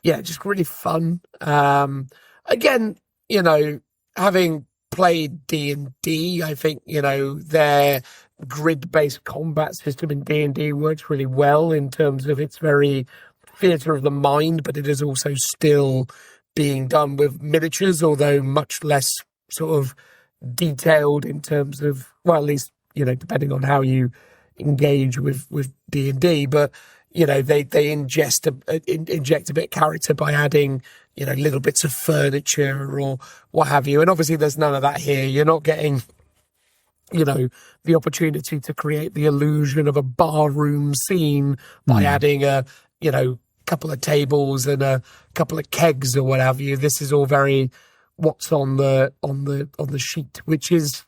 A: just really fun. Again, having played D&D, I think, their grid-based combat system in D&D works really well in terms of it's very theatre of the mind, but it is also still being done with miniatures, although much less sort of detailed in terms of, well, at least, depending on how you engage with D&D, but, they inject a bit of character by adding, little bits of furniture or what have you. And obviously there's none of that here. You're not getting, the opportunity to create the illusion of a barroom scene by adding a, couple of tables and a couple of kegs or what have you. This is all very what's on the sheet, which is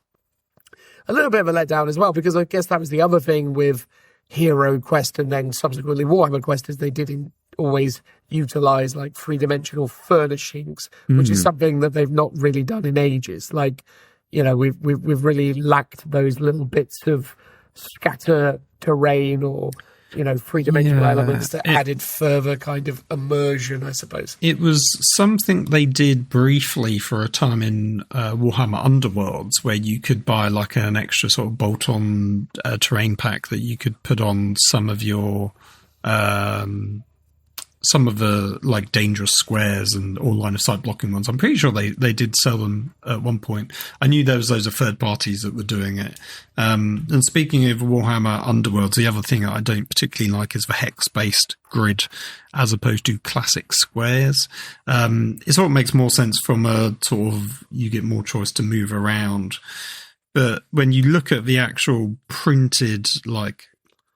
A: a little bit of a letdown as well, because I guess that was the other thing with Hero Quest and then subsequently Warhammer Quest, is they did always utilize like three-dimensional furnishings, which is something that they've not really done in ages. Like, we've really lacked those little bits of scatter terrain or three-dimensional elements that added further kind of immersion, I suppose.
B: It was something they did briefly for a time in Warhammer Underworlds, where you could buy like an extra sort of bolt-on terrain pack that you could put on some of your some of the like dangerous squares and all line of sight blocking ones. I'm pretty sure they did sell them at one point. I knew there was loads of third parties that were doing it. And speaking of Warhammer Underworlds, the other thing that I don't particularly like is the hex-based grid as opposed to classic squares. It sort of makes more sense from a sort of, you get more choice to move around. But when you look at the actual printed like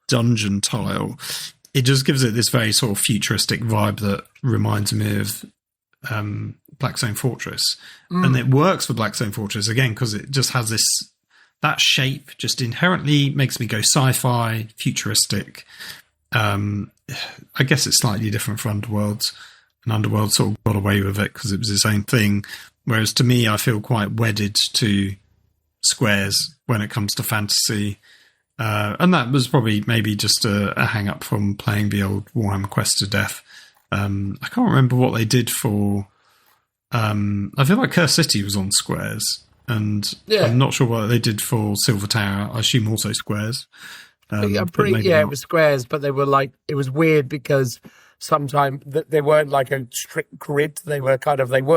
B: dungeon tile, it just gives it this very sort of futuristic vibe that reminds me of Blackstone Fortress. And it works for Blackstone Fortress, again, because it just has that shape just inherently makes me go sci-fi, futuristic. I guess it's slightly different for Underworlds. And Underworld sort of got away with it because it was its own thing. Whereas to me, I feel quite wedded to squares when it comes to fantasy. And that was probably maybe just a hang-up from playing the old Warhammer Quest to death. I can't remember what they did for... I feel like Curse City was on squares, and I'm not sure what they did for Silver Tower. I assume also squares.
A: It was squares, but they were like... It was weird because sometimes they weren't like a strict grid. They were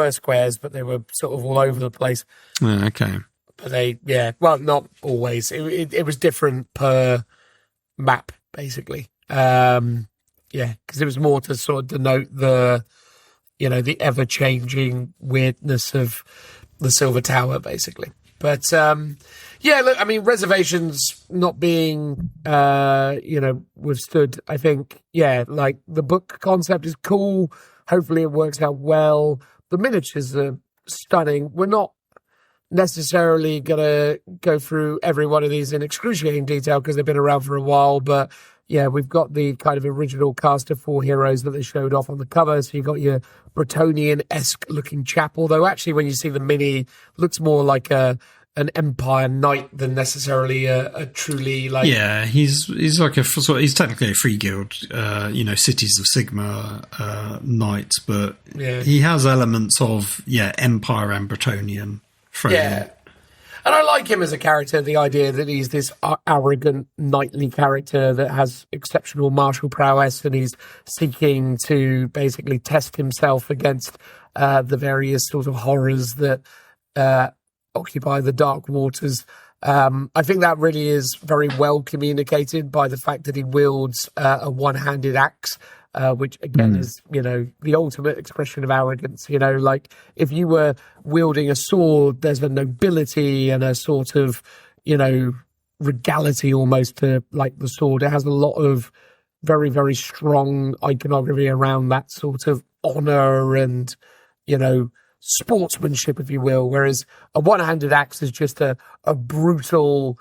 A: squares, but they were sort of all over the place.
B: Okay.
A: But not always. It was different per map, basically. Because it was more to sort of denote the ever-changing weirdness of the Silver Tower, basically. But, look, I mean, reservations not being, withstood, I think, like, the book concept is cool. Hopefully it works out well. The miniatures are stunning. We're not necessarily gonna go through every one of these in excruciating detail because they've been around for a while, but we've got the kind of original cast of 4 heroes that they showed off on the cover. So you got your Bretonian-esque looking chap, although actually when you see the mini, looks more like an Empire knight than necessarily a truly like... Yeah,
B: he's like he's technically a free guild, Cities of Sigmar knight, but he has elements of Empire and Bretonian.
A: Yeah, and I like him as a character, the idea that he's this arrogant knightly character that has exceptional martial prowess and he's seeking to basically test himself against the various sort of horrors that occupy the Dark Waters. I think that really is very well communicated by the fact that he wields a one-handed axe, which again is, the ultimate expression of arrogance. Like if you were wielding a sword, there's a nobility and a sort of, regality almost to like the sword. It has a lot of very, very strong iconography around that sort of honor and, sportsmanship, if you will. Whereas a one-handed axe is just a brutal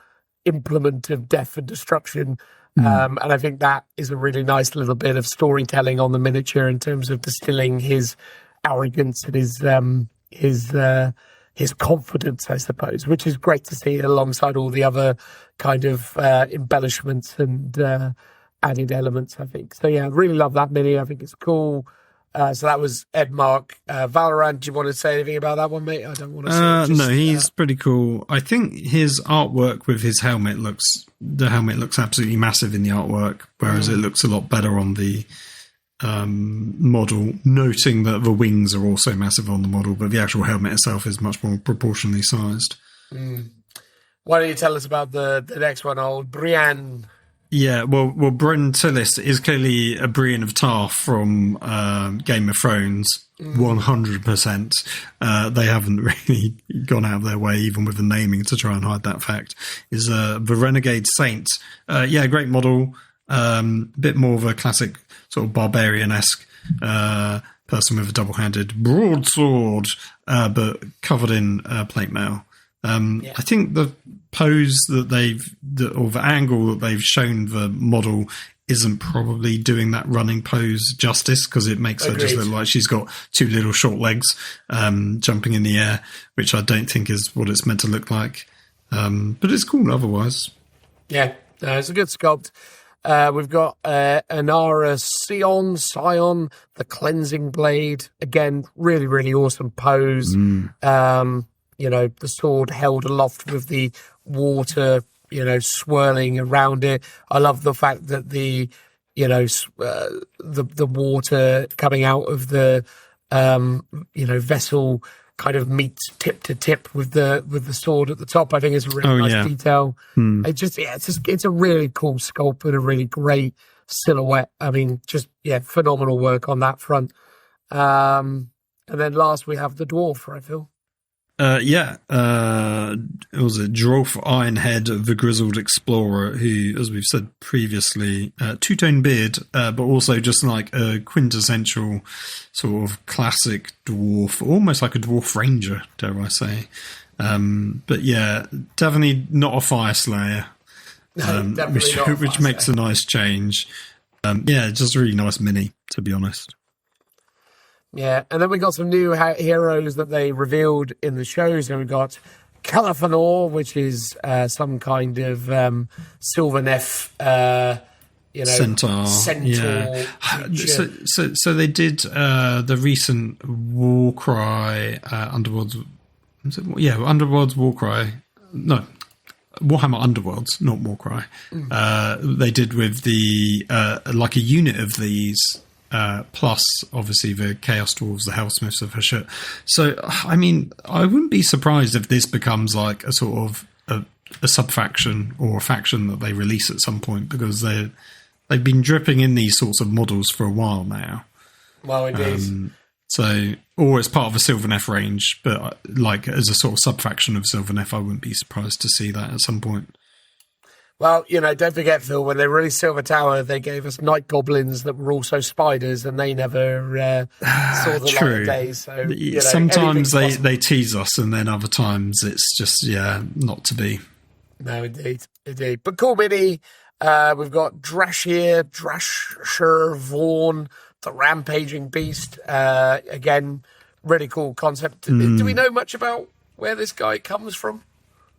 A: implement of death and destruction. And I think that is a really nice little bit of storytelling on the miniature in terms of distilling his arrogance and his confidence, I suppose, which is great to see alongside all the other kind of embellishments and added elements, I think. So, I really love that mini. I think it's cool. So that was Ed Mark. Valorant, do you want to say anything about that one, mate? I don't want to say
B: no, he's pretty cool. I think his artwork with his helmet looks absolutely massive in the artwork, whereas it looks a lot better on the model, noting that the wings are also massive on the model, but the actual helmet itself is much more proportionally sized.
A: Why don't you tell us about the next one, old Brienne?
B: Yeah, well, Bryn Tillis is clearly a Brienne of Tarth from Game of Thrones, 100%. They haven't really gone out of their way, even with the naming, to try and hide that fact. Is the Renegade Saint. Great model. Bit more of a classic sort of barbarian-esque person with a double-handed broadsword, but covered in plate mail. I think the pose or the angle that they've shown the model isn't probably doing that running pose justice, because it makes her just look like she's got two little short legs jumping in the air, which I don't think is what it's meant to look like. But it's cool otherwise.
A: Yeah, it's a good sculpt. We've got Anara Scion, the Cleansing Blade. Again, really, really awesome pose. The sword held aloft with the water, swirling around it. I love the fact that the water coming out of the, vessel kind of meets tip to tip with the sword at the top. I think it's a really nice detail. It's a really cool sculpt and a really great silhouette. I mean, phenomenal work on that front. And then last we have the dwarf, I feel.
B: It was a dwarf Ironhead, the grizzled explorer, who, as we've said previously, two-tone beard, but also just like a quintessential sort of classic dwarf, almost like a dwarf ranger, dare I say. But yeah, definitely not a fire slayer, which makes a nice change. Just a really nice mini, to be honest.
A: Yeah, and then we got some new heroes that they revealed in the show. So we got Califanor, which is some kind of Sylvaneth,
B: centaur. Yeah. So they did the recent Warcry Underworlds. Underworlds Warcry. No, Warhammer Underworlds, not Warcry. They did with the like a unit of these. Plus, obviously, the Chaos Dwarves, the Hellsmiths of Hashut. So, I mean, I wouldn't be surprised if this becomes like a sort of a sub-faction or a faction that they release at some point, because they've been dripping in these sorts of models for a while now.
A: Well, indeed.
B: Or it's part of a Sylvaneth range, but like as a sort of sub-faction of Sylvaneth, I wouldn't be surprised to see that at some point.
A: Well, don't forget, Phil, when they released Silver Tower, they gave us night goblins that were also spiders, and they never saw the light of day. So,
B: sometimes they tease us, and then other times it's just, not to be.
A: No, indeed. But cool mini. We've got Drasher Vaughn, the Rampaging Beast. Again, really cool concept. Do we know much about where this guy comes from?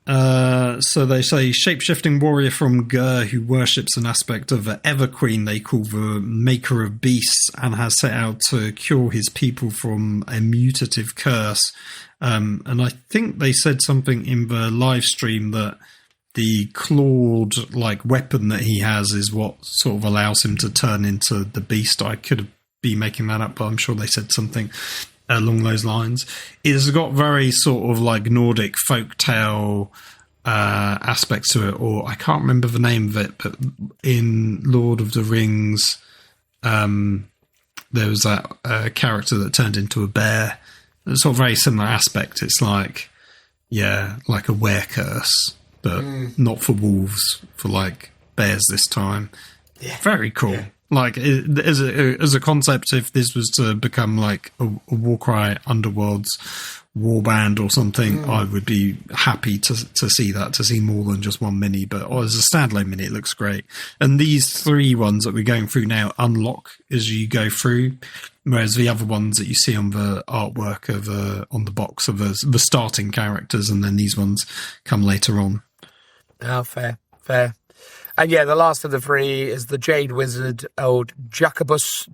B: So they say shape-shifting warrior from Gur who worships an aspect of the Everqueen they call the Maker of Beasts, and has set out to cure his people from a mutative curse. And I think they said something in the live stream that the clawed like weapon that he has is what sort of allows him to turn into the beast. I could be making that up, but I'm sure they said something along those lines. It's got very sort of like Nordic folktale aspects to it, or I can't remember the name of it, but in Lord of the Rings there was that character that turned into a bear. It's sort of very similar aspect. It's like like a were curse, but not for wolves, for like bears this time. Very cool. Like, as a concept, if this was to become like a Warcry Underworlds warband or something, I would be happy to see that, to see more than just one mini. But as a standalone mini, it looks great. And these three ones that we're going through now unlock as you go through, whereas the other ones that you see on the artwork on the box are the starting characters, and then these ones come later on. Oh,
A: fair. And the last of the three is the Jade Wizard, old Jacobus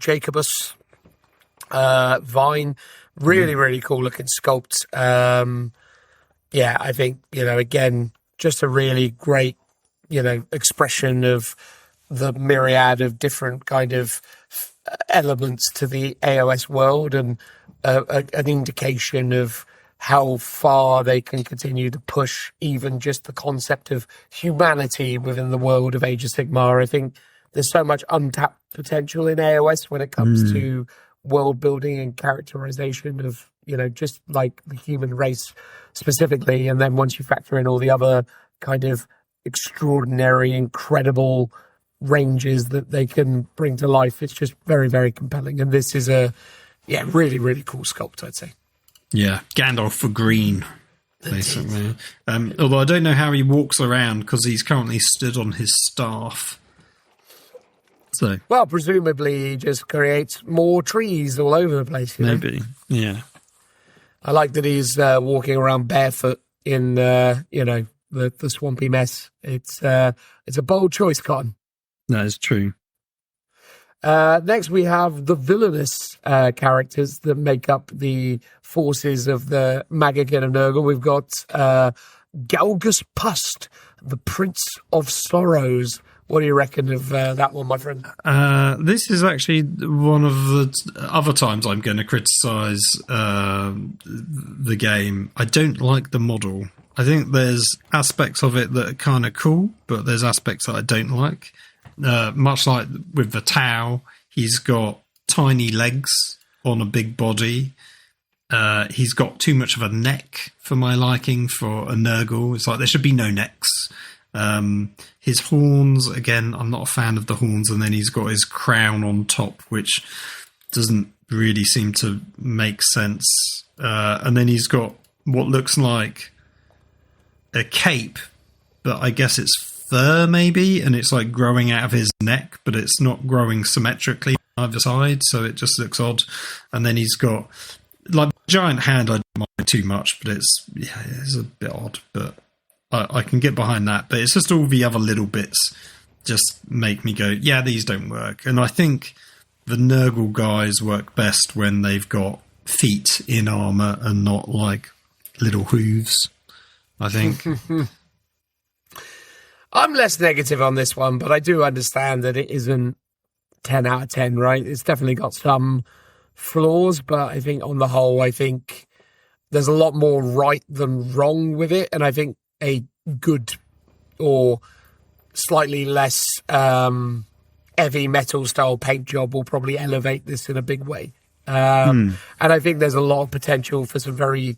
A: Vine. Really, really cool looking sculpt. I think, again, just a really great, expression of the myriad of different kind of elements to the AOS world, and an indication of how far they can continue to push even just the concept of humanity within the world of Age of Sigmar. I think there's so much untapped potential in AOS when it comes to world building and characterization of, just like the human race specifically. And then once you factor in all the other kind of extraordinary, incredible ranges that they can bring to life, it's just very, very compelling. And this is a really, really cool sculpt, I'd say.
B: Yeah, Gandalf for green, basically. Although I don't know how he walks around, because he's currently stood on his staff. So
A: Well, presumably he just creates more trees all over the place. You know?
B: maybe, yeah.
A: I like that he's walking around barefoot in, the swampy mess. It's a bold choice, Cotton.
B: That is true.
A: Next, we have the villainous characters that make up the forces of the Magakin of Nurgle. We've got Galgus Pust, the Prince of Sorrows. What do you reckon of that one, my friend?
B: This is actually one of the other times I'm going to criticise the game. I don't like the model. I think there's aspects of it that are kind of cool, but there's aspects that I don't like. Much like with the Tau, he's got tiny legs on a big body. He's got too much of a neck for my liking for a Nurgle. It's like there should be no necks. His horns, again, I'm not a fan of the horns, and then he's got his crown on top, which doesn't really seem to make sense. And then he's got what looks like a cape, but I guess it's fur maybe, and it's like growing out of his neck, but it's not growing symmetrically on either side, so it just looks odd. And then he's got like giant hand. I don't mind too much, but it's a bit odd, but I can get behind that. But it's just all the other little bits just make me go, yeah, these don't work. And I think the Nurgle guys work best when they've got feet in armor and not like little hooves, I think.
A: I'm less negative on this one, but I do understand that it isn't 10 out of 10, right? It's definitely got some flaws, but I think on the whole, I think there's a lot more right than wrong with it. And I think a good or slightly less heavy metal style paint job will probably elevate this in a big way. And I think there's a lot of potential for some very,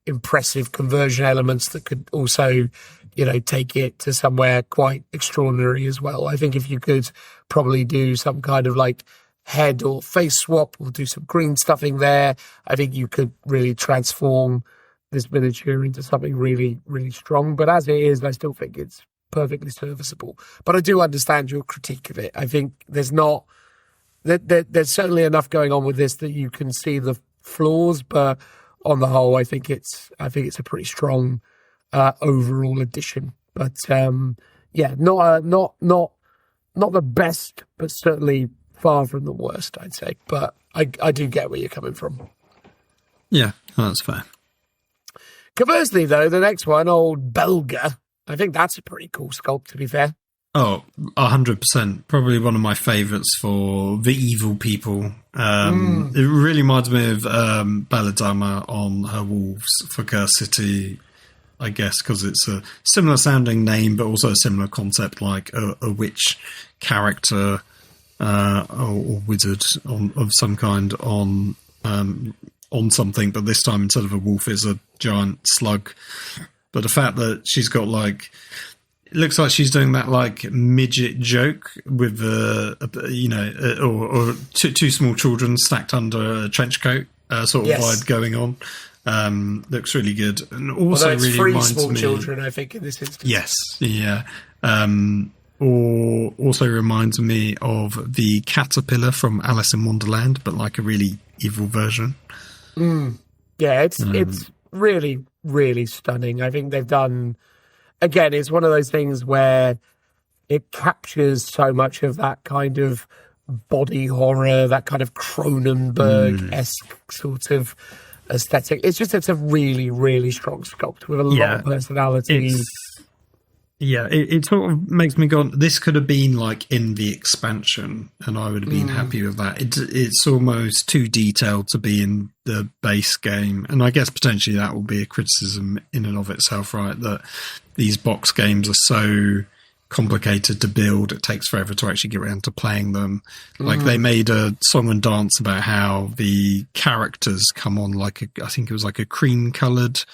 A: impressive conversion elements that could also, take it to somewhere quite extraordinary as well. I think if you could probably do some kind of like head or face swap or do some green stuffing there, I think you could really transform this miniature into something really, really strong. But as it is, I still think it's perfectly serviceable. But I do understand your critique of it. I think there's certainly enough going on with this that you can see the flaws, but on the whole, I think it's a pretty strong overall addition. But not the best, but certainly far from the worst, I'd say. But I do get where you're coming from.
B: Yeah, that's fair.
A: Conversely, though, the next one, old Belga, I think that's a pretty cool sculpt, to be fair.
B: Oh, 100%. Probably one of my favourites for the evil people. It really reminds me of Belladama on her wolves for Curse City, I guess, because it's a similar sounding name, but also a similar concept, like a witch character or wizard of some kind on something, but this time instead of a wolf is a giant slug. But the fact that she's got like, it looks like she's doing that like midget joke with or two small children stacked under a trench coat sort of vibe going on. Looks really good, and also
A: it's
B: really
A: three
B: reminds
A: small
B: me.
A: Children, I think, in this instance.
B: Yes, yeah. Or also reminds me of the caterpillar from Alice in Wonderland, but like a really evil version.
A: Yeah, it's really, really stunning. I think they've done, again, it's one of those things where it captures so much of that kind of body horror, that kind of Cronenberg-esque sort of aesthetic. It's a really, really strong sculpt with a lot of personality.
B: It sort of makes me go, this could have been like in the expansion and I would have been happy with that. It's almost too detailed to be in the base game. And I guess potentially that will be a criticism in and of itself, right? That these box games are so complicated to build, it takes forever to actually get around to playing them. Like they made a song and dance about how the characters come on like I think it was like a cream coloured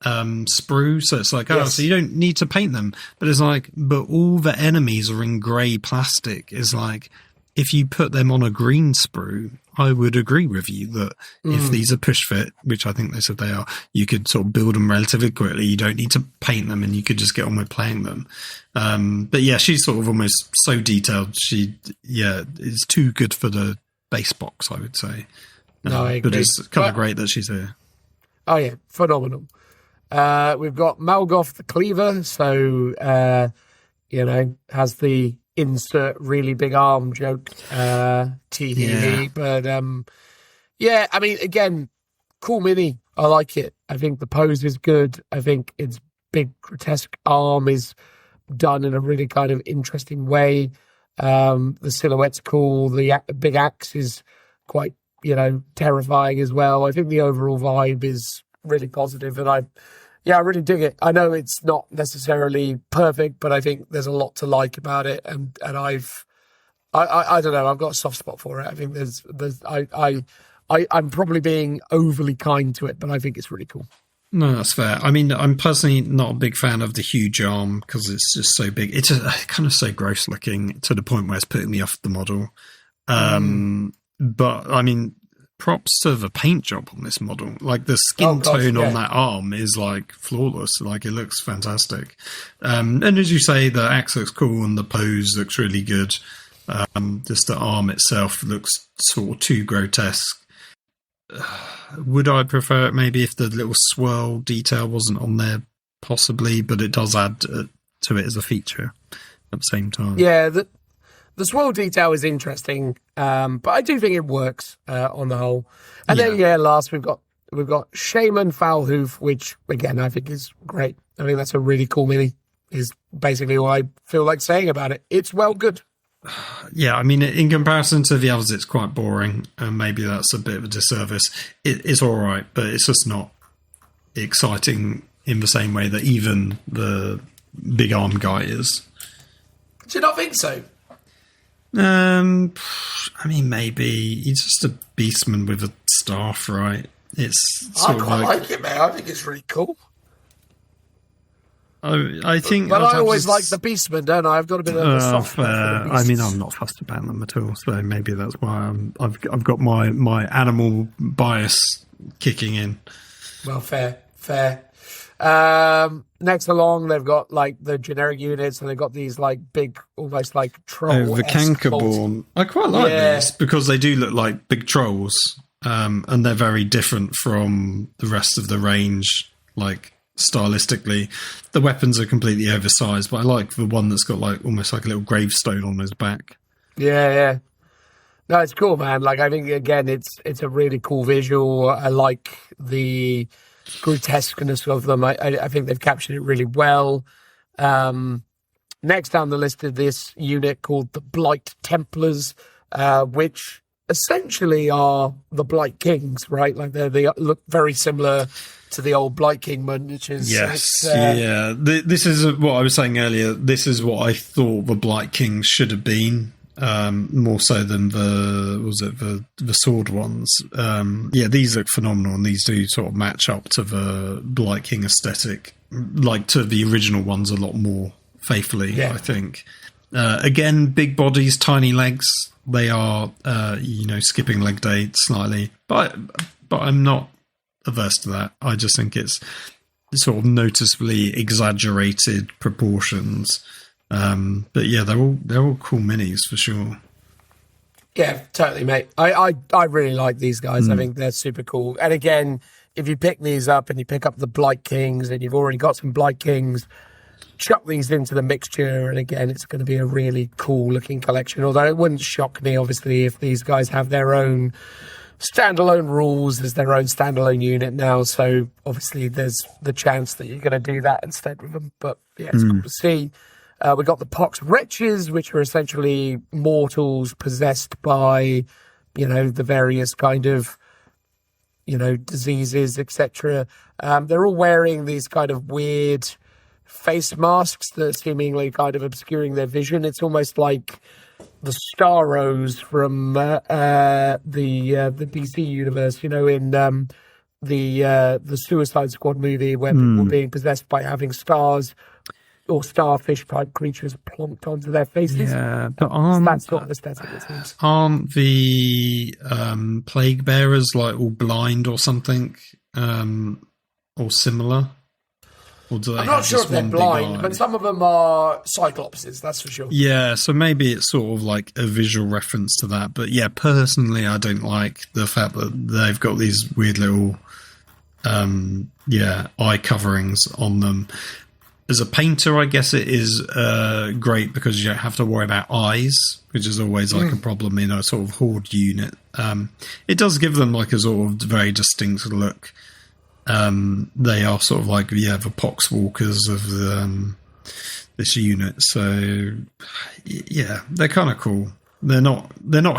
B: sprue, so it's like so you don't need to paint them, but it's like, but all the enemies are in grey plastic. Is like, if you put them on a green sprue, I would agree with you that if these are push fit, which I think they said they are, you could sort of build them relatively quickly. You don't need to paint them, and you could just get on with playing them. But yeah, she's sort of almost so detailed. She is too good for the base box, I would say.
A: No, I agree.
B: But it's kind of great that she's here.
A: Oh yeah, phenomenal. We've got Malgoth the Cleaver, so has the insert really big arm joke, tee. But I mean, again, cool mini. I like it. I think the pose is good. I think its big grotesque arm is done in a really kind of interesting way. The silhouette's cool. The big axe is quite, terrifying as well. I think the overall vibe is really positive, and I really dig it. I know it's not necessarily perfect, but I think there's a lot to like about it, and I don't know, I've got a soft spot for it. I think I'm probably being overly kind to it, but I think it's really cool.
B: No, that's fair. I mean, I'm personally not a big fan of the huge arm because it's just so big. It's kind of so gross looking to the point where it's putting me off the model. But I mean, props to the paint job on this model. Like the skin tone on that arm is like flawless. Like it looks fantastic. And as you say, the axe looks cool and the pose looks really good. Just the arm itself looks sort of too grotesque. Would I prefer it maybe if the little swirl detail wasn't on there? Possibly, but it does add to it as a feature at the same time.
A: Yeah, the swirl detail is interesting, but I do think it works on the whole. And then last we've got Shaman Foulhoof, which again I think is great. I think that's a really cool mini. Is basically all I feel like saying about it. It's well good.
B: Yeah, I mean, in comparison to the others, it's quite boring, and maybe that's a bit of a disservice. It's all right, but it's just not exciting in the same way that even the big arm guy is.
A: Do you not think so?
B: I mean, maybe he's just a beastman with a staff, right? It's
A: I quite like it, man. I think it's really cool.
B: I think,
A: but I always like the beastmen, don't I? I've got a bit of a soft spot for the beasts.
B: I mean, I'm not fussed about them at all, so maybe that's why I've got my animal bias kicking in.
A: Well, fair. Next along, they've got like the generic units, and they've got these like big, almost like troll.
B: The Cankerborn. I quite like this because they do look like big trolls, and they're very different from the rest of the range. Like stylistically, the weapons are completely oversized, but I like the one that's got like almost like a little gravestone on his back.
A: Yeah. No, it's cool, man. Like I think again, it's a really cool visual. I like the grotesqueness of them. I think they've captured it really well. Next down the list is this unit called the Blight Templars, which essentially are the Blight Kings, right? Like they look very similar to the old Blight Kingman, which is
B: This is what I was saying earlier. This is what I thought the Blight Kings should have been. More so than the sword ones. These look phenomenal, and these do sort of match up to the Blight King aesthetic, like to the original ones a lot more faithfully, I think. Again, big bodies, tiny legs. They are, skipping leg day slightly, but I'm not averse to that. I just think it's sort of noticeably exaggerated proportions. But yeah, they're all cool minis for sure.
A: Yeah, totally, mate. I really like these guys. I think they're super cool. And again, if you pick these up and you pick up the Blight Kings and you've already got some Blight Kings, chuck these into the mixture, and again, it's going to be a really cool looking collection. Although it wouldn't shock me, obviously, if these guys have their own standalone rules. There's their own standalone unit now, so obviously there's the chance that you're going to do that instead with them. But yeah, it's cool to see. We got the Pox Wretches, which are essentially mortals possessed by, the various kind of, diseases, etc. They're all wearing these kind of weird face masks that are seemingly kind of obscuring their vision. It's almost like the Starros from the DC universe, in the Suicide Squad movie where people were being possessed by having stars. or starfish type creatures plonked onto their faces.
B: Yeah, but
A: That sort of aesthetic, it seems.
B: aren't the plague bearers like all blind or something, or similar? Or do they
A: I'm
B: have
A: not sure
B: just
A: if they're
B: one big
A: blind,
B: eye?
A: but some of them are cyclopses, that's for sure.
B: Yeah, so maybe it's sort of like a visual reference to that. But yeah, personally, I don't like the fact that they've got these weird little, eye coverings on them. As a painter, I guess it is great because you don't have to worry about eyes, which is always like a problem in a sort of horde unit. It does give them like a sort of very distinct look. They are sort of like the poxwalkers of this unit. So yeah, they're kind of cool. They're not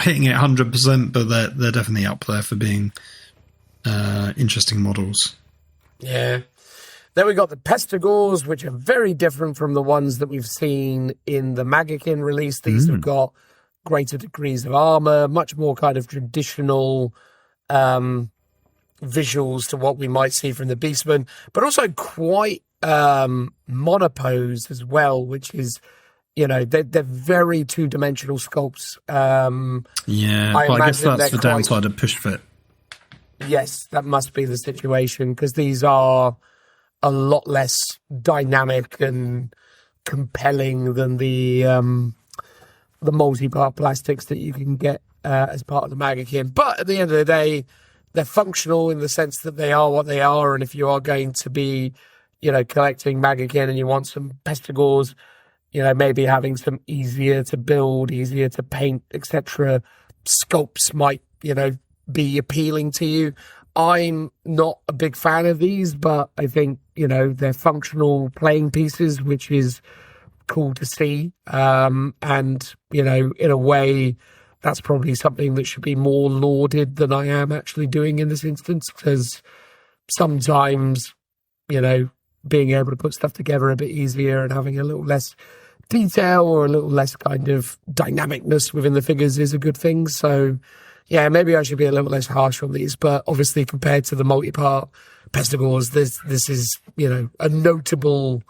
B: hitting it 100%, but they're definitely up there for being interesting models.
A: Yeah. Then we got the Pestigores, which are very different from the ones that we've seen in the Magikin release. These have got greater degrees of armor, much more kind of traditional visuals to what we might see from the Beastmen, but also quite monopose as well, which is, they're very two-dimensional sculpts.
B: I guess that's the downside of push fit.
A: Yes, that must be the situation, because these are a lot less dynamic and compelling than the multi-part plastics that you can get as part of the Magikin. But at the end of the day, they're functional in the sense that they are what they are, and if you are going to be, collecting Magikin and you want some Pestigores, maybe having some easier to build, easier to paint, etc. sculpts might, be appealing to you. I'm not a big fan of these, but I think, they're functional playing pieces, which is cool to see. And, in a way, that's probably something that should be more lauded than I am actually doing in this instance, because sometimes, being able to put stuff together a bit easier and having a little less detail or a little less kind of dynamicness within the figures is a good thing. So, yeah, maybe I should be a little less harsh on these, but obviously compared to the multi-part Pestigores, this is, a notable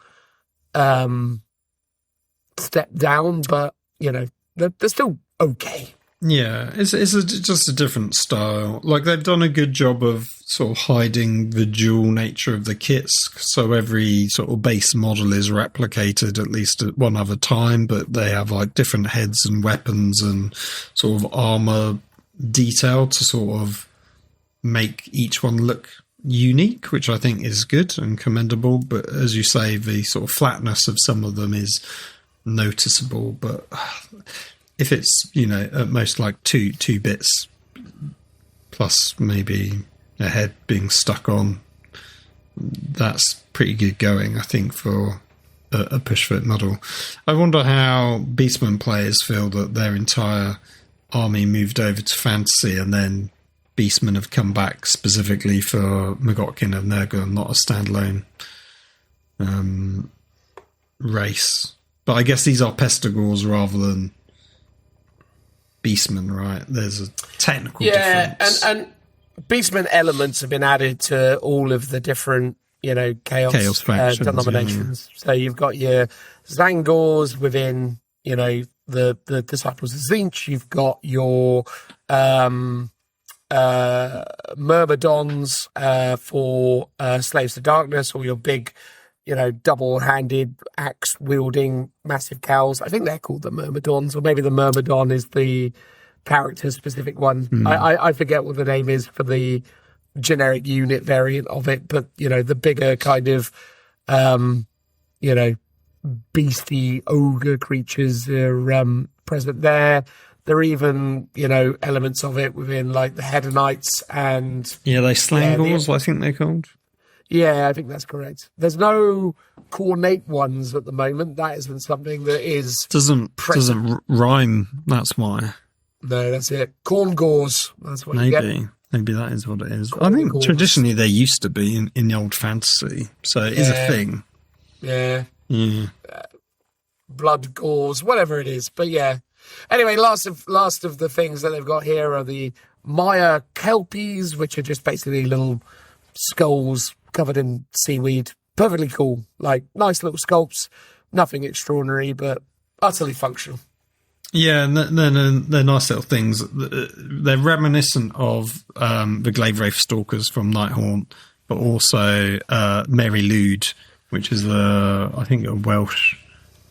A: step down, but, they're still okay.
B: Yeah, it's just a different style. Like, they've done a good job of sort of hiding the dual nature of the kits, so every sort of base model is replicated at least at one other time, but they have like different heads and weapons and sort of armor detail to sort of make each one look unique, which I think is good and commendable. But as you say, the sort of flatness of some of them is noticeable. But if it's, at most like two bits plus maybe a head being stuck on, that's pretty good going, I think, for a push-fit model. I wonder how Beastman players feel that their entire army moved over to fantasy and then Beastmen have come back specifically for Magotkin and Nurgle, not a standalone race. But I guess these are Pestigores rather than Beastmen, right? There's a technical difference.
A: and Beastmen elements have been added to all of the different, chaos factions, denominations. Yeah. So you've got your Zangors within, the Disciples of Zinch. You've got your Myrmidons for Slaves to Darkness, or your big, double-handed, axe-wielding, massive cows. I think they're called the Myrmidons, or maybe the Myrmidon is the character-specific one. I forget what the name is for the generic unit variant of it, but, the bigger kind of, beastie ogre creatures are present there. There are even, elements of it within, like, the Hedonites and...
B: Yeah, they Slangors, I think they're called.
A: Yeah, I think that's correct. There's no cornate ones at the moment. That isn't something that is...
B: Doesn't rhyme, that's why.
A: No, that's it. Corngors, that's what you get.
B: Maybe that is what it is. I think traditionally they used to be in the old fantasy, so it is a thing.
A: Yeah.
B: Yeah.
A: Blood gores, whatever it is. But yeah. Anyway, last of the things that they've got here are the Maya Kelpies, which are just basically little skulls covered in seaweed. Perfectly cool. Like, nice little sculpts Nothing extraordinary, but utterly functional.
B: Yeah, and they're nice little things. They're reminiscent of the Glavewraith Stalkers from Nighthaunt, but also Mary Lude, which is I think a Welsh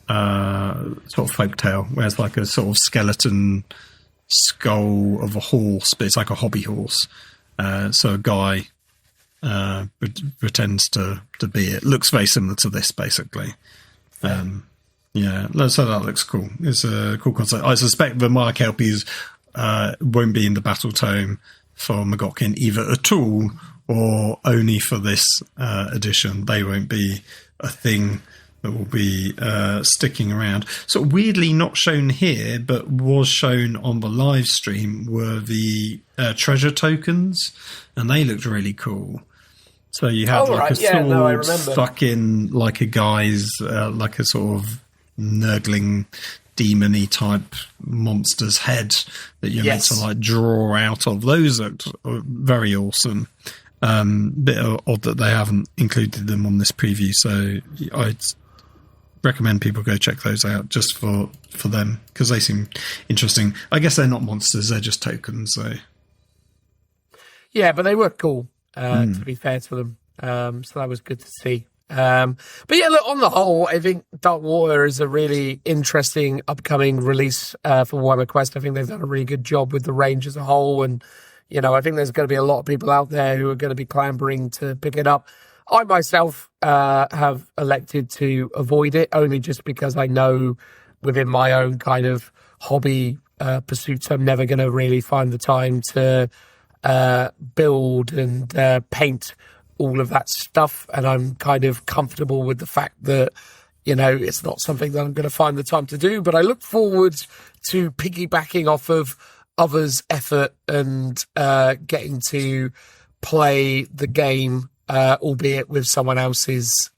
B: sort of folktale, where it's like a sort of skeleton skull of a horse, but it's like a hobby horse. So a guy pretends to be it. Looks very similar to this, basically. Yeah, so that looks cool. It's a cool concept. I suspect the Mark Kelpies won't be in the battle tome for McGokin either at all or only for this edition. They won't be a thing that will be sticking around. So weirdly not shown here, but was shown on the live stream, were the treasure tokens, and they looked really cool. So you had a sword stuck in like a guy's, like a sort of nurgling demon-y type monster's head that you're meant to like draw out of. Those looked very awesome. Bit odd that they haven't included them on this preview, so I'd recommend people go check those out just for them, because they seem interesting. I guess they're not monsters, they're just tokens. So
A: yeah, but they were cool, to be fair to them. So that was good to see. But yeah, look, on the whole, I think Dark Water is a really interesting upcoming release for Warhammer Quest. I think they've done a really good job with the range as a whole, and I think there's going to be a lot of people out there who are going to be clambering to pick it up. I myself have elected to avoid it, only just because I know within my own kind of hobby pursuits, I'm never going to really find the time to build and paint all of that stuff, and I'm kind of comfortable with the fact that it's not something that I'm going to find the time to do. But I look forward to piggybacking off of others' effort and getting to play the game, albeit with someone else's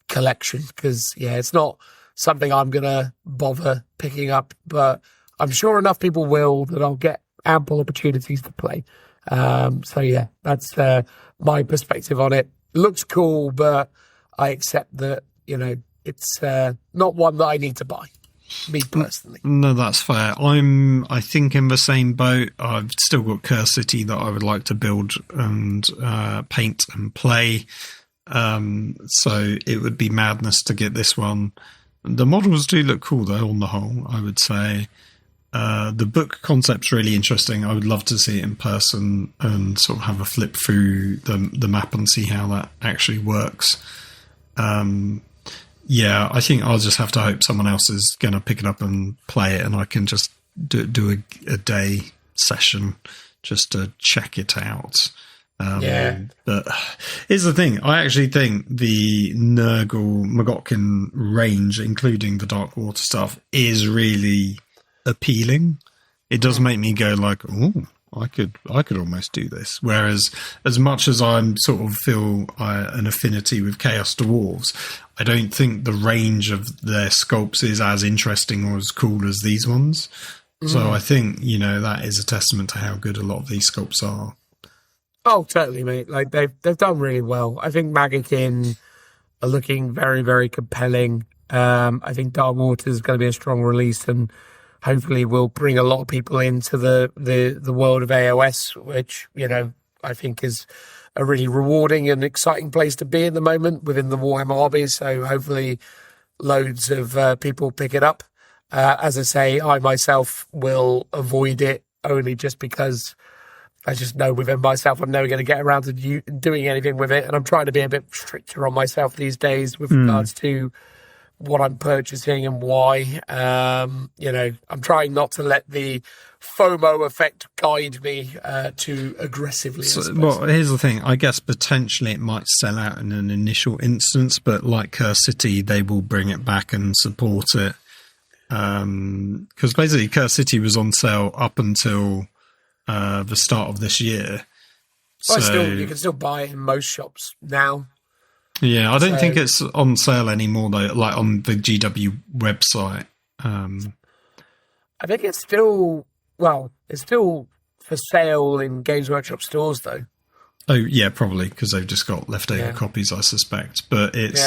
A: collection, because it's not something I'm going to bother picking up, but I'm sure enough people will that I'll get ample opportunities to play. So yeah, that's my perspective on it. Looks cool, but I accept that it's not one that I need to buy, me personally.
B: No, that's fair. I think in the same boat. I've still got Curse City that I would like to build and paint and play. So it would be madness to get this one. The models do look cool though, on the whole, I would say. The book concept's really interesting. I would love to see it in person and sort of have a flip through the map and see how that actually works. Yeah, I think I'll just have to hope someone else is going to pick it up and play it, and I can just do a day session just to check it out. But here's the thing. I actually think the Nurgle McGokin range, including the Dark Water stuff, is really appealing. It does make me go like, oh, I could almost do this. Whereas as much as I'm sort of feel an affinity with Chaos Dwarves, I don't think the range of their sculpts is as interesting or as cool as these ones. So I think, that is a testament to how good a lot of these sculpts are.
A: Oh, totally, mate. Like they've done really well. I think Magakin are looking very, very compelling. I think Dark Water is going to be a strong release, and hopefully will bring a lot of people into the world of AOS, which, I think is a really rewarding and exciting place to be at the moment within the Warhammer hobby. So hopefully loads of people pick it up. As I say, I myself will avoid it only just because I just know within myself I'm never going to get around to doing anything with it. And I'm trying to be a bit stricter on myself these days with regards to what I'm purchasing and why. I'm trying not to let the FOMO effect guide me too aggressively.
B: Well, here's the thing. I guess potentially it might sell out in an initial instance, but like Curse City, they will bring it back and support it. Because basically Curse City was on sale up until the start of this year.
A: Well, you can still buy it in most shops now.
B: Yeah, I don't think it's on sale anymore, though, like on the GW website.
A: I think it's still for sale in Games Workshop stores, though.
B: Oh, yeah, probably, because they've just got leftover copies, I suspect. But it's,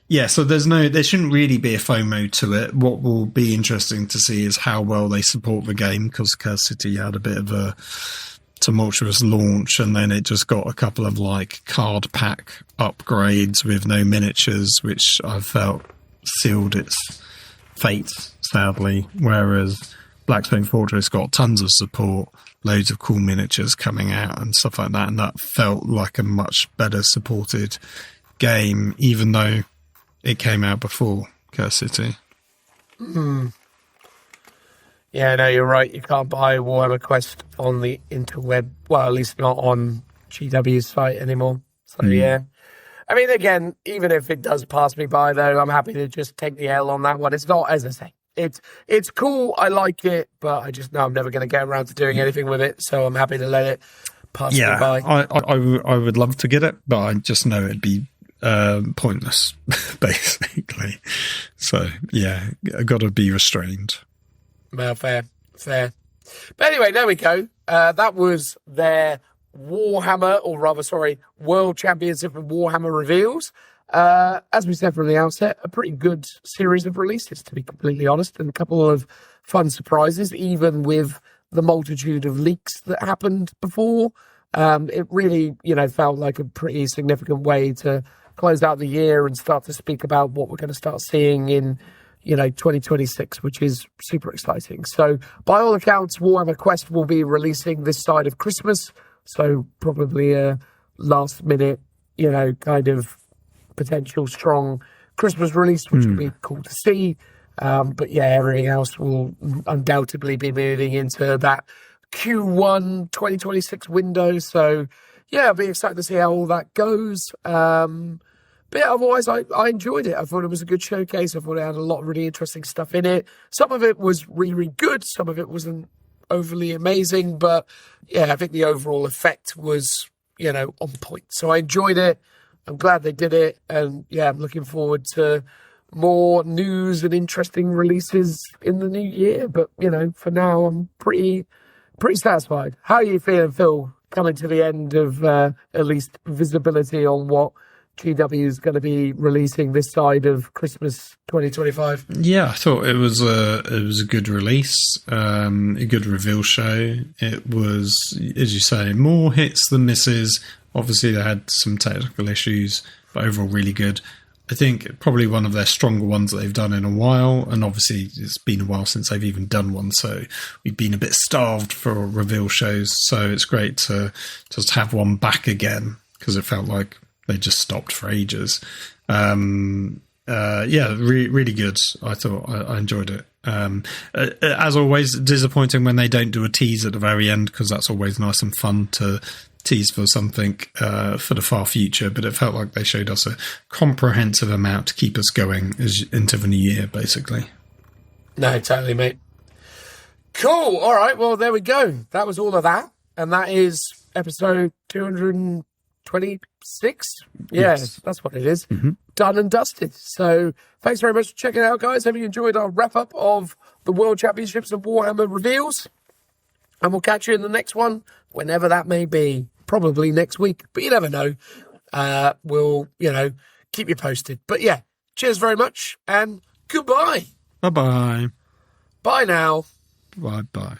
B: Yeah, so there shouldn't really be a FOMO to it. What will be interesting to see is how well they support the game, because Curse City had a bit of a tumultuous launch, and then it just got a couple of like card pack upgrades with no miniatures, which I felt sealed its fate, sadly. Whereas Blackstone Fortress got tons of support, loads of cool miniatures coming out and stuff like that, and that felt like a much better supported game, even though it came out before Curse City.
A: Yeah, no, you're right. You can't buy Warhammer Quest on the interweb. Well, at least not on GW's site anymore. So, yeah. I mean, again, even if it does pass me by, though, I'm happy to just take the L on that one. It's not, as I say, it's cool. I like it, but I just know I'm never going to get around to doing anything with it. So I'm happy to let it pass me by.
B: I would love to get it, but I just know it'd be pointless, basically. So, yeah, I got to be restrained.
A: Well, fair. But anyway, there we go. That was their World Championship of Warhammer reveals. As we said from the outset, a pretty good series of releases, to be completely honest, and a couple of fun surprises, even with the multitude of leaks that happened before. It really, felt like a pretty significant way to close out the year and start to speak about what we're going to start seeing in 2026, which is super exciting. So by all accounts, Warhammer Quest will be releasing this side of Christmas. So probably a last minute, kind of potential strong Christmas release, which will be cool to see. But yeah, everything else will undoubtedly be moving into that Q1 2026 window. So yeah, I'll be excited to see how all that goes. But yeah, otherwise, I enjoyed it. I thought it was a good showcase. I thought it had a lot of really interesting stuff in it. Some of it was really, really good. Some of it wasn't overly amazing. But yeah, I think the overall effect was, on point. So I enjoyed it. I'm glad they did it. And yeah, I'm looking forward to more news and interesting releases in the new year. But, for now, I'm pretty satisfied. How are you feeling, Phil, coming to the end of at least visibility on what GW is going to be releasing this side of Christmas 2025?
B: Yeah, I thought it was a good release, a good reveal show. It was, as you say, more hits than misses. Obviously, they had some technical issues, but overall really good. I think probably one of their stronger ones that they've done in a while, and obviously it's been a while since they've even done one, so we've been a bit starved for reveal shows. So it's great to just have one back again, because it felt like they just stopped for ages. Really good. I thought I enjoyed it. As always, disappointing when they don't do a tease at the very end, because that's always nice and fun to tease for something for the far future. But it felt like they showed us a comprehensive amount to keep us going into the new year, basically.
A: No, totally, mate. Cool. All right. Well, there we go. That was all of that. And that is episode 226. Yes, that's what it is. Mm-hmm. Done and dusted. So thanks very much for checking it out, guys. Hope you enjoyed our wrap-up of the World Championships of Warhammer reveals. And we'll catch you in the next one, whenever that may be. Probably next week, but you never know. We'll, keep you posted. But yeah, cheers very much and goodbye.
B: Bye-bye.
A: Bye now.
B: Bye-bye.